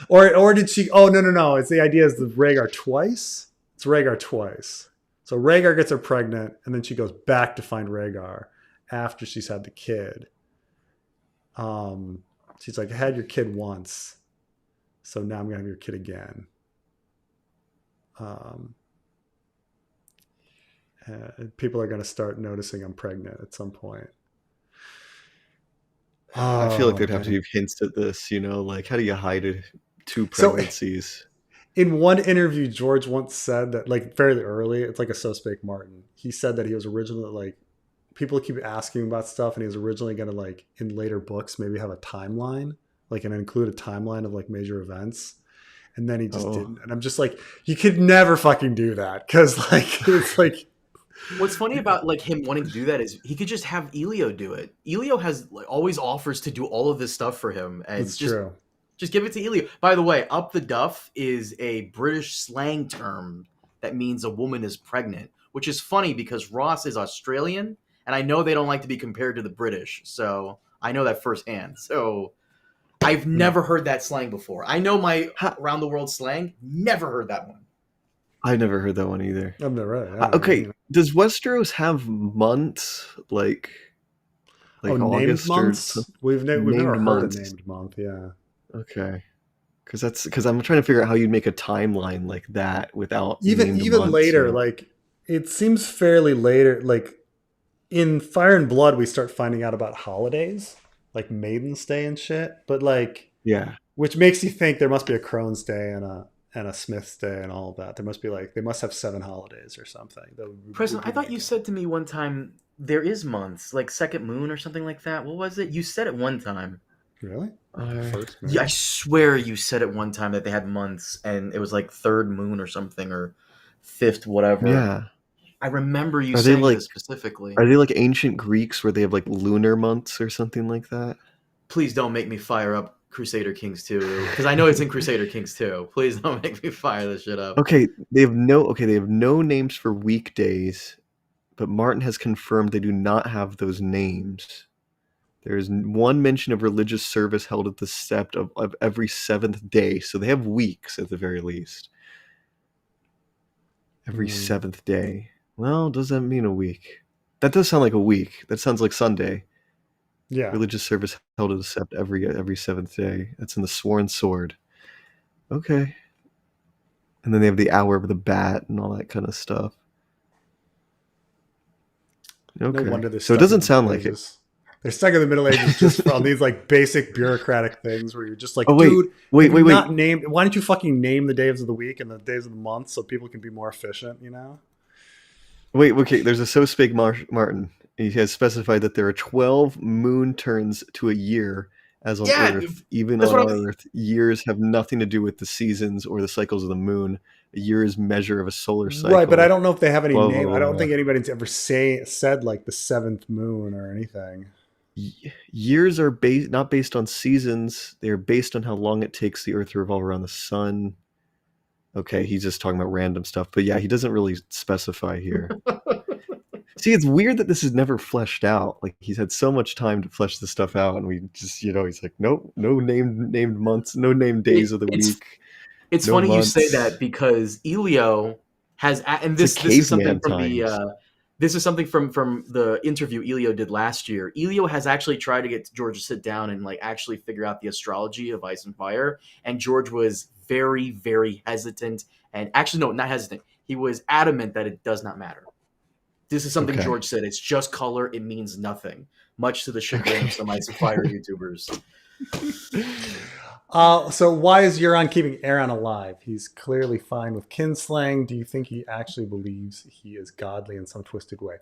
or did she, no. It's the idea is the Rhaegar twice. It's Rhaegar twice. So Rhaegar gets her pregnant and then she goes back to find Rhaegar after she's had the kid. She's like, I had your kid once. So now I'm going to have your kid again. People are going to start noticing I'm pregnant at some point. I feel like there'd have to be hints at this, like how do you hide 2 pregnancies? So, in one interview, George once said that, like fairly early, it's like a So Spake Martin. He said that he was originally like, people keep asking about stuff, and he was originally going to like in later books maybe have a timeline, like and include a timeline of like major events. And then he just didn't. And I'm just like, you could never fucking do that. Cause like, it's like. What's funny about like him wanting to do that is he could just have Elio do it. Elio has like, always offers to do all of this stuff for him. And it's true. Just give it to Elio. By the way, up the duff is a British slang term that means a woman is pregnant, which is funny because Ross is Australian. And I know they don't like to be compared to the British. So I know that firsthand. So I've never heard that slang before. I know my around the world slang. Never heard that one. I never heard that one either. I've never heard. Okay, does Westeros have months like named August months? Or we've never heard a named month. Yeah. Okay. Because I'm trying to figure out how you'd make a timeline like that without even later. Like it seems fairly later. Like in Fire and Blood, we start finding out about holidays. Like Maiden's Day and shit, but like which makes you think there must be a Crone's Day and a Smith's Day and all of that. There must be like they must have 7 holidays or something. President, I thought you said to me one time there is months like second moon or something like that. What was it? You said it one time. Really? Yeah, I swear you said it one time that they had months and it was like third moon or something or fifth whatever. Yeah. I remember you saying this specifically. Are they like ancient Greeks where they have like lunar months or something like that? Please don't make me fire up Crusader Kings 2 because I know it's in Crusader Kings 2. Please don't make me fire this shit up. Okay, they have no names for weekdays, but Martin has confirmed they do not have those names. There is one mention of religious service held at the sept of every 7th day, so they have weeks at the very least. Every 7th day. Well, does that mean a week? That does sound like a week. That sounds like Sunday. Yeah. Religious service held at the sept every 7th day. That's in the Sworn Sword. Okay. And then they have the Hour of the Bat and all that kind of stuff. Okay. No wonder so it doesn't sound like it. They're stuck in the Middle Ages just from these like basic bureaucratic things where you're just like, Oh wait, dude, wait. not named. Why don't you fucking name the days of the week and the days of the month so people can be more efficient? You know. Wait, okay. There's a So Spake Martin. He has specified that there are 12 moon turns to a year, as on Earth. Even on our Earth, years have nothing to do with the seasons or the cycles of the moon. A year is measure of a solar cycle. Right, but I don't know if they have any name. I don't think anybody's ever said like the seventh moon or anything. Years are not based on seasons. They're based on how long it takes the Earth to revolve around the sun. Okay, he's just talking about random stuff. But yeah, he doesn't really specify here. See, it's weird that this is never fleshed out. Like, he's had so much time to flesh this stuff out, and we just, he's like, nope, no named months, no named days of the week. It's funny months. You say that because Elio has, and this is something from this is something from the interview Elio did last year. Elio has actually tried to get George to sit down and like actually figure out the astrology of Ice and Fire, and George was very, very hesitant. And actually, no, not hesitant. He was adamant that it does not matter. This is something George said. It's just color. It means nothing, much to the chagrin of some Ice and Fire YouTubers. So why is Euron keeping Aeron alive? He's clearly fine with kinslaying. Do you think he actually believes he is godly in some twisted way?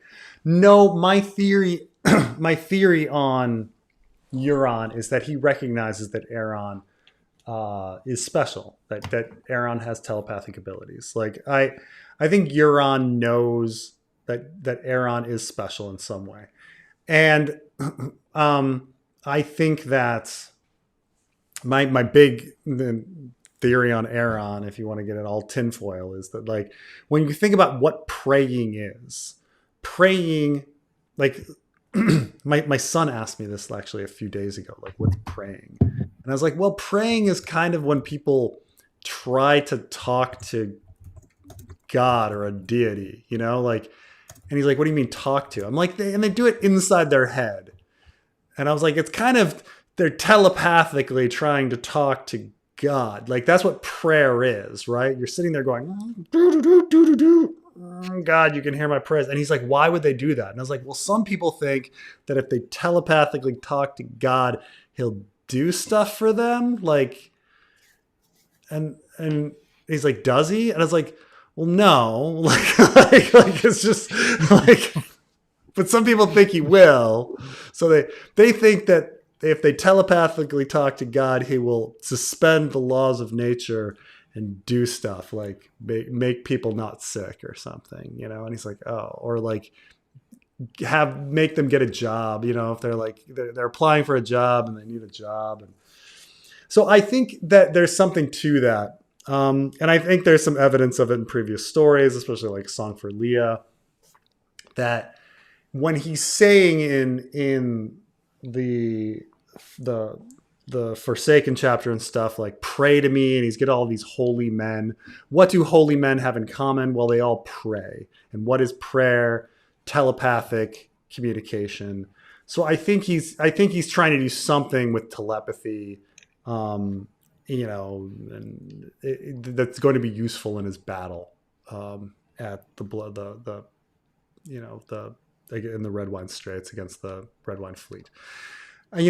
No, my theory on Euron is that he recognizes that Aeron is special, that Aeron has telepathic abilities. Like I think Euron knows that Aeron is special in some way. And I think that my big theory on Euron, if you want to get it all tinfoil, is that like when you think about what praying is, like my son asked me this actually a few days ago, like what's praying? And I was like, well, praying is kind of when people try to talk to God or a deity, like, and he's like, what do you mean talk to? I'm like, they do it inside their head. And I was like, it's kind of, they're telepathically trying to talk to God. Like that's what prayer is, right? You're sitting there going, God, you can hear my prayers. And he's like, why would they do that? And I was like, well, some people think that if they telepathically talk to God, he'll do stuff for them. Like, and he's like, does he? And I was like, well, no, like it's just like, but some people think he will. So they think that if they telepathically talk to God, he will suspend the laws of nature and do stuff like make people not sick or something, And he's like, oh, or like make them get a job, if they're like they're applying for a job and they need a job. And so I think that there's something to that. And I think there's some evidence of it in previous stories, especially like Song for Leah, that when he's saying in the Forsaken chapter and stuff, like pray to me, and he's got all these holy men. What do holy men have in common? Well, they all pray. And what is prayer? Telepathic communication. So I think he's trying to do something with telepathy, and that's going to be useful in his battle at in the Red Wine Straits against the Red Wine Fleet. In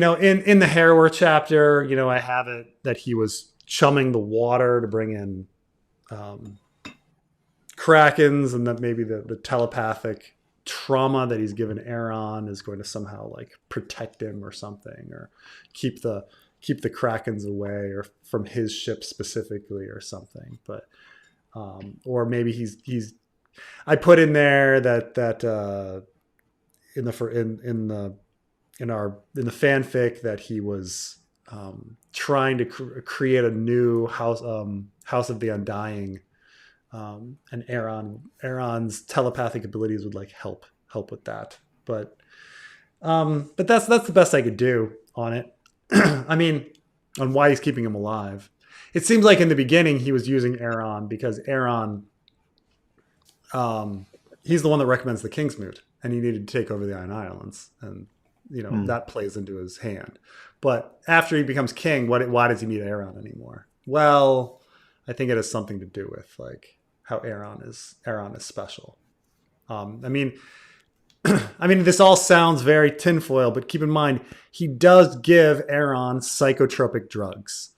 the Harrower chapter, I have it that he was chumming the water to bring in Krakens, and that maybe the telepathic trauma that he's given Aeron is going to somehow like protect him or something, or keep the Krakens away or from his ship specifically or something. But or maybe he's I put in there that in the fanfic that he was trying to create a new House of the Undying, and Aeron's telepathic abilities would like help with that. But that's the best I could do on it. I mean, on why he's keeping him alive. It seems like in the beginning he was using Aeron because Aeron, he's the one that recommends the Kingsmoot, and he needed to take over the Iron Islands, and that plays into his hand. But after he becomes king, why does he need Aeron anymore? Well, I think it has something to do with like how Aeron is special. I mean, I mean, this all sounds very tinfoil, but keep in mind, he does give Euron psychotropic drugs.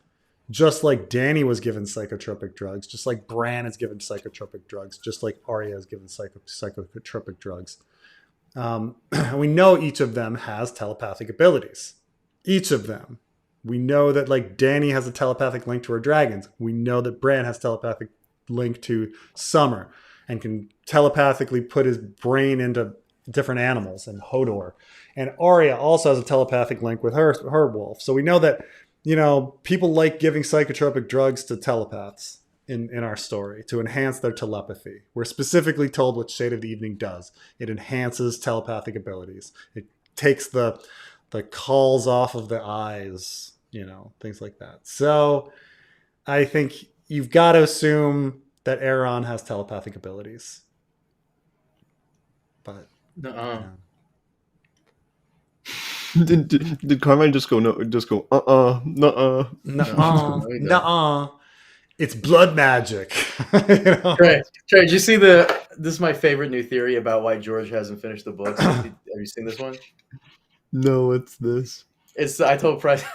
Just like Dany was given psychotropic drugs, just like Bran is given psychotropic drugs, just like Arya is given psychotropic drugs. We know each of them has telepathic abilities. Each of them. We know that like Dany has a telepathic link to her dragons. We know that Bran has telepathic link to Summer and can telepathically put his brain into different animals and Hodor. And Arya also has a telepathic link with her wolf. So we know that, you know, people like giving psychotropic drugs to telepaths in our story to enhance their telepathy. We're specifically told what Shade of the Evening does. It enhances telepathic abilities. It takes the calls off of the eyes, you know, things like that. So I think you've got to assume that Euron has telepathic abilities. But Did Carmine just go no? Just go nuh-uh. It's blood magic. You know? Trey, did you see this is my favorite new theory about why George hasn't finished the books. Have you seen this one? No, what's this? I told President,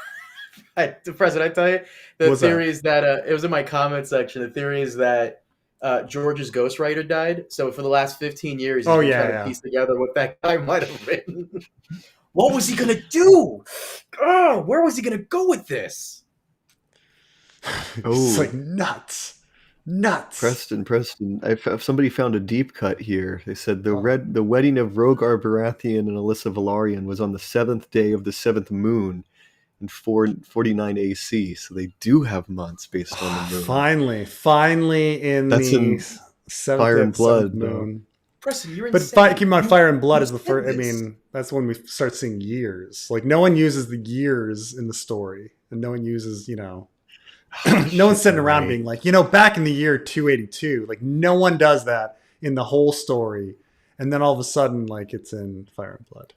I tell you the What's theory is that it was in my comment section. The theory is that George's ghostwriter died. So for the last 15 years, he's been trying to piece together what that guy might have written. What was he gonna do? Oh, where was he gonna go with this? It's like nuts. Preston. Somebody found a deep cut here. They said the wedding of Rhaegar Baratheon and Alyssa Velaryon was on the 7th day of the 7th moon in 449 AC. So they do have months based on the moon. Finally in That's the in 7th Fire and Blood moon. Preston, you're but insane. keep in mind, Fire and Blood is the first. I mean, that's when we start seeing years. Like no one uses the years in the story, and no one uses, you know. No one's sitting around being like, you know, back in the year 282, like no one does that in the whole story, and then all of a sudden, like it's in Fire and Blood.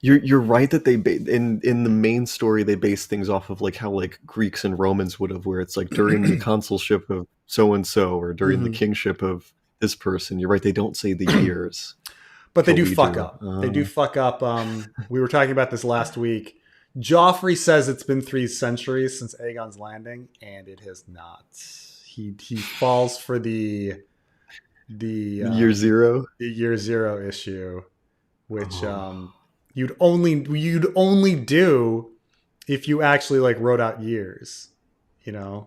You're right that they in the main story they base things off of like how like Greeks and Romans would have, where it's like during the consulship of so and so or during the kingship of this person. You're right, they don't say the years, but they do fuck up. They do fuck up. We were talking about this last week. Joffrey says it's been 3 centuries since Aegon's landing, and it has not. He falls for the year zero issue, which you'd only do if you actually like wrote out years, you know.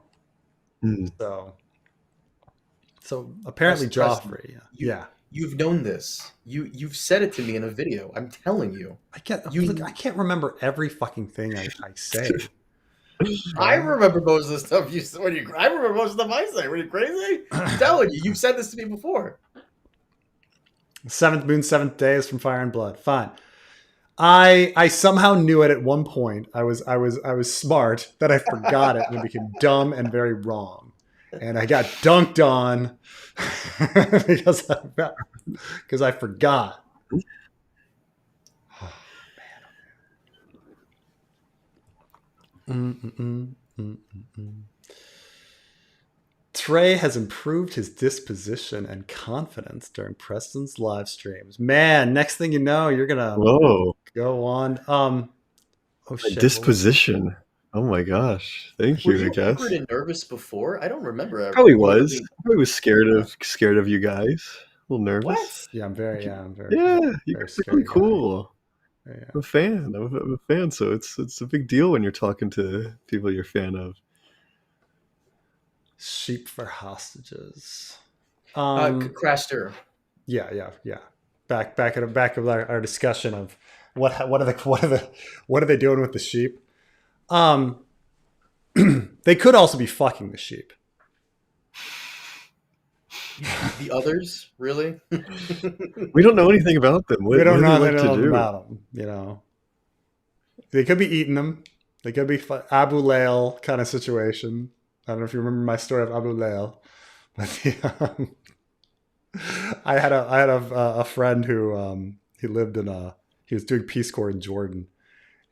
So apparently Joffrey, You've known this. You've said it to me in a video. I'm telling you. I can't remember every fucking thing I say. I remember most of the stuff you said. I remember most of the stuff I say. Were you crazy? I'm telling you. You've said this to me before. 7th moon, 7th day is from Fire and Blood. Fine. I somehow knew it at one point. I was smart that I forgot it and it became dumb and very wrong. And I got dunked on because I forgot. Oh, man. Trey has improved his disposition and confidence during Preston's live streams. Man, next thing you know, you're gonna go on. Shit, disposition. Oh my gosh! Thank you. I guess. Were you awkward and nervous before? I don't remember. Probably was. Probably was scared of you guys. A little nervous. What? Yeah, I'm very. Yeah, you're pretty cool. Yeah. I'm a fan. I'm a fan. So it's a big deal when you're talking to people you're a fan of. Sheep for hostages. Craster. Yeah. Back of our discussion of what are they doing with the sheep? They could also be fucking the sheep. The others, really? We don't know anything about them. We don't know anything about them. You know, they could be eating them. They could be Abu Lail kind of situation. I don't know if you remember my story of Abu Lail, but I had a friend who he was doing Peace Corps in Jordan.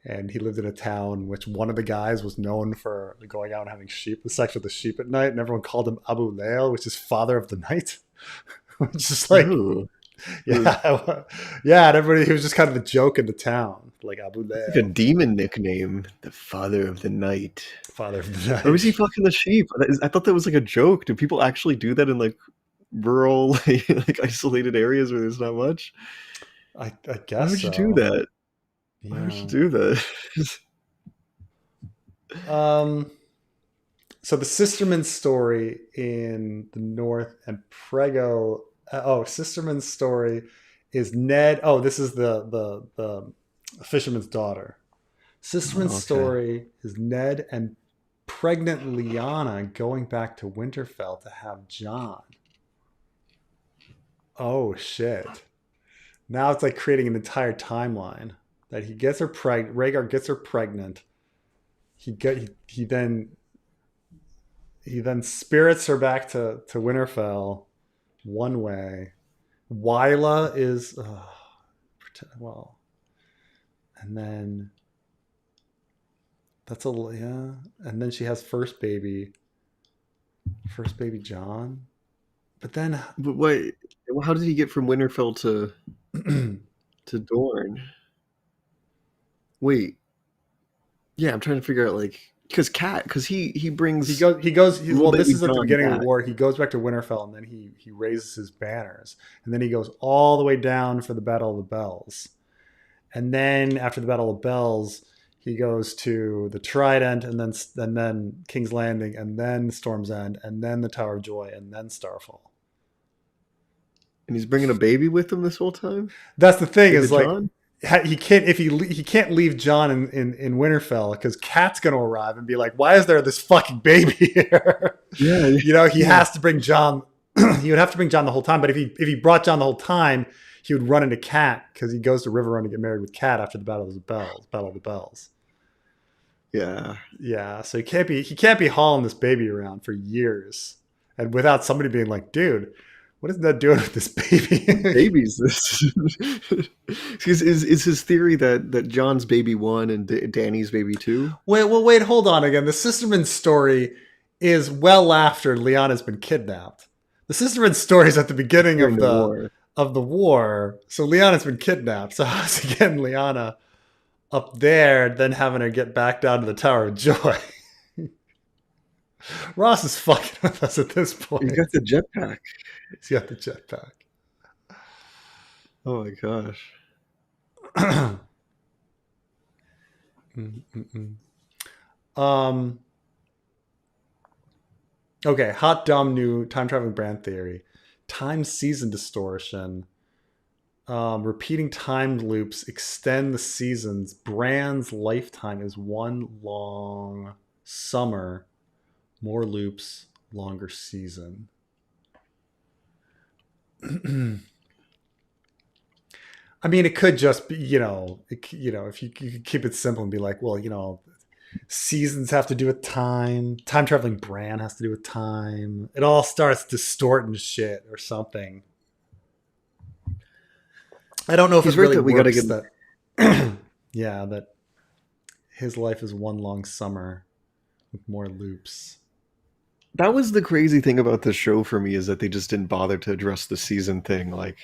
And he lived in a town which one of the guys was known for going out and having sex with the sheep at night, and everyone called him Abu Lail, which is father of the night. Which is like, Yeah, yeah, and everybody, he was just kind of a joke in the town, like Abu Like a Leo, demon nickname, the Father of the Night. father of the Or was he night. fucking the sheep? I thought that was like a joke. Do people actually do that in like rural, like isolated areas where there's not much? I Why guess would you do so. that? Why would you Yeah. do that? Um. So the Sisterman story in the North and Prego. Sisterman's story is Ned. Oh, this is the fisherman's daughter. Sisterman's Oh, okay. story is Ned and pregnant Lyanna going back to Winterfell to have John. Oh shit. Now it's like creating an entire timeline that he gets her pregnant. Rhaegar gets her pregnant. He then spirits her back to Winterfell one way. Wyla is well, and then that's a yeah, and then she has first baby John. But then But wait, how did he get from Winterfell to Dorne? Wait, yeah, I'm trying to figure out like because he brings little well, this baby is at the John beginning of the back. war. He goes back to Winterfell and then he raises his banners, and then he goes all the way down for the Battle of the Bells. And then after the Battle of the Bells, he goes to the Trident, and then King's Landing, and then Storm's End, and then the Tower of Joy, and then Starfall. And he's bringing a baby with him this whole time. That's the thing, Baby is like John. he can't leave John in Winterfell because Kat's going to arrive and be like, why is there this fucking baby here? Yeah, He has to bring John. He would have to bring John the whole time, but if he brought John the whole time, he would run into Kat because he goes to Riverrun to get married with Kat after the Battle of the Bells. yeah. Yeah, so he can't be hauling this baby around for years and without somebody being like, dude, what is that doing with this baby? Babies. Is his theory that John's baby 1 and Danny's baby 2? Wait, hold on again. The Sisterman story is well after Lyanna's been kidnapped. The Sisterman story is at the beginning During of the war. the war. So Lyanna's been kidnapped. So how's he getting Lyanna up there, then having her get back down to the Tower of Joy? Ross is fucking with us at this point. He's got the jetpack. He's got the jetpack. Oh my gosh. Okay, hot dumb new time traveling brand theory. Time season distortion. Repeating time loops extend the seasons. Bran's lifetime is one long summer. More loops, longer season. I mean, it could just be, if you could keep it simple and be like, well, seasons have to do with time. Time traveling Bran has to do with time. It all starts distorting shit or something. I don't know if He's it really right that we gotta works get that. Yeah, that his life is one long summer with more loops. That was the crazy thing about this show for me, is that they just didn't bother to address the season thing. Like,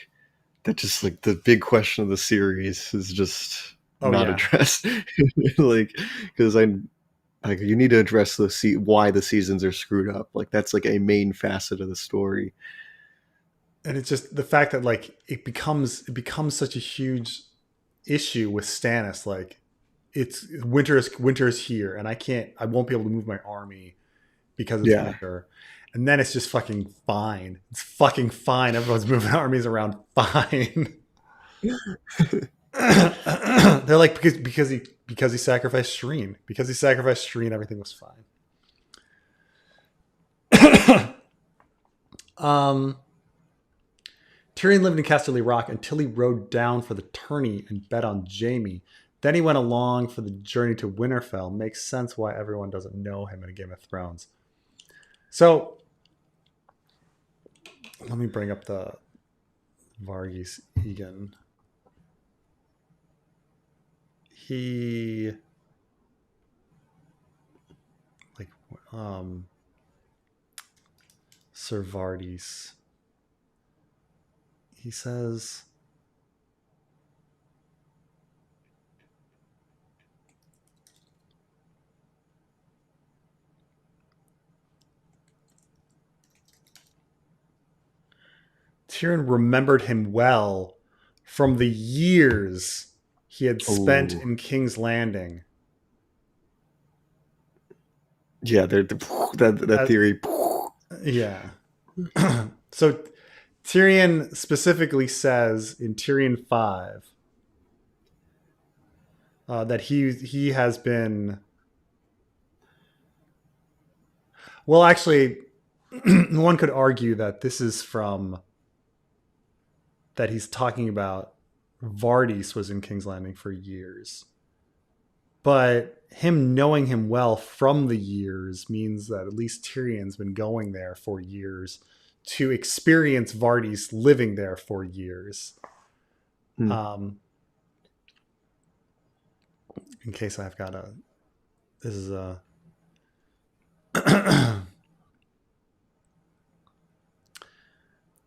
that just like the big question of the series is just not addressed. Like, because you need to address why the seasons are screwed up. Like, that's like a main facet of the story. And it's just the fact that like it becomes such a huge issue with Stannis. Like, it's winter is here, and I won't be able to move my army because it's winter. And then it's just fucking fine. It's fucking fine. Everyone's moving armies around fine. They're like, because he sacrificed Shireen. Because he sacrificed Shireen, everything was fine. Tyrion lived in Casterly Rock until he rode down for the tourney and bet on Jaime. Then he went along for the journey to Winterfell. Makes sense why everyone doesn't know him in a Game of Thrones. So, let me bring up the Varghese Egan. He, like, Sir Vardis. he says, Tyrion remembered him well from the years he had spent in King's Landing. Yeah, that theory. Yeah. So Tyrion specifically says in Tyrion 5 that he has been. Well, actually, one could argue that this is from that he's talking about Vardis was in King's Landing for years. But him knowing him well from the years means that at least Tyrion's been going there for years to experience Vardis living there for years. In case I've got a... This is a...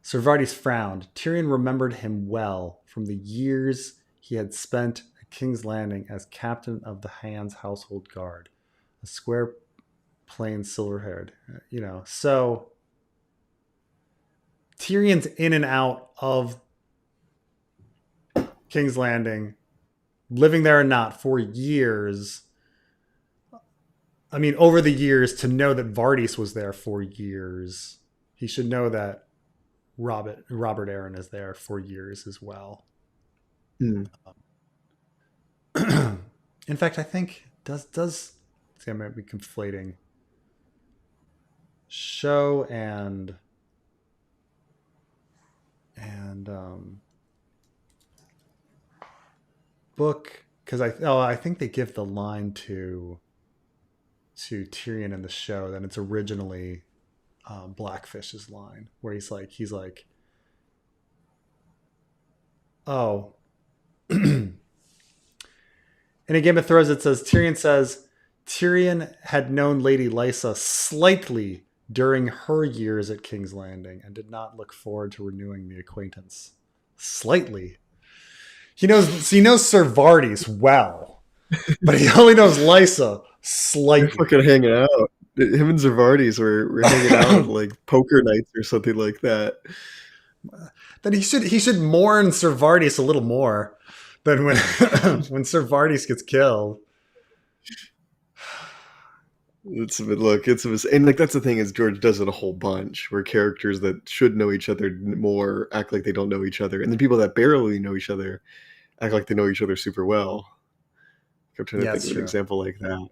Sir Vardis frowned. Tyrion remembered him well from the years he had spent at King's Landing as captain of the Hand's household guard. A square, plain, silver-haired. So Tyrion's in and out of King's Landing, living there or not, for years. I mean, over the years, to know that Vardis was there for years, he should know that Robert Arryn is there for years as well. In fact, I think does see, I might be conflating show and book, because I think they give the line to Tyrion in the show that it's originally Blackfish's line, where he's like, oh, in A Game of Thrones it says Tyrion had known Lady Lysa slightly during her years at King's Landing and did not look forward to renewing the acquaintance. Slightly. He knows Sir Vardis well, but he only knows Lysa slightly. They're fucking hanging out. Him and Sir Vardis were hanging out like poker nights or something like that. Then he should mourn Sir Vardis a little more than when when Sir Vardis gets killed. It's a bit, look, it's and like that's the thing is George does it a whole bunch where characters that should know each other more act like they don't know each other, and then people that barely know each other act like they know each other super well. I'm trying to think of an example like that.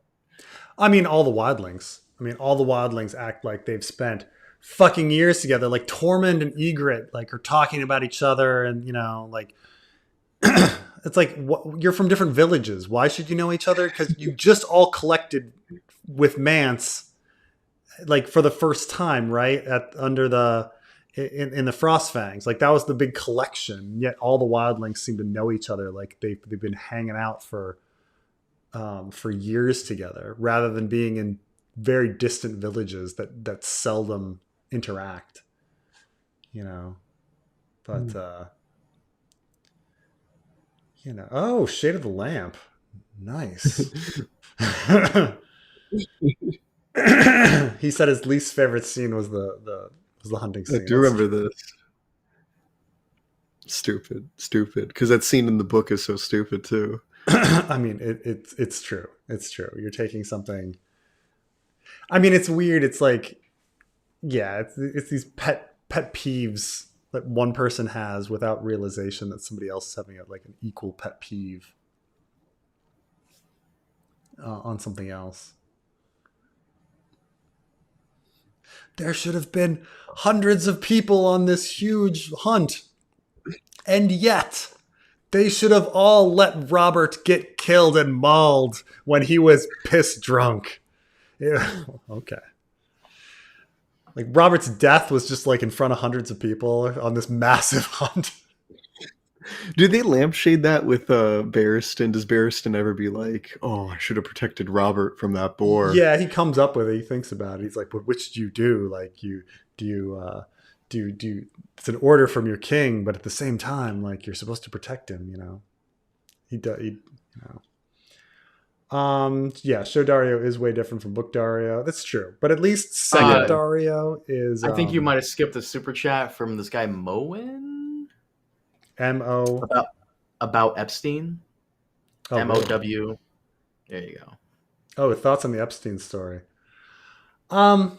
I mean, all the wildlings. All the wildlings act like they've spent fucking years together. Like Tormund and Ygritte, like, are talking about each other, and like it's like, you're from different villages. Why should you know each other? Because you just all collected with Mance, like, for the first time, right? Under the in the Frostfangs, like that was the big collection. Yet all the wildlings seem to know each other, like they've been hanging out for years together, rather than being in very distant villages that seldom interact. But oh, Shade of the Lamp, nice. He said his least favorite scene was the hunting scene. I do remember this. Stupid, because that scene in the book is so stupid too. It's true. It's true. You're taking something. It's weird. It's like, yeah, it's these pet peeves that one person has without realization that somebody else is having an equal pet peeve on something else. There should have been hundreds of people on this huge hunt, and yet they should have all let Robert get killed and mauled when he was piss drunk. Yeah. Okay. Like, Robert's death was just like in front of hundreds of people on this massive hunt. Do they lampshade that with Barristan? Does Barristan ever be like, oh, I should have protected Robert from that boar? Yeah, he comes up with it. He thinks about it. He's like, but which do you do? Like, do it's an order from your king, but at the same time, like, you're supposed to protect him, you know. Show Dario is way different from book Dario. That's true, but at least second Dario is. I think you might have skipped the super chat from this guy Moen. M-O about Epstein. M-O-W. There you go. Oh, thoughts on the Epstein story. My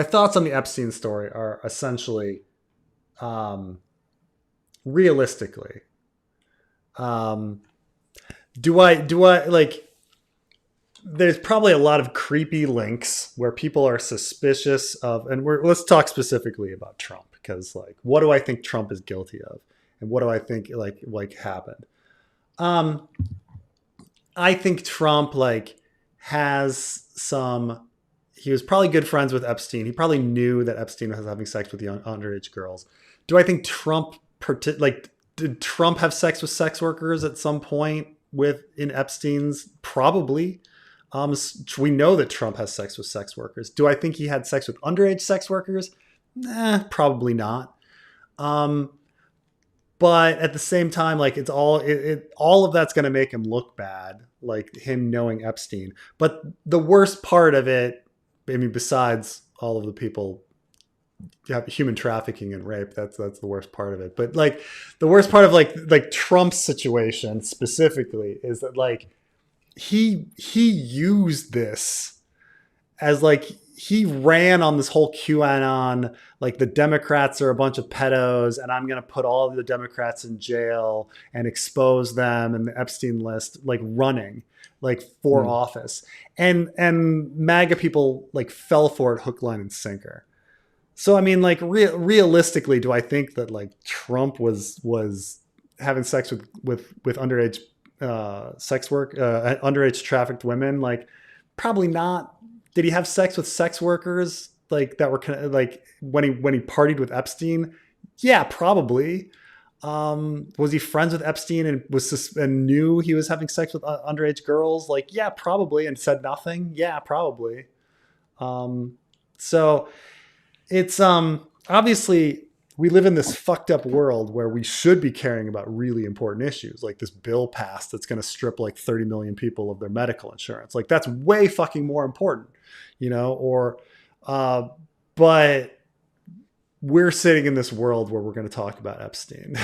thoughts on the Epstein story are essentially, realistically, do I like, there's probably a lot of creepy links where people are suspicious of, and let's talk specifically about Trump, because like, what do I think Trump is guilty of? And what do I think like happened? I think Trump has he was probably good friends with Epstein. He probably knew that Epstein was having sex with the underage girls. Do I think did Trump have sex with sex workers at some point in Epstein's? Probably. We know that Trump has sex with sex workers. Do I think he had sex with underage sex workers? Nah, probably not. But at the same time, like, it's all of that's going to make him look bad, like him knowing Epstein. But the worst part of it, I mean, besides all of the people, human trafficking and rape, that's the worst part of it. But like, the worst part of like Trump's situation specifically is that like he used this as like, he ran on this whole QAnon, like the Democrats are a bunch of pedos and I'm going to put all of the Democrats in jail and expose them and the Epstein list, like running like for office, and MAGA people like fell for it hook, line and sinker. So, I mean, like realistically, do I think that like Trump was having sex with underage sex work, underage trafficked women? Like, probably not. Did he have sex with sex workers like that were like when he partied with Epstein? Yeah, probably. Was he friends with Epstein and knew he was having sex with underage girls? Like, yeah, probably, and said nothing. Yeah, probably. So it's obviously we live in this fucked up world where we should be caring about really important issues, like this bill passed that's going to strip like 30 million people of their medical insurance. Like, that's way fucking more important, you know, but we're sitting in this world where we're going to talk about Epstein,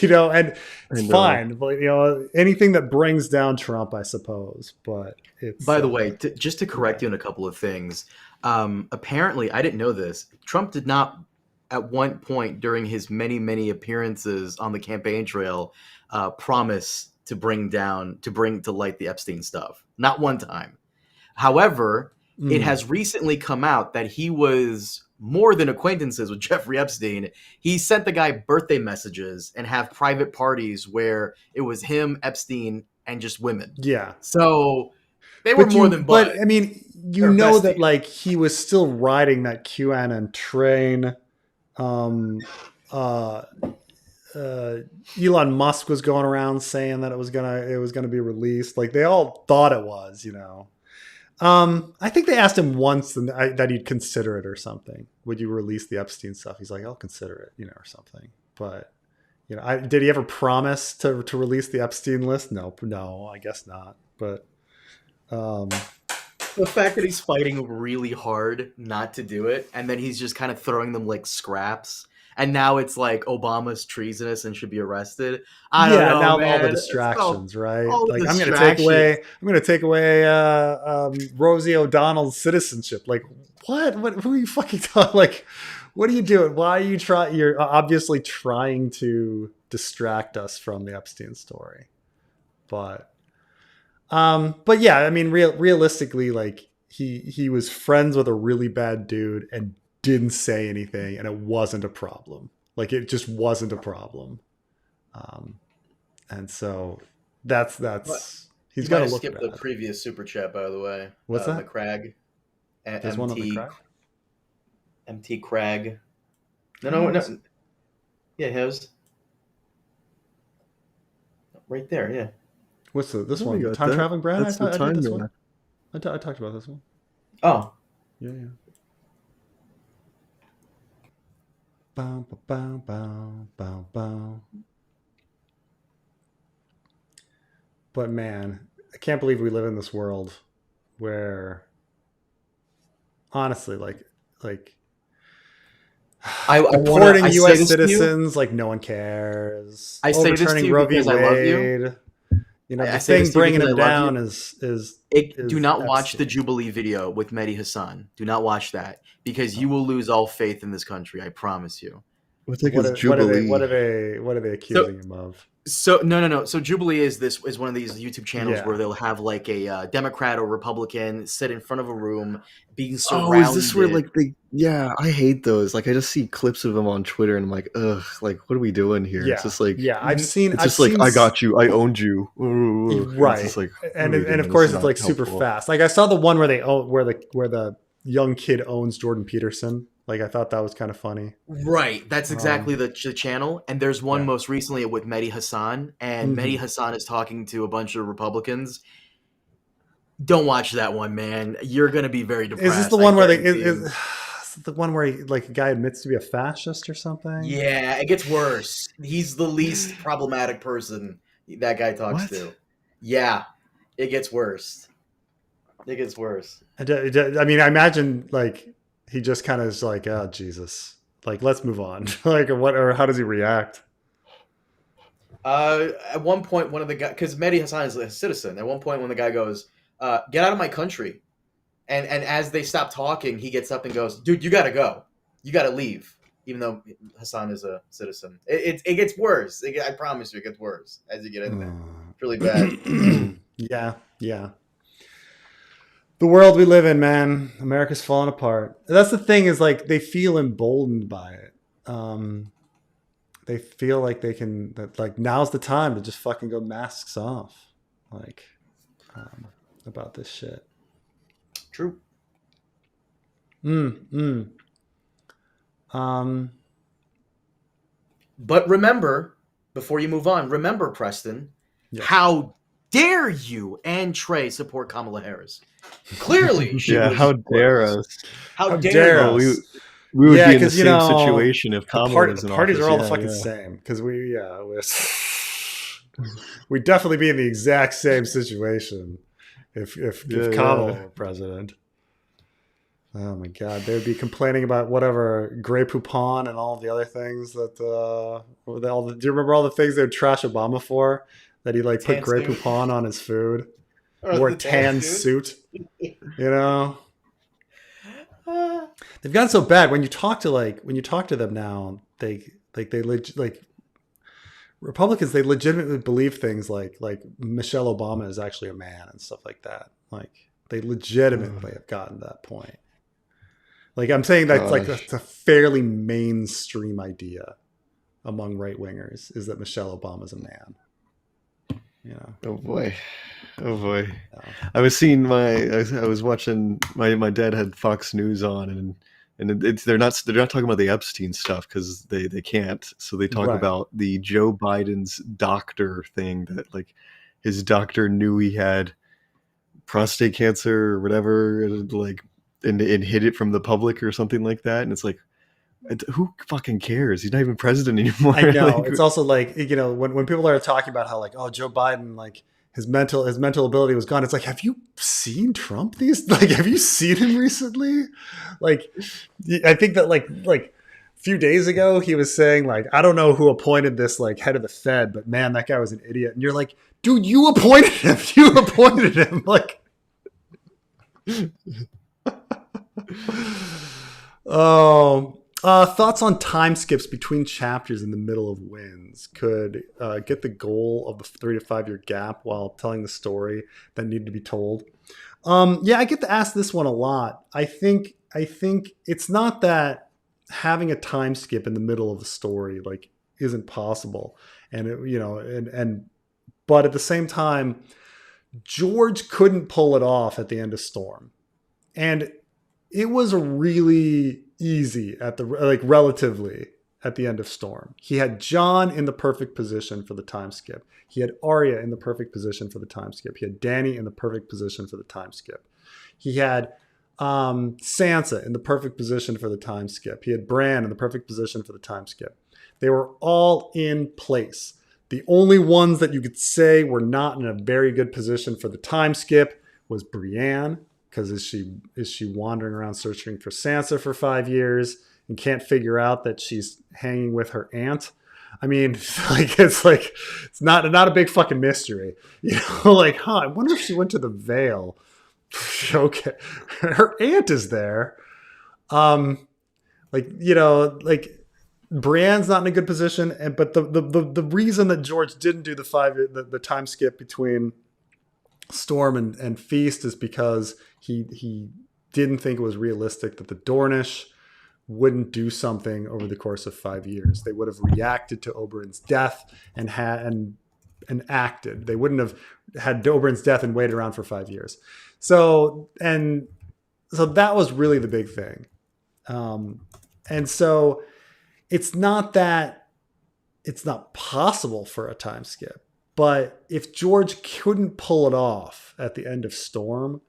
you know, and it's fine. But, you know, anything that brings down Trump, I suppose. But it's. By the way, just to correct you on a couple of things, apparently, I didn't know this. Trump did not, at one point during his many, many appearances on the campaign trail, promise to bring to light the Epstein stuff. Not one time. However, it has recently come out that he was more than acquaintances with Jeffrey Epstein. He sent the guy birthday messages and have private parties where it was him, Epstein, and just women. Yeah. So they were more than buds. But I mean, you know that like he was still riding that QAnon train. Elon Musk was going around saying that it was gonna be released. Like, they all thought it was, you know. I think they asked him once that he'd consider it or something. Would you release the Epstein stuff? He's like, I'll consider it, you know, or something. But, you know, did he ever promise to release the Epstein list? No, I guess not. But the fact that he's fighting really hard not to do it, and then he's just kind of throwing them like scraps, and now it's like Obama's treasonous and should be arrested. I don't know, now man. all the distractions, right? All like, I'm distractions. going to take away Rosie O'Donnell's citizenship. Like, what? Who are you fucking talking? Like, what are you doing? Why are you trying? You're obviously trying to distract us from the Epstein story. But yeah, I mean, realistically, like he was friends with a really bad dude and didn't say anything, and it wasn't a problem. Like, it just wasn't a problem. And so that's he's got to look skip bad. the previous super chat, by the way. What's that? McCrag. There's one on the Crag? MT Crag. No. Yeah, his. Right there, yeah. What's this one? Time traveling Brad? I did this one. I talked about this one. Oh. Yeah. Bow, bow, bow, bow, bow. But man, I can't believe we live in this world where, honestly, like deporting U.S. citizens, like no one cares. I say this to you because I love you. You know, the thing bringing him down is do not Epstein. watch the Jubilee video with Mehdi Hassan. Do not watch that because you will lose all faith in this country. I promise you. What are they accusing him of? So no. So Jubilee is one of these YouTube channels where they'll have like a Democrat or Republican sit in front of a room being surrounded. Oh, is this where like they? Yeah, I hate those. Like I just see clips of them on Twitter, and I'm like, ugh, like what are we doing here? Yeah, it's just like I've seen. I got you, I owned you, right? It's like, and of course it's like super fast. Like I saw the one where where the young kid owns Jordan Peterson. Like I thought that was kind of funny. Right. That's exactly the channel. And there's one most recently with Mehdi Hassan. And Mehdi Hassan is talking to a bunch of Republicans. Don't watch that one, man. You're going to be very depressed. Is this the one where is the one where like a guy admits to be a fascist or something? Yeah, it gets worse. He's the least problematic person that guy talks to. Yeah, it gets worse. It gets worse. I mean, I imagine like he just kind of is like, oh Jesus, like let's move on. Like, or how does he react? At one point, one of the guys, because Mehdi Hassan is a citizen. At one point, when the guy goes, "Get out of my country," and as they stop talking, he gets up and goes, "Dude, you gotta go. You gotta leave." Even though Hassan is a citizen, it gets worse. I promise you, it gets worse as you get in there. It's really bad. Yeah. The world we live in, man. America's falling apart. That's the thing is like they feel emboldened by it. They feel like they can, that like now's the time to just fucking go masks off. Like about this shit. True. But remember, before you move on, remember, Preston, how dare you and Trey support Kamala Harris? Clearly, how dare us? How dare us? We would be in the same situation if Kamala was in office. Parties are all the fucking same because we'd definitely be in the exact same situation if Kamala were president. Oh my God, they'd be complaining about whatever Grey Poupon and all of the other things that. Do you remember all the things they would trash Obama for? That he like put Grey Poupon on his food, wore a tan suit. You know, they've gotten so bad. When you talk to them now, Republicans, they legitimately believe things like Michelle Obama is actually a man and stuff like that. Like they legitimately have gotten to that point. Like I'm saying that's a fairly mainstream idea among right wingers is that Michelle Obama's a man. You know. Oh boy. I was watching my dad had Fox News on and they're not talking about the Epstein stuff because they can't. So they talk about the Joe Biden's doctor thing that like his doctor knew he had prostate cancer or whatever, and hid it from the public or something like that. And it's like, who fucking cares? He's not even president anymore. I know. It's also like, you know, when people are talking about how like, oh, Joe Biden, like his mental ability was gone. It's like, have you seen Trump have you seen him recently? Like, I think that like a few days ago, he was saying like, I don't know who appointed this like head of the Fed, but man, that guy was an idiot. And you're like, dude, you appointed him. You appointed him. Like, thoughts on time skips between chapters in the middle of wins could get the goal of the 3 to 5 year gap while telling the story that needed to be told. I get to ask this one a lot. I think it's not that having a time skip in the middle of the story like isn't possible, but at the same time, George couldn't pull it off at the end of Storm, and it was really easy relatively at the end of Storm. He had Jon in the perfect position for the time skip. He had Arya in the perfect position for the time skip. He had Dany in the perfect position for the time skip. He had Sansa in the perfect position for the time skip. He had Bran in the perfect position for the time skip. They were all in place. The only ones that you could say were not in a very good position for the time skip was Brienne, because is she wandering around searching for Sansa for 5 years and can't figure out that she's hanging with her aunt? I mean, it's not a big fucking mystery, Like, I wonder if she went to the Vale. Okay, her aunt is there. Like Brienne's not in a good position, but the reason that George didn't do the time skip between Storm and Feast is because he didn't think it was realistic that the Dornish wouldn't do something over the course of 5 years. They would have reacted to Oberyn's death and acted. They wouldn't have had Oberyn's death and waited around for 5 years. So that was really the big thing. And so it's not that it's not possible for a time skip, but if George couldn't pull it off at the end of Storm,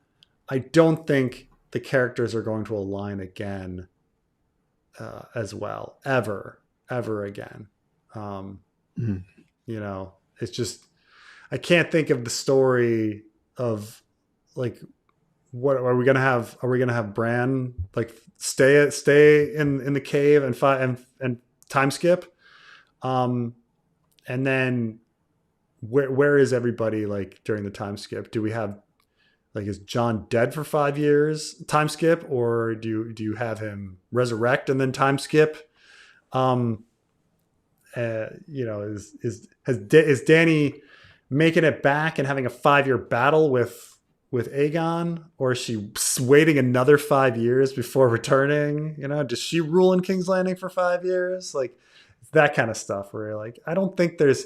I don't think the characters are going to align again as well, ever again. It's just, I can't think of the story of like, what are we gonna have? Are we gonna have Bran like stay in the cave and time skip? And then where is everybody like during the time skip? Do we have like, is Jon dead for 5 years time skip, or do you have him resurrect and then time skip? Is Dany making it back and having a 5-year battle with Aegon, or is she waiting another 5 years before returning? Does she rule in King's Landing for 5 years? Like that kind of stuff where you're like, I don't think there's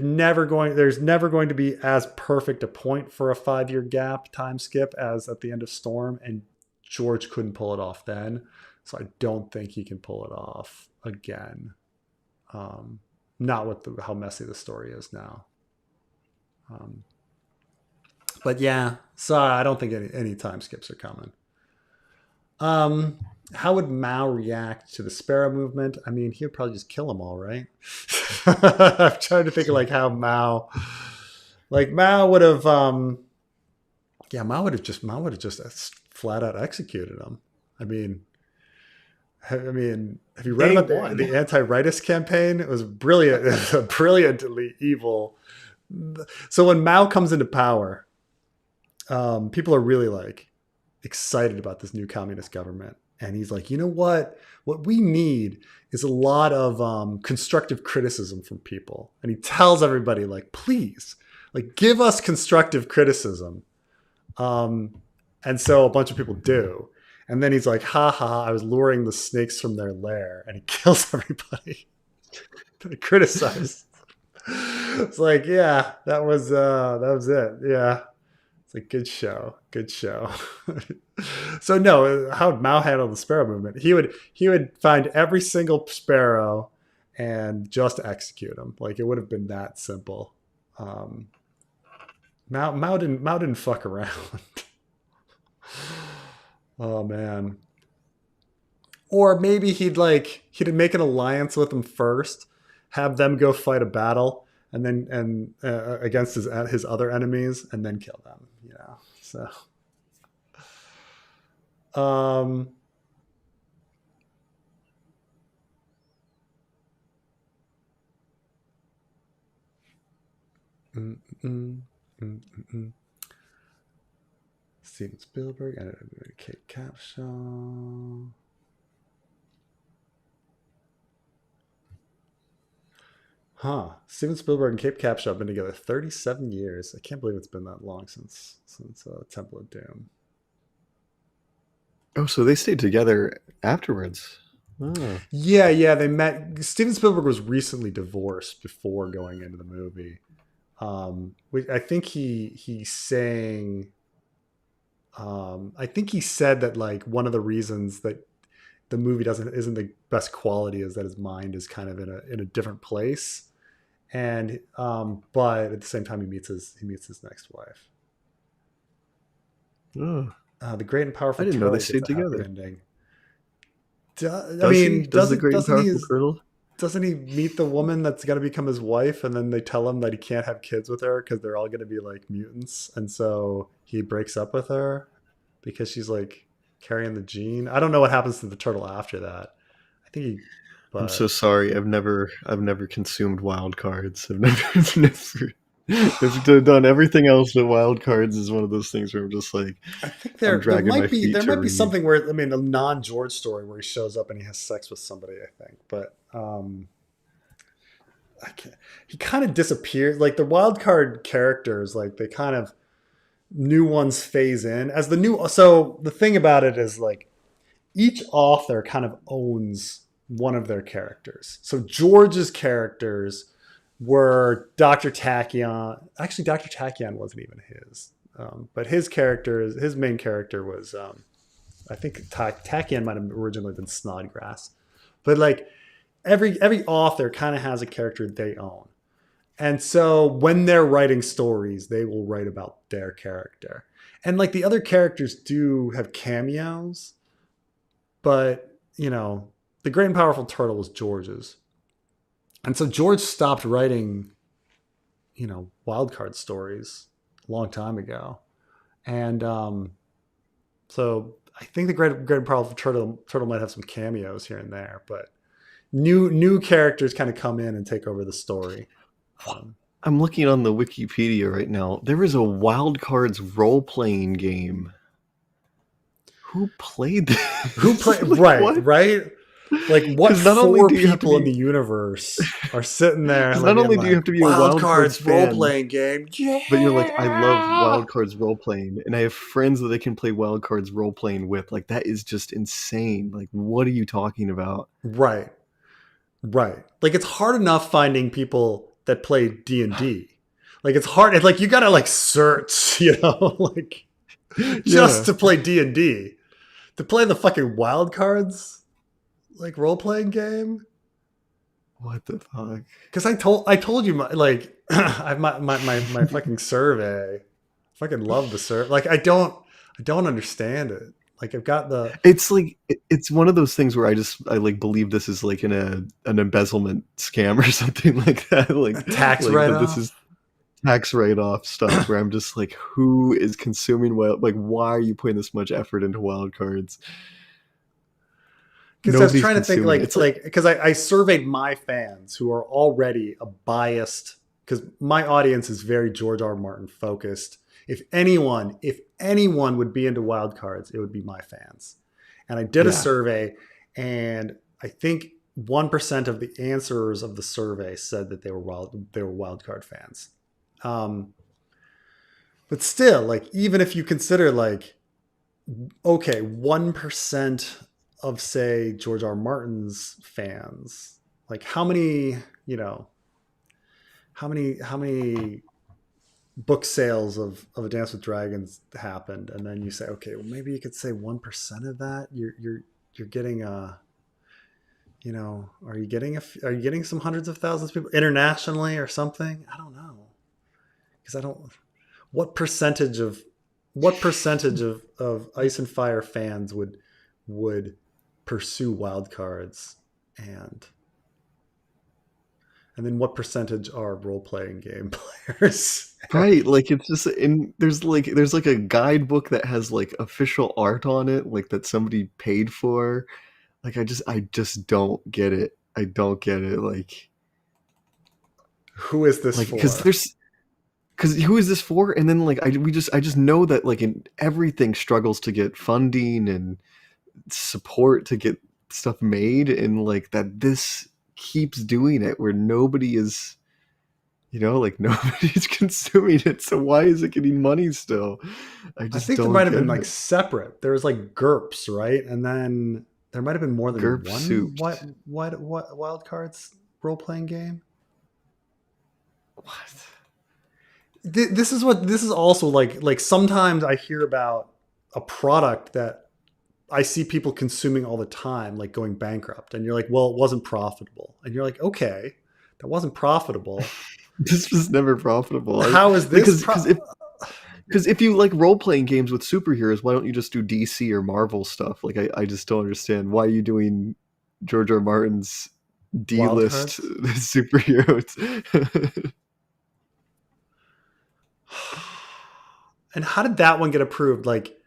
never going to be as perfect a point for a 5-year gap time skip as at the end of Storm, and George couldn't pull it off then. So I don't think he can pull it off again. Not with how messy the story is now. But yeah, sorry, I don't think any time skips are coming. How would Mao react to the Sparrow movement? I mean, he would probably just kill them all, right? I'm trying to think of like how Mao would have, Mao would have just flat out executed him. I mean, have you read about the anti-rightist campaign? It was brilliant. It was brilliantly evil. So when Mao comes into power, people are really like excited about this new communist government. And he's like, you know what? What we need is a lot of constructive criticism from people. And he tells everybody, like, please, like, give us constructive criticism. And so a bunch of people do. And then he's like, ha ha, I was luring the snakes from their lair. And he kills everybody that he criticized. It's like, yeah, that was it. Yeah. It's like, good show. So no, how would Mao handle the Sparrow movement? He would find every single Sparrow and just execute them. Like, it would have been that simple. Mao didn't fuck around. Oh man. Or maybe he'd make an alliance with them first, have them go fight a battle, and then against his other enemies, and then kill them. So. Steven Spielberg, Kate Capshaw. Steven Spielberg and Kate Capshaw have been together 37 years. I can't believe it's been that long since Temple of Doom. Oh, so they stayed together afterwards. Oh. Yeah, they met. Steven Spielberg was recently divorced before going into the movie. I think he sang. I think he said that like one of the reasons that the movie isn't the best quality is that his mind is kind of in a different place, and but at the same time he meets his next wife. Oh. The Great and Powerful I didn't know Turtle they stayed gets a happy together. ending. Does the Great and Powerful Turtle? Doesn't he meet the woman that's going to become his wife, and then they tell him that he can't have kids with her because they're all going to be like mutants, and so he breaks up with her because she's like carrying the gene. I don't know what happens to the turtle after that. I think he. But... I'm so sorry. I've never consumed wild cards. I've never. I've done everything else, but wild cards is one of those things where I'm just like, I think there might be something where, I mean, a non-George story where he shows up and he has sex with somebody, I think, but he kind of disappears. Like the wild card characters, like they kind of new ones phase in as the new. So the thing about it is like each author kind of owns one of their characters. So George's characters were Dr. Tachyon. Actually, Dr. Tachyon wasn't even his. But his main character was, I think Tachyon might have originally been Snodgrass. But like every author kind of has a character they own. And so when they're writing stories, they will write about their character. And like the other characters do have cameos, but you know, the Great and Powerful Turtle was George's. And so George stopped writing, you know, wildcard stories a long time ago. And so I think the Great and Powerful Turtle might have some cameos here and there, but new characters kind of come in and take over the story. I'm looking on the Wikipedia right now. There is a wildcards role-playing game. Who played this? Who played? Like, right? Like what four people in the universe are sitting there? Not only do you have to be a wild cards role playing game, but you're like, I love wild cards role playing, and I have friends that they can play wild cards role playing with. Like that is just insane. Like, what are you talking about? Right. Like it's hard enough finding people that play D&D. Like it's hard. It's like you gotta like search, you know, like just to play D&D, to play the fucking wild cards. Like role playing game. What the fuck? Because I told you like I've my fucking survey. I fucking love the survey. Like I don't understand it. Like I've got the. It's like it's one of those things where I like believe this is like an embezzlement scam or something like that. Like tax like, write-off. This is tax write-off stuff where I'm just like, who is consuming like why are you putting this much effort into wild cards? Because I was trying to think like because I surveyed my fans who are already a biased, because my audience is very George R. R. Martin focused. If anyone would be into wild cards, it would be my fans. And I did a survey, and I think 1% of the answerers of the survey said that they were wild card fans. But still, like even if you consider like, okay, 1% of say George R. R. Martin's fans, like how many book sales of A Dance with Dragons happened, and then you say, okay, well maybe you could say 1% of that you're getting a, you know, are you getting some hundreds of thousands of people internationally or something? I don't know, because what percentage of Ice and Fire fans would pursue wild cards, and then what percentage are role-playing game players? Right, like it's just there's like a guidebook that has like official art on it, like that somebody paid for. Like I just don't get it. I don't get it. Like who is this like, for? Because who is this for? And then like I just know that like in everything struggles to get funding and support to get stuff made, and like that this keeps doing it where nobody is, you know, like nobody's consuming it, so why is it getting money still? I think there might have been like separate, there was like GURPS, right? And then there might have been more than GURPS one wild cards role-playing game. What? This is also like sometimes I hear about a product that I see people consuming all the time, like going bankrupt, and you're like, well, it wasn't profitable. And you're like, okay, that wasn't profitable. This was never profitable. How is this? Because if you like role-playing games with superheroes, why don't you just do DC or Marvel stuff? Like, I just don't understand. Why are you doing George R. Martin's D-list superheroes? And how did that one get approved? Like,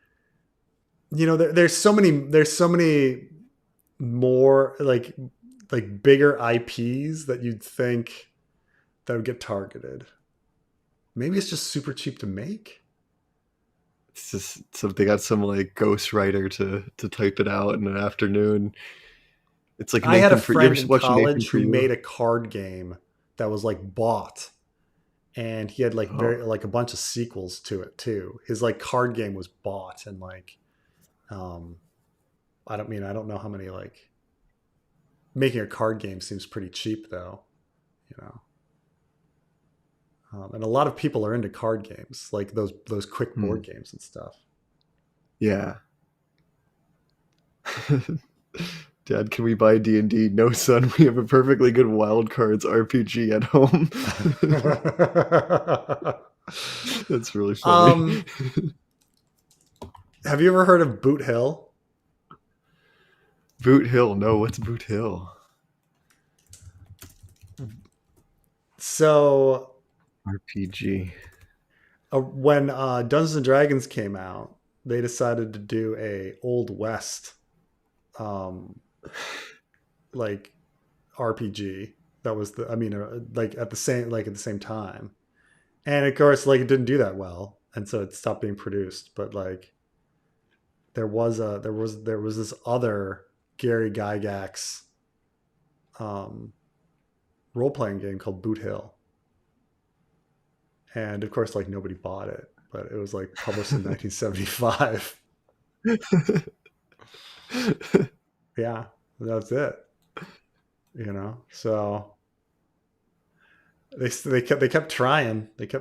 there's so many more like bigger IPs that you'd think that would get targeted. Maybe it's just super cheap to make. It's just they got some like ghostwriter to type it out in an afternoon. It's like I had a friend in college who made a card game that was like bought, and he had like a bunch of sequels to it too. His like card game was bought, and like, I don't know how many, like, making a card game seems pretty cheap though, and a lot of people are into card games, like those quick board games and stuff. Yeah. Dad, can we buy D&D? No, son, we have a perfectly good Wild Cards RPG at home. That's really funny. Have you ever heard of Boot Hill? Boot Hill? No, what's Boot Hill? So... RPG. When Dungeons and Dragons came out, they decided to do a Old West like RPG that was at the same time, and of course, like, it didn't do that well, and so it stopped being produced. But like, there was this other Gary Gygax role-playing game called Boot Hill. And of course, like, nobody bought it, but it was like published in 1975. Yeah, that's it. So they kept trying, but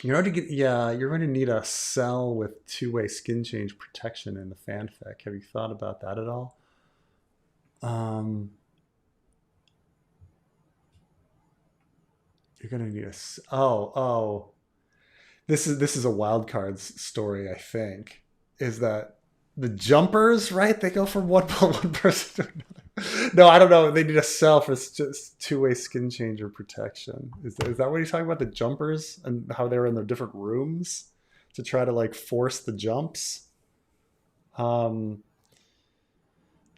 you're going to need a cell with 2-way skin change protection in the fanfic. Have you thought about that at all? You're gonna need this is a wild cards story, I think, is that the jumpers, right? They go from one person to another. No, I don't know. They need a cell for just 2-way skin changer protection. Is that what you're talking about? The jumpers and how they're in their different rooms to try to like force the jumps.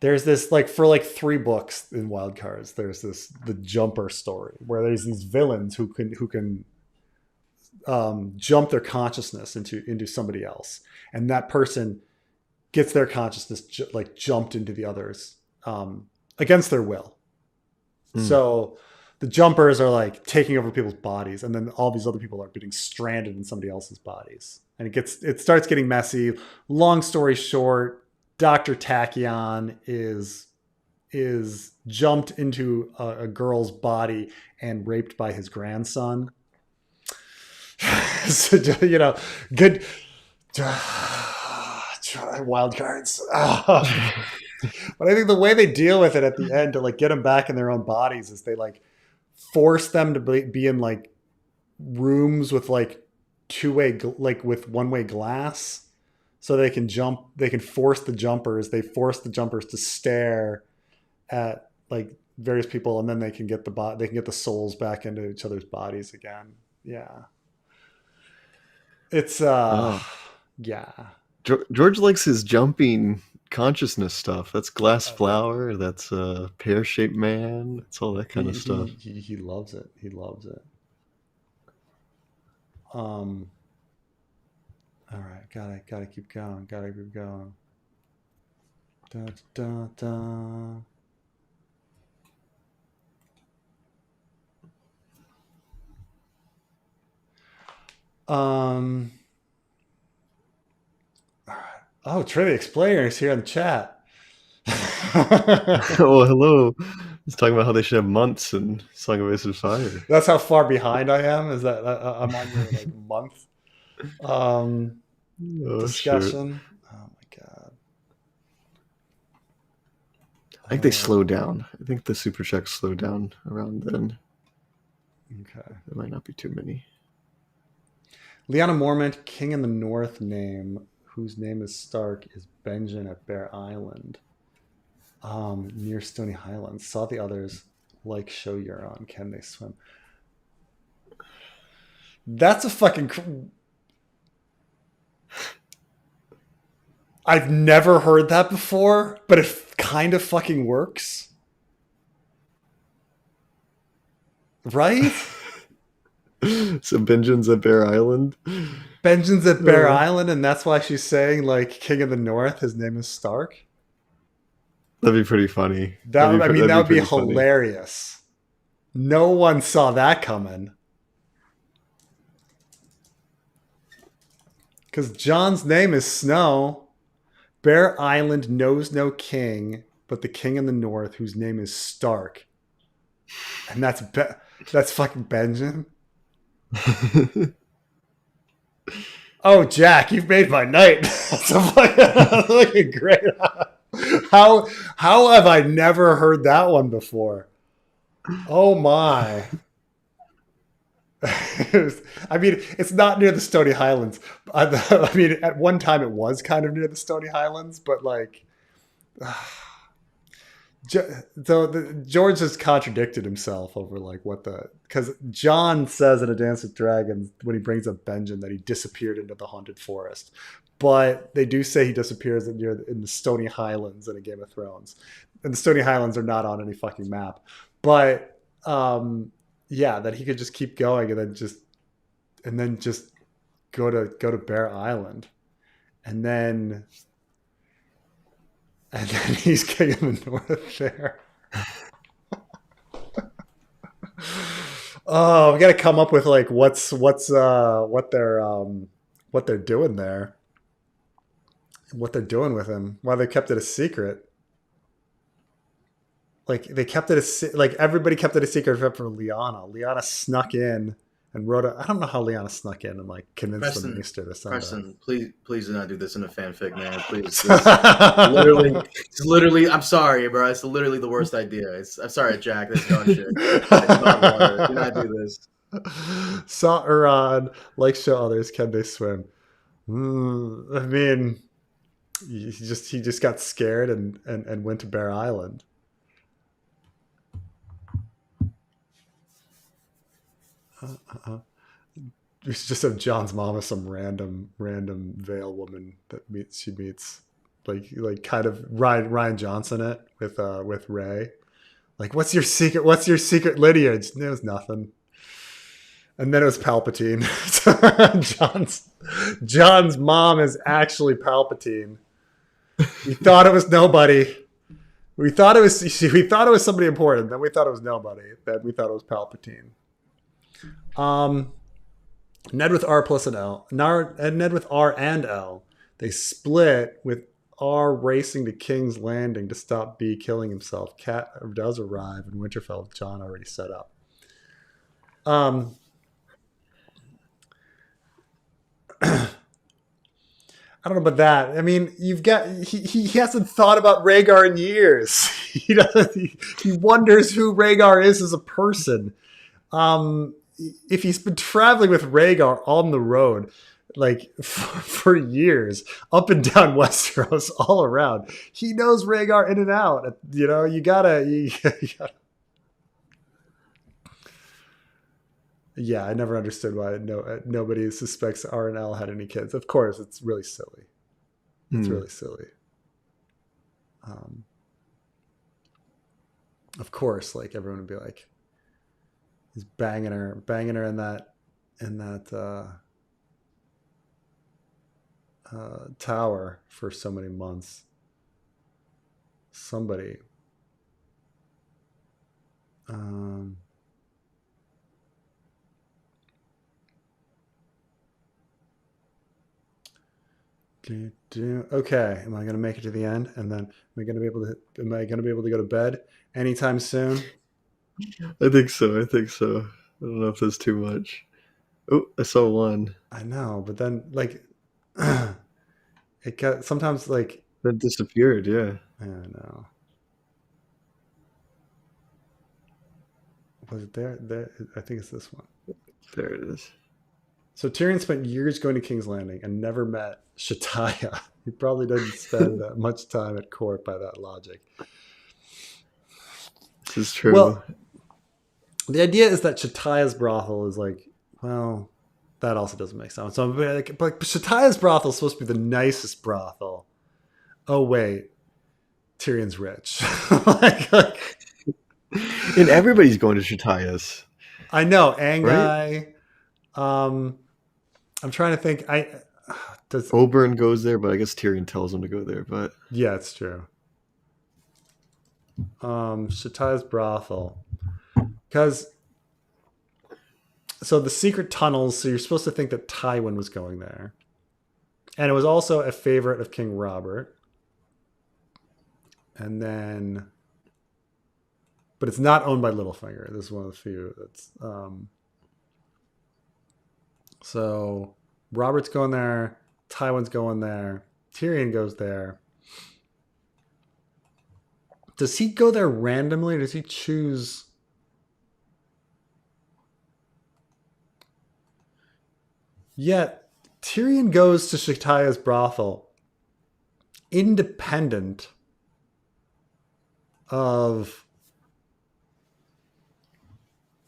There's this, like, for like 3 books in Wild Cards, there's the jumper story where there's these villains who can jump their consciousness into somebody else, and that person gets their consciousness jumped into the others against their will. So the jumpers are like taking over people's bodies, and then all these other people are getting stranded in somebody else's bodies, and it starts getting messy. Long story short, Dr. Tachyon is jumped into a girl's body and raped by his grandson. So, good Wild Cards. But I think the way they deal with it at the end to like get them back in their own bodies is they like force them to be in like rooms with like 2-way, like with 1-way glass. So they can jump. They can force the jumpers. They force the jumpers to stare at like various people, and then they can get the souls back into each other's bodies again. Yeah, it's yeah. George likes his jumping consciousness stuff. That's glass flower. That's pear-shaped man. It's all that kind of stuff. He loves it. He loves it. All right, gotta keep going. Da, da, da. All right. Oh, Trivia Explainer is here in the chat. Oh, hello. He's talking about how they should have months in Song of Ice and Fire. That's how far behind I am. Is that I'm on your like month discussion? Shit. Oh my god. I think they slowed down. I think the super checks slowed down around then. Okay. There might not be too many. Lyanna Mormont, King in the North name, whose name is Stark, is Benjen at Bear Island, near Stony Highlands. Saw the others like show Euron. Can they swim? That's a fucking. I've never heard that before, but it kind of fucking works. Right? So Benjen's at Bear Island. Benjen's at Bear Island, and that's why she's saying, like, King of the North, his name is Stark. That'd be pretty funny. That would be hilarious. Funny. No one saw that coming. Because Jon's name is Snow. Bear Island knows no king, but the king in the north, whose name is Stark. And that's fucking Benjen. Oh, Jack, you've made my night. That's a fucking great. How have I never heard that one before? Oh my. I mean, it's not near the Stony Highlands. I mean, at one time it was kind of near the Stony Highlands, but like, George has contradicted himself over like because Jon says in A Dance with Dragons when he brings up Benjen that he disappeared into the haunted forest, but they do say he disappears in the Stony Highlands in A Game of Thrones, and the Stony Highlands are not on any fucking map, but yeah, that he could just keep going and then just go to Bear Island, and then he's king of the north there. Oh, we got to come up with like what they're doing there, what they're doing with him, why they kept it a secret. Like they kept it like everybody kept it a secret except for Lyanna. Lyanna snuck in and wrote I don't know how Lyanna snuck in and like convinced the maester to send Preston, please do not do this in a fanfic, man. Please. It's literally. I'm sorry, bro. It's literally the worst idea. I'm sorry, Jack. That's dog shit. Do not do this. Saw Euron like show others. Can they swim? I mean, he just got scared and went to Bear Island. It's just of Jon's mom as some random Vale woman that she meets, like kind of Ryan Johnson it with Ray. Like, what's your secret lineage? It was nothing. And then it was Palpatine. Jon's mom is actually Palpatine. We thought it was nobody. We thought it was somebody important. Then we thought it was nobody. Then we thought it was Palpatine. Ned with R plus an L. Ned with R and L. They split with R racing to King's Landing to stop B killing himself. Cat does arrive in Winterfell with Jon already set up. I don't know about that. I mean, you've got he hasn't thought about Rhaegar in years. He wonders who Rhaegar is as a person. If he's been traveling with Rhaegar on the road, like for years, up and down Westeros, all around, he knows Rhaegar in and out. You know, you gotta. Yeah, I never understood why nobody suspects R and L had any kids. Of course, it's really silly. It's really silly. Of course, like everyone would be like, he's banging her in that tower for so many months. Somebody. Okay, am I going to make it to the end? And then am I going to be able to go to bed anytime soon? I think so. I don't know if there's too much. Oh, I saw one. I know, but then like it got sometimes like that disappeared. Yeah, I don't know. Was it there? There, I think it's this one. There it is. So Tyrion spent years going to King's Landing and never met Shataya. He probably didn't spend that much time at court by that logic. This is true. Well, the idea is that Shataya's brothel is like, well, that also doesn't make sense. So, but Shataya's brothel is supposed to be the nicest brothel. Oh wait, Tyrion's rich. And everybody's going to Shataya's. I know, Angai. Right? I'm trying to think. Does Oberyn goes there, but I guess Tyrion tells him to go there. But yeah, it's true. Shataya's brothel, because so the secret tunnels. So you're supposed to think that Tywin was going there, and it was also a favorite of King Robert. And then, but it's not owned by Littlefinger. This is one of the few that's. So Robert's going there. Tywin's going there. Tyrion goes there. Does he go there randomly or does he choose? Yet Tyrion goes to Shataya's brothel independent of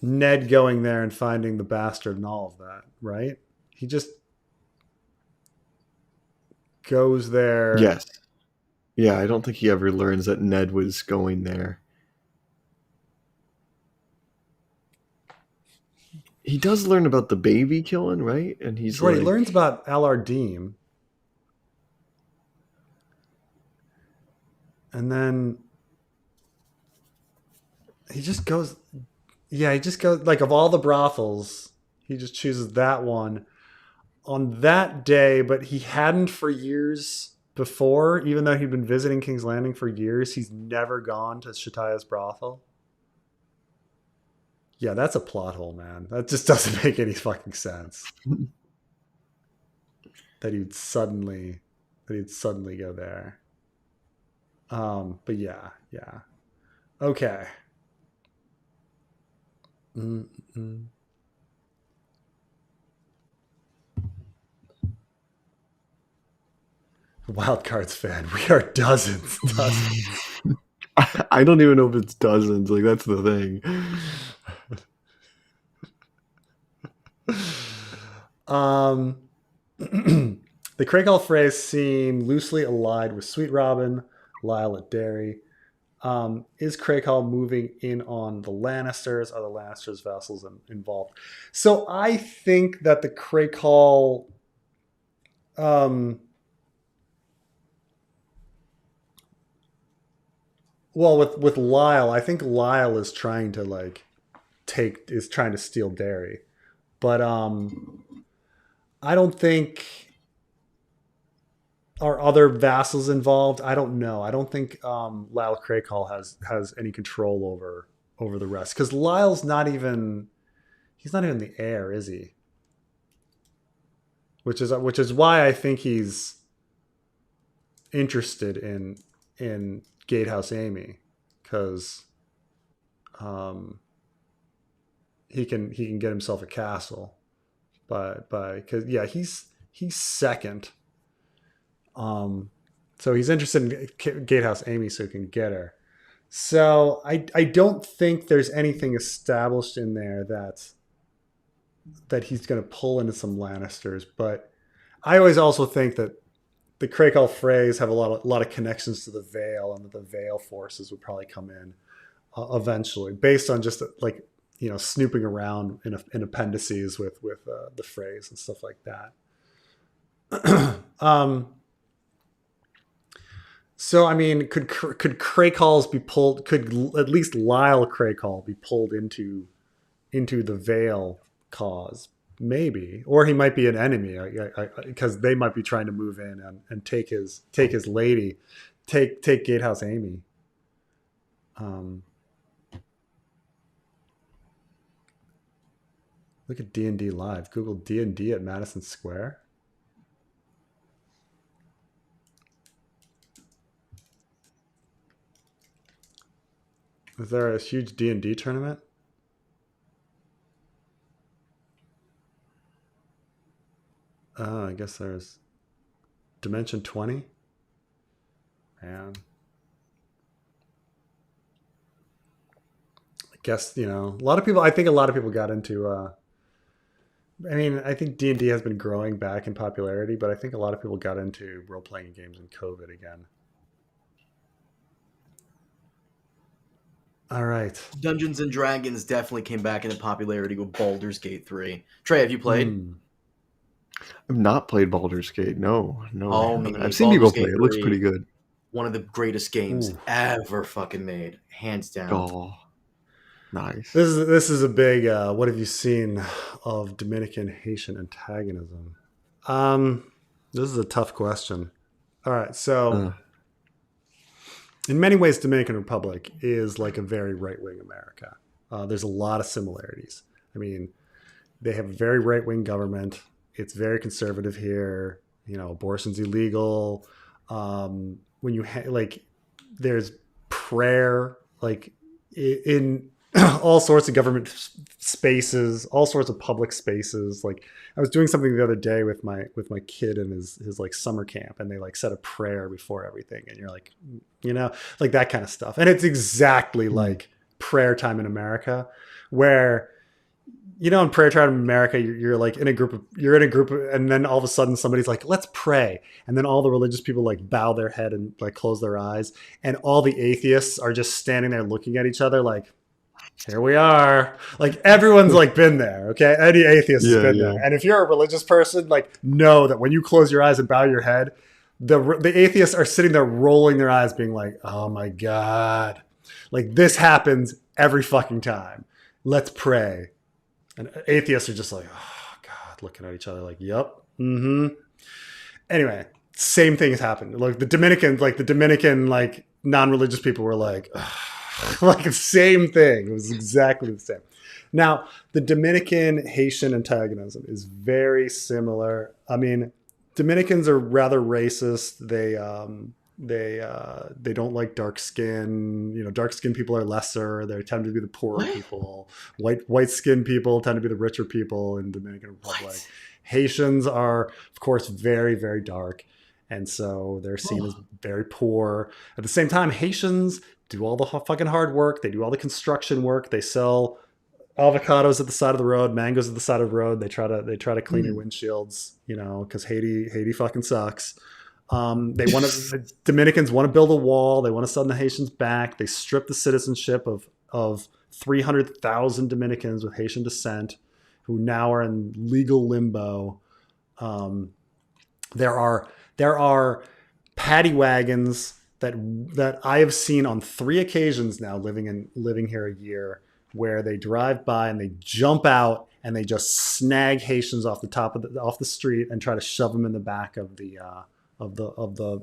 Ned going there and finding the bastard and all of that, right? He just goes there. Yes. Yeah, I don't think he ever learns that Ned was going there. He does learn about the baby killing, right? And he's right. Like... He learns about Alardim. And then he just goes, yeah, he just goes, like, of all the brothels, he just chooses that one on that day, but he hadn't for years before, even though he'd been visiting King's Landing for years, he's never gone to Shataya's brothel. Yeah, that's a plot hole, man. That just doesn't make any fucking sense. that he'd suddenly go there. But yeah. Okay. Mm-mm. Wildcards fan. We are dozens. I don't even know if it's dozens. Like, that's the thing. The Craig phrase seem loosely allied with Sweet Robin, Lyle at Derry. Is Craig moving in on the Lannisters? Are the Lannisters vassals involved? So I think that the Craig well, with Lyle, I think Lyle is trying to steal Derry, but I don't think are other vassals involved. I don't know. I don't think Lyle Crakehall has any control over the rest, because Lyle's not even the heir, is he? Which is why I think he's interested in Gatehouse Amy, because he can get himself a castle because he's second. So he's interested in Gatehouse Amy so he can get her. So I don't think there's anything established in there that he's going to pull into some Lannisters. But I always also think that the Crakehall Freys have a lot of connections to the Vale, and that the Vale forces would probably come in eventually, based on just snooping around in appendices with the Freys and stuff like that. So I mean, could Crakehalls be pulled? Could at least Lyle Crakehall be pulled into the Vale cause? Maybe, or he might be an enemy because they might be trying to move in and take his lady, take Gatehouse Amy. Look at D&D Live. Google D&D at Madison Square. Is there a huge D&D tournament? I guess there's Dimension 20. Man. I guess, a lot of people, I think a lot of people got into, I think D&D has been growing back in popularity, but I think a lot of people got into role-playing games in COVID again. All right. Dungeons and Dragons definitely came back into popularity with Baldur's Gate 3. Trey, have you played? I've not played Baldur's Gate. No. Oh, me I've seen Baldur's people play. Gate It looks 3, pretty good. one of the greatest games ever fucking made, hands down. Oh, nice. This is a big. What have you seen of Dominican Haitian antagonism? This is a tough question. All right, so in many ways, Dominican Republic is like a very right-wing America. There's a lot of similarities. I mean, they have a very right-wing government. It's very conservative here. Abortion's illegal. When you there's prayer, like in all sorts of government spaces, all sorts of public spaces. Like I was doing something the other day with my kid in his like summer camp, and they like said a prayer before everything, and you're like, like that kind of stuff. And it's exactly like prayer time in America, where in prayer time in America, you're like in a group, and then all of a sudden somebody's like, let's pray. And then all the religious people like bow their head and like close their eyes. And all the atheists are just standing there looking at each other like, here we are. Like everyone's like been there. Okay. Any atheist has been there. And if you're a religious person, like know that when you close your eyes and bow your head, the atheists are sitting there rolling their eyes being like, oh my God, like this happens every fucking time. Let's pray. And atheists are just like, oh God, looking at each other like, yep. Anyway, same thing has happened. Like the Dominican, non-religious people were like, like the same thing. It was exactly the same. Now, the Dominican Haitian antagonism is very similar. I mean, Dominicans are rather racist. They don't like dark skin. Dark skinned people are lesser. They tend to be the poorer people. White skinned people tend to be the richer people in Dominican Republic. Haitians are, of course, very, very dark. And so they're seen as very poor. At the same time, Haitians do all the fucking hard work. They do all the construction work. They sell avocados at the side of the road, mangoes at the side of the road. They try to clean your windshields, because Haiti fucking sucks. The Dominicans want to build a wall. They want to send the Haitians back. They strip the citizenship of 300,000 Dominicans with Haitian descent who now are in legal limbo. There are paddy wagons that I have seen on 3 occasions now living here a year, where they drive by and they jump out and they just snag Haitians off the street and try to shove them in the back of the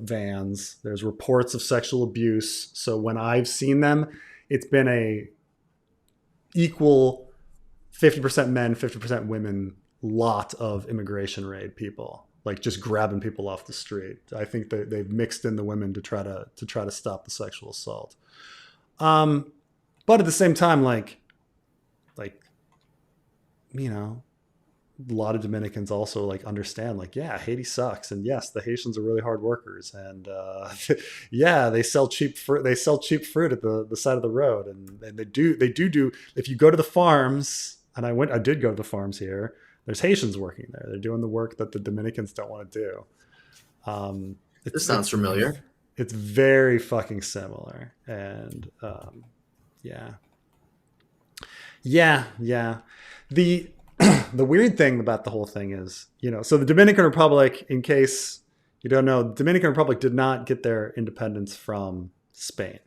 vans. There's reports of sexual abuse. So when I've seen them, it's been a equal 50% men, 50% women lot of immigration raid people, like just grabbing people off the street. I think that they've mixed in the women to try to stop the sexual assault. But at the same time, like a lot of Dominicans also like understand, like, yeah, Haiti sucks, and yes, the Haitians are really hard workers, and yeah, they sell cheap fruit. They sell cheap fruit at the side of the road, and they do. If you go to the farms, and I did go to the farms here. There's Haitians working there. They're doing the work that the Dominicans don't want to do. This sounds familiar. It's very fucking similar, and yeah. The weird thing about the whole thing is, so the Dominican Republic, in case you don't know, the Dominican Republic did not get their independence from Spain,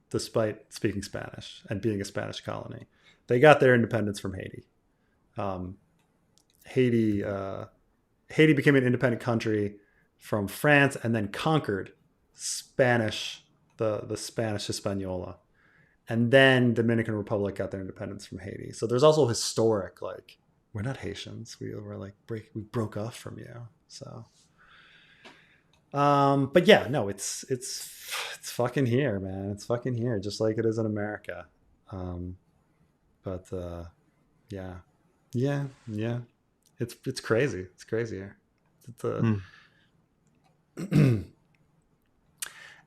despite speaking Spanish and being a Spanish colony. They got their independence from Haiti. Haiti became an independent country from France and then conquered the Spanish Hispaniola. And then Dominican Republic got their independence from Haiti. So there's also historic, like, we're not Haitians. We broke off from you. So, but yeah, no, it's fucking here, man. It's fucking here, just like it is in America. Yeah. It's crazy. It's crazy here. It's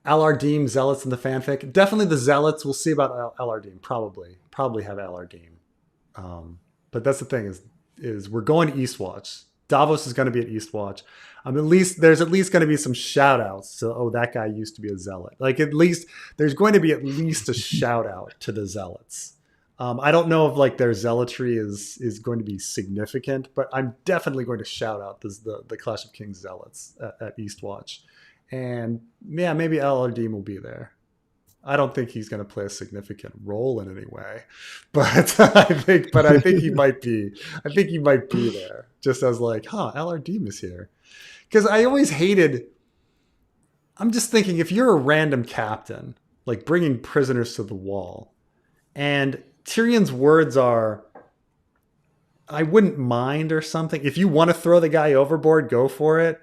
Alardine zealots in the fanfic. Definitely the zealots. We'll see about Alardine. Probably have Alardine. But that's the thing is we're going to Eastwatch. Davos is going to be at Eastwatch. There's at least going to be some shout outs to, that guy used to be a zealot. Like at least there's going to be at least a shout out to the zealots. I don't know if like their zealotry is going to be significant, but I'm definitely going to shout out the Clash of Kings zealots at Eastwatch. And yeah, maybe Alardine will be there. I don't think he's going to play a significant role in any way, but I think he might be. I think he might be there, just as like, Alardine is here. Because I always hated. I'm just thinking, if you're a random captain, like bringing prisoners to the wall, and Tyrion's words are, "I wouldn't mind" or something. If you want to throw the guy overboard, go for it.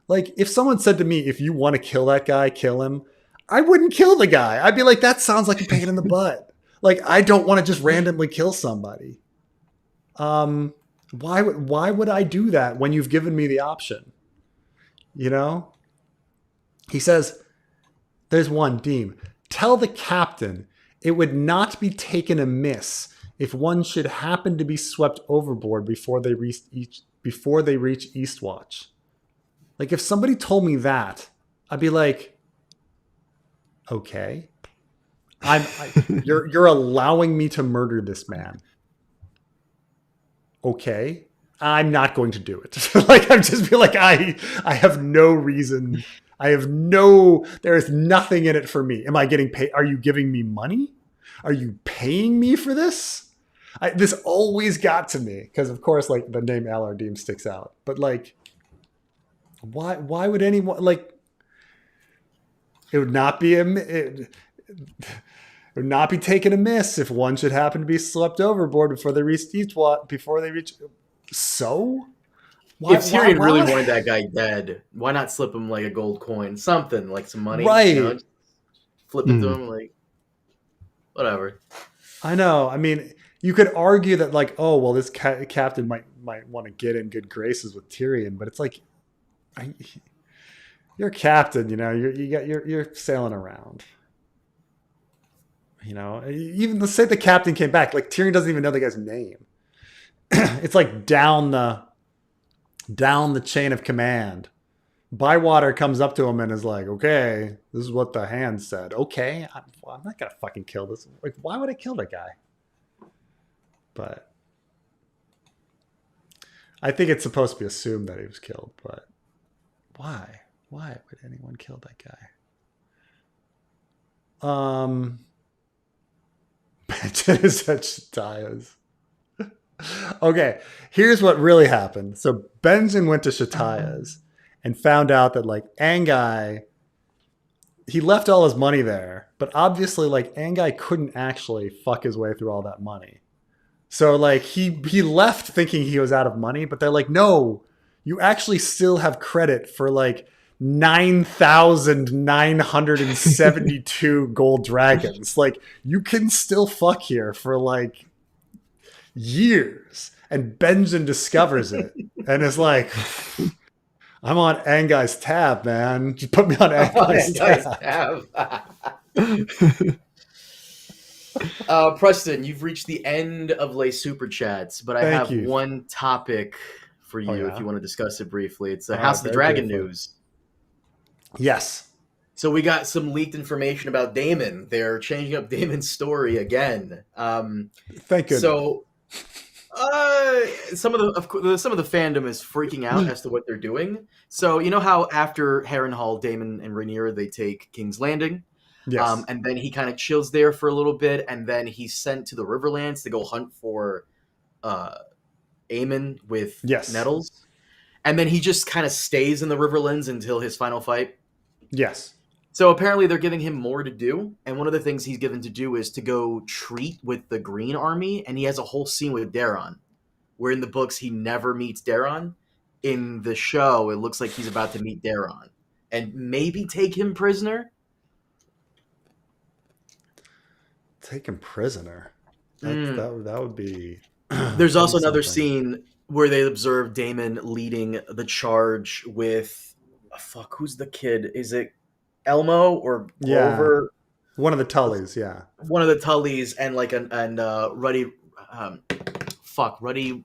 Like if someone said to me, "If you want to kill that guy, kill him," I wouldn't kill the guy. I'd be like, that sounds like a pain in the butt. Like, I don't want to just randomly kill somebody. Why would I do that when you've given me the option? You know? He says, there's one, Deem. Tell the captain it would not be taken amiss if one should happen to be swept overboard before they reach Eastwatch. Like, if somebody told me that, I'd be like, okay, you're allowing me to murder this man. Okay, I'm not going to do it. Like I'm just feel like I have no reason. There is nothing in it for me. Am I getting paid? Are you giving me money? Are you paying me for this? This always got to me because of course like the name Alardine sticks out. But like, why would anyone like? It would not be taken amiss if one should happen to be swept overboard before they reach Eastwatch. So, if Tyrion really wanted that guy dead, why not slip him like a gold coin, something like some money, right? You know, flip it to him, like whatever. I know. I mean, you could argue that like, oh well, this captain might want to get in good graces with Tyrion, but it's like. You're captain, you know. You're sailing around. You know, even let's say the captain came back, like Tyrion doesn't even know the guy's name. It's like down the chain of command. Bywater comes up to him and is like, "Okay, this is what the hand said." Okay, I'm not gonna fucking kill this. Like, why would I kill that guy? But I think it's supposed to be assumed that he was killed. But why? Why would anyone kill that guy? Benjen is at Shataya's. Okay, here's what really happened. So Benjen went to Shataya's and found out that like Anguy, he left all his money there, but obviously like Anguy couldn't actually fuck his way through all that money. So like he left thinking he was out of money, but they're like, no, you actually still have credit for like 9,972 gold dragons. Like you can still fuck here for like years. And Benjen discovers it and is like, I'm on Anguy's tab, man. Just put me on Anguy's tab. Preston, you've reached the end of Lay Super Chats, but I have one topic for you if you want to discuss it briefly. It's the House of the Dragon news. Yes. So we got some leaked information about Daemon. They're changing up Daemon's story again. Thank goodness. So some of the fandom is freaking out as to what they're doing. So you know how after Harrenhal, Daemon and Rhaenyra, they take King's Landing? Yes. And then he kind of chills there for a little bit, and then he's sent to the Riverlands to go hunt for Aemon with Nettles. And then he just kind of stays in the Riverlands until his final fight. Yes. So apparently they're giving him more to do. And one of the things he's given to do is to go treat with the Green Army. And he has a whole scene with Daeron, where in the books he never meets Daeron. In the show, it looks like he's about to meet Daeron and maybe take him prisoner. Take him prisoner? That would be... There's also another scene where they observe Daemon leading the charge with, who's the kid? Is it Elmo or Yeah, Grover? one of the Tullys. Yeah. One of the Tullys and Ruddy, um, Ruddy.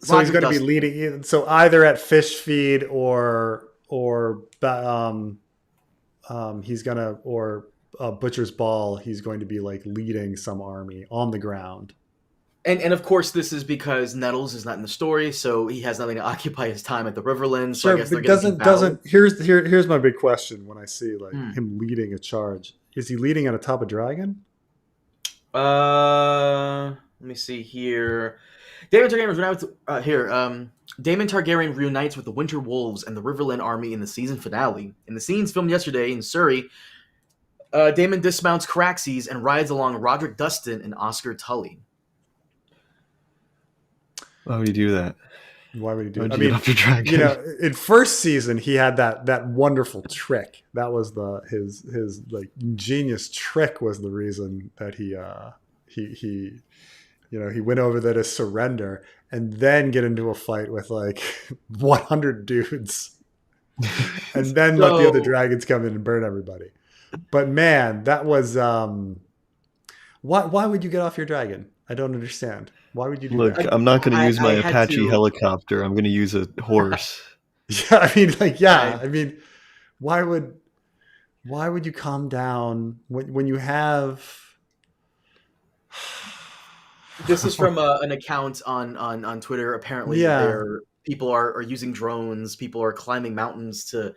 So he's Roderick going to be Dustin. leading. So either at fish feed he's gonna or butcher's ball. He's going to be like leading some army on the ground. And of course, this is because Nettles is not in the story, so he has nothing to occupy his time at the Riverlands. So Sure, I guess they're but getting doesn't here's my big question when I see like Hmm. him leading a charge. Is he leading on atop a dragon? Let me see here. Daemon Targaryen Daemon Targaryen reunites with the Winter Wolves and the Riverland army in the season finale. In the scenes filmed yesterday in Surrey, Daemon dismounts Caraxes and rides along Roderick Dustin and Oscar Tully. Why would you do that? Why would he do Why that? would you get off your dragon? In first season he had that wonderful trick. That was his like ingenious trick was the reason that he went over there to surrender and then get into a fight with like 100 dudes and then let the other dragons come in and burn everybody. But man, that was why would you get off your dragon? I don't understand. Why would you do that? Look, I'm not going to use my I had Apache to- helicopter. I'm going to use a horse. Yeah, I mean, why would you calm down when you have? This is from an account on Twitter. Apparently, Yeah. people are using drones. People are climbing mountains to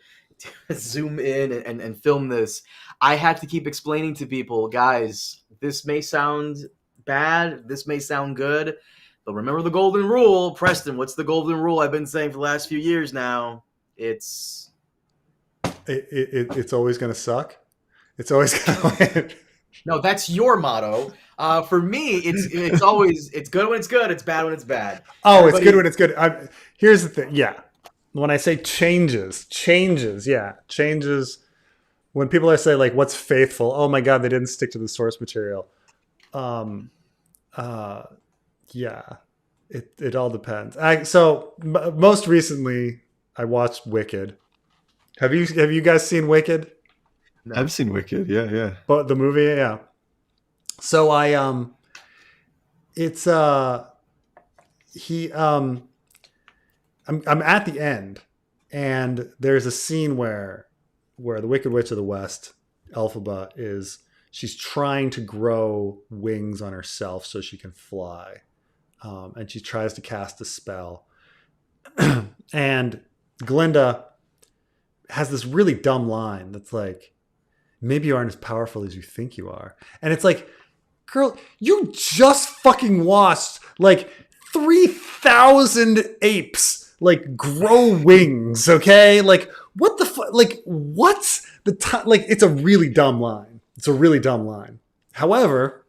zoom in and film this. I had to keep explaining to people, guys, this may sound bad. This may sound good. But remember the golden rule. Preston, what's the golden rule I've been saying for the last few years now? It's always going to suck. It's always going to No, that's your motto. For me, it's always it's good when it's good, it's bad when it's bad. Oh, it's good when it's good. Here's the thing. Yeah. When I say changes. When people are saying like, what's faithful? Oh my God, they didn't stick to the source material. Yeah, it all depends. Most recently I watched Wicked. Have you guys seen Wicked? No. I've seen Wicked. Yeah. But the movie, yeah. So I'm at the end, and there's a scene where the Wicked Witch of the West, Elphaba, she's trying to grow wings on herself so she can fly, and she tries to cast a spell, and Glinda has this really dumb line that's like, maybe you aren't as powerful as you think you are. And it's like, girl, you just fucking watched like 3,000 apes like grow wings, okay? Like, what the fuck? Like, what's the time? Like, it's a really dumb line. However,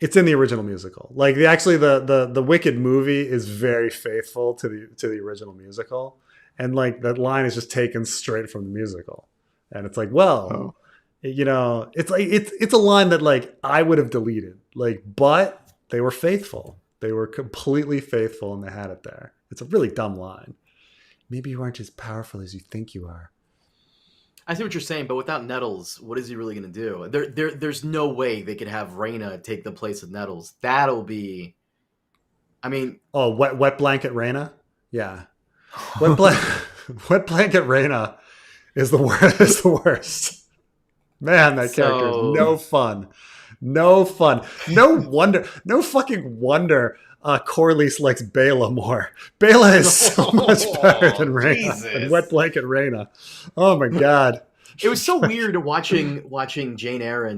it's in the original musical. Like, the Wicked movie is very faithful to the original musical. And like that line is just taken straight from the musical. And it's like, well, it's like it's a line that like I would have deleted. Like, but they were faithful. They were completely faithful, and they had it there. It's a really dumb line. Maybe you aren't as powerful as you think you are. I see what you're saying, but without Nettles, what is he really going to do? There's no way they could have Rhaena take the place of Nettles. That'll be, I mean, wet blanket Rhaena, yeah. Wet blanket Rhaena is the worst. Man, that character is no fun. No fucking wonder Corlys likes Bela more. Bela is so much better than Rhaena and wet blanket Rhaena. Oh my God. It was so weird watching Jane Eyre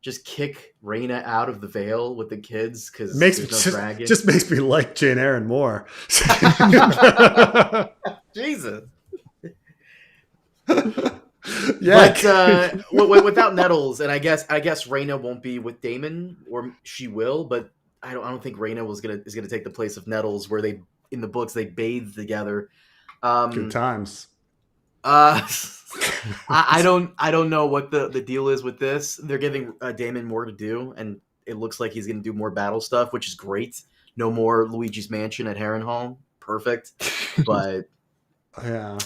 just kick Rhaena out of the Vale with the kids because there's no dragon. Just makes me like Jane Eyre more. Jesus. Yeah. But without Nettles, and I guess Rhaena won't be with Daemon, or she will, but I don't think Rhaena is gonna take the place of Nettles, where they in the books they bathe together. Good times. I don't know what the deal is with this. They're giving Daemon more to do, and it looks like he's going to do more battle stuff, which is great. No more Luigi's Mansion at Harrenhal. perfect. But yeah.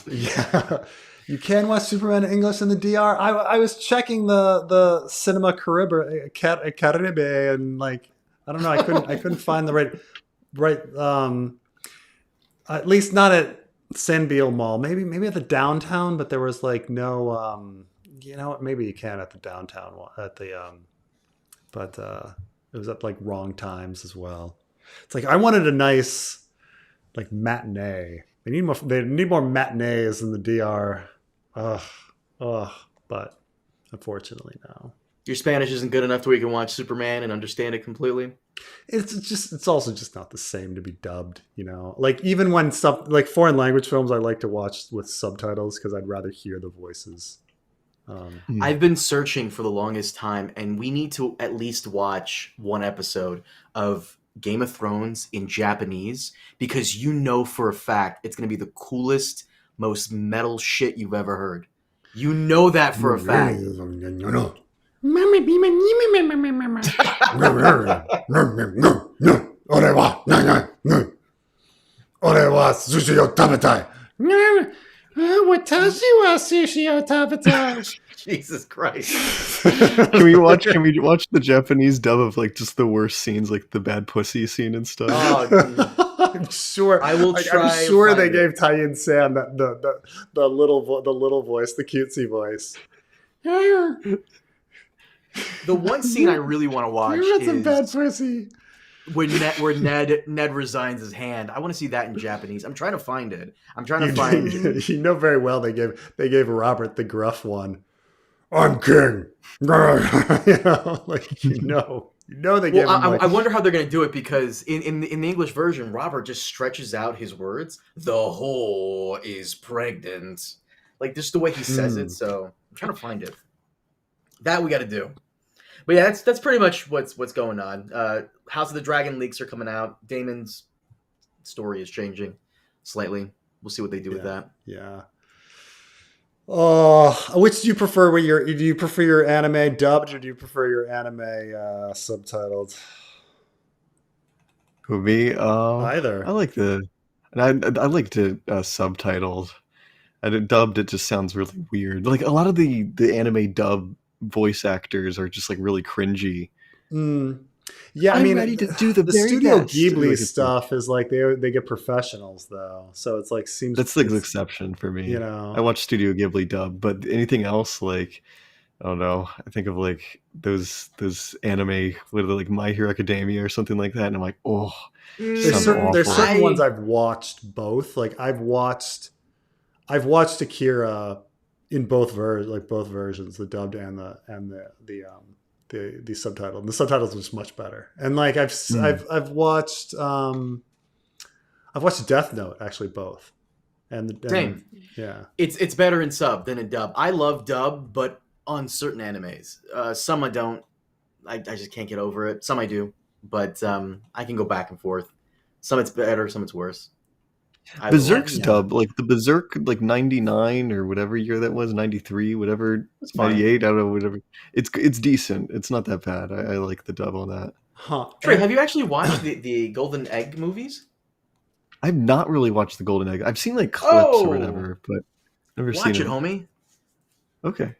You can watch Superman in English in the DR. I was checking the Cinema Caribe and like I don't know. I couldn't find the right. At least not at Sanbiel Mall. Maybe at the downtown, but there was like no. You know what? Maybe you can at the downtown at the but it was at like wrong times as well. It's like I wanted a nice like matinee. They need more matinees in the DR. But unfortunately no. Your Spanish isn't good enough to where you can watch Superman and understand it completely. It's also just not the same to be dubbed, you know. Like even when like foreign language films, I like to watch with subtitles because I'd rather hear the voices. I've been searching for the longest time, and we need to at least watch one episode of Game of Thrones in Japanese because you know for a fact it's going to be the coolest, most metal shit you've ever heard. You know that for a fact. Jesus Christ. Can we watch the Japanese dub of like just the worst scenes, like the bad pussy scene and stuff? Oh, I'm sure. I will try. I'm sure they gave Tyen San the little voice, the cutesy voice. The one scene I really want to watch is is bad pussy. where Ned resigns his hand. I want to see that in Japanese. I'm trying to find it. You know very well they gave Robert the gruff one. I'm king. You know, like you know they gave him. I wonder how they're going to do it because in the English version, Robert just stretches out his words. The whore is pregnant, like just the way he says it. So I'm trying to find it. That we got to do. But yeah, that's pretty much what's going on. House of the Dragon leaks are coming out. Daemon's story is changing slightly. We'll see what they do with that. Yeah. Which do you prefer? Do you prefer your anime dubbed or do you prefer your anime subtitled? For me, either. I like I like to subtitled. Dubbed, it just sounds really weird. Like a lot of the anime dub voice actors are just like really cringy. Yeah, I mean, ready to do the Studio best. Ghibli stuff is like they get professionals though, so it's like seems that's the exception for me. You know, I watch Studio Ghibli dub, but anything else like I don't know. I think of like those anime with like My Hero Academia or something like that, and I'm like, oh, there's certain ones I've watched both. Like I've watched Akira in both versions, the dubbed and the subtitled. The subtitles was much better. And like I've watched Death Note actually both. Same. Yeah. It's better in sub than in dub. I love dub, but on certain animes. Some I don't. I just can't get over it. Some I do, but I can go back and forth. Some it's better, some it's worse. Berserk's dub, like the Berserk, like 99 or whatever year that was, 93, whatever, 98, I don't know, whatever. It's decent. It's not that bad. I like the dub on that. Huh. Trey, have you actually watched the Golden Egg movies? I've not really watched the Golden Egg. I've seen like clips or whatever, but never seen it. Watch it, homie. Okay.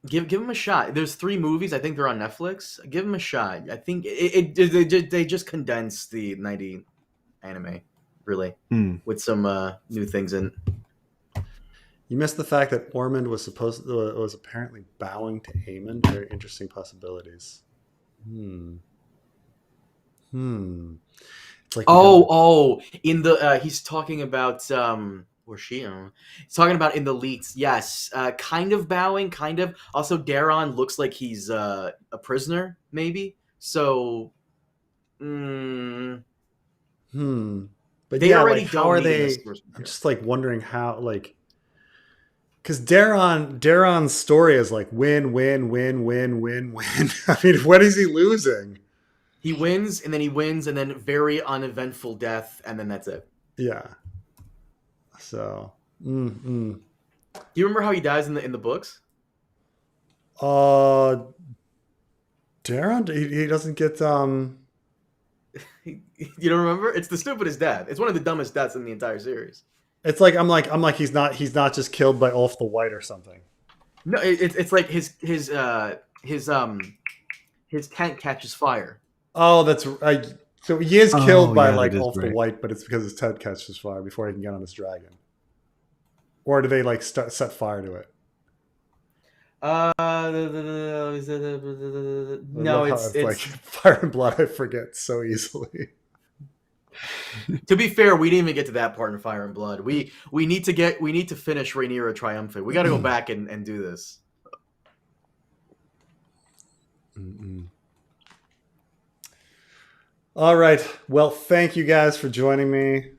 Give them a shot. There's 3 movies. I think they're on Netflix. Give them a shot. I think they just condensed the 90 anime, really, with some new things in. You missed the fact that Ormond was apparently bowing to Aemon. Very interesting possibilities. It's like in the he's talking about or she he's talking about in the leaks. Yes, kind of bowing, kind of. Also, Daron looks like he's a prisoner, maybe. So, But they already how are they? I'm just like wondering how, like, because Daron's story is like win. I mean, what is he losing? He wins, and then very uneventful death, and then that's it. Yeah. So, do you remember how he dies in the books? Daron, he doesn't get You don't remember? It's the stupidest death. It's one of the dumbest deaths in the entire series. It's like I'm like he's not just killed by Ulf the White or something. No, it's like his tent catches fire. Oh, that's right. So he is killed by like Ulf the White, but it's because his tent catches fire before he can get on his dragon. Or do they like set fire to it? No, it's like Fire and Blood. I forget so easily. To be fair, we didn't even get to that part in Fire and Blood. We need to finish Rhaenyra triumphant. We got to go back and do this. All right. Well, thank you guys for joining me.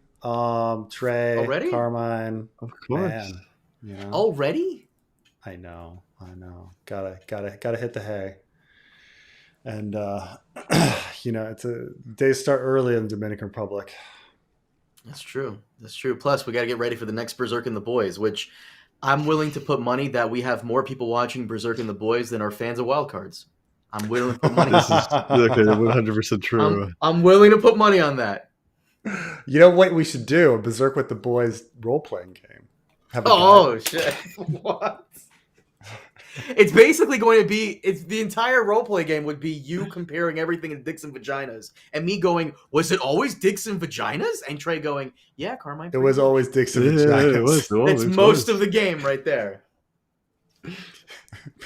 Trey, already? Carmine, of course. Man, you know? Already? I know. Gotta hit the hay. And it's days start early in the Dominican Republic. That's true. Plus, we got to get ready for the next Berserk and the Boys, which I'm willing to put money that we have more people watching Berserk and the Boys than are fans of Wildcards. I'm willing to put money. This is 100% true. I'm willing to put money on that. You know what we should do? A Berserk with the Boys role-playing game. Shit. What? It's basically going to be, the entire roleplay game would be you comparing everything in dicks and vaginas, and me going, was it always dicks and vaginas? And Trey going, yeah, Carmine. It was always dicks and vaginas. It was. That's most of the game right there. It'd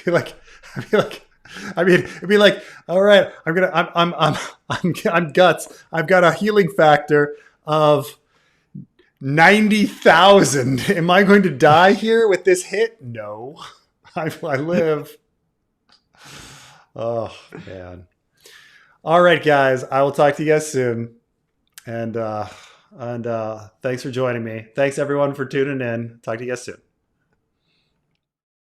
be like, all right, I'm guts. I've got a healing factor of 90,000. Am I going to die here with this hit? No. I live. Oh, man. All right, guys. I will talk to you guys soon. And thanks for joining me. Thanks, everyone, for tuning in. Talk to you guys soon.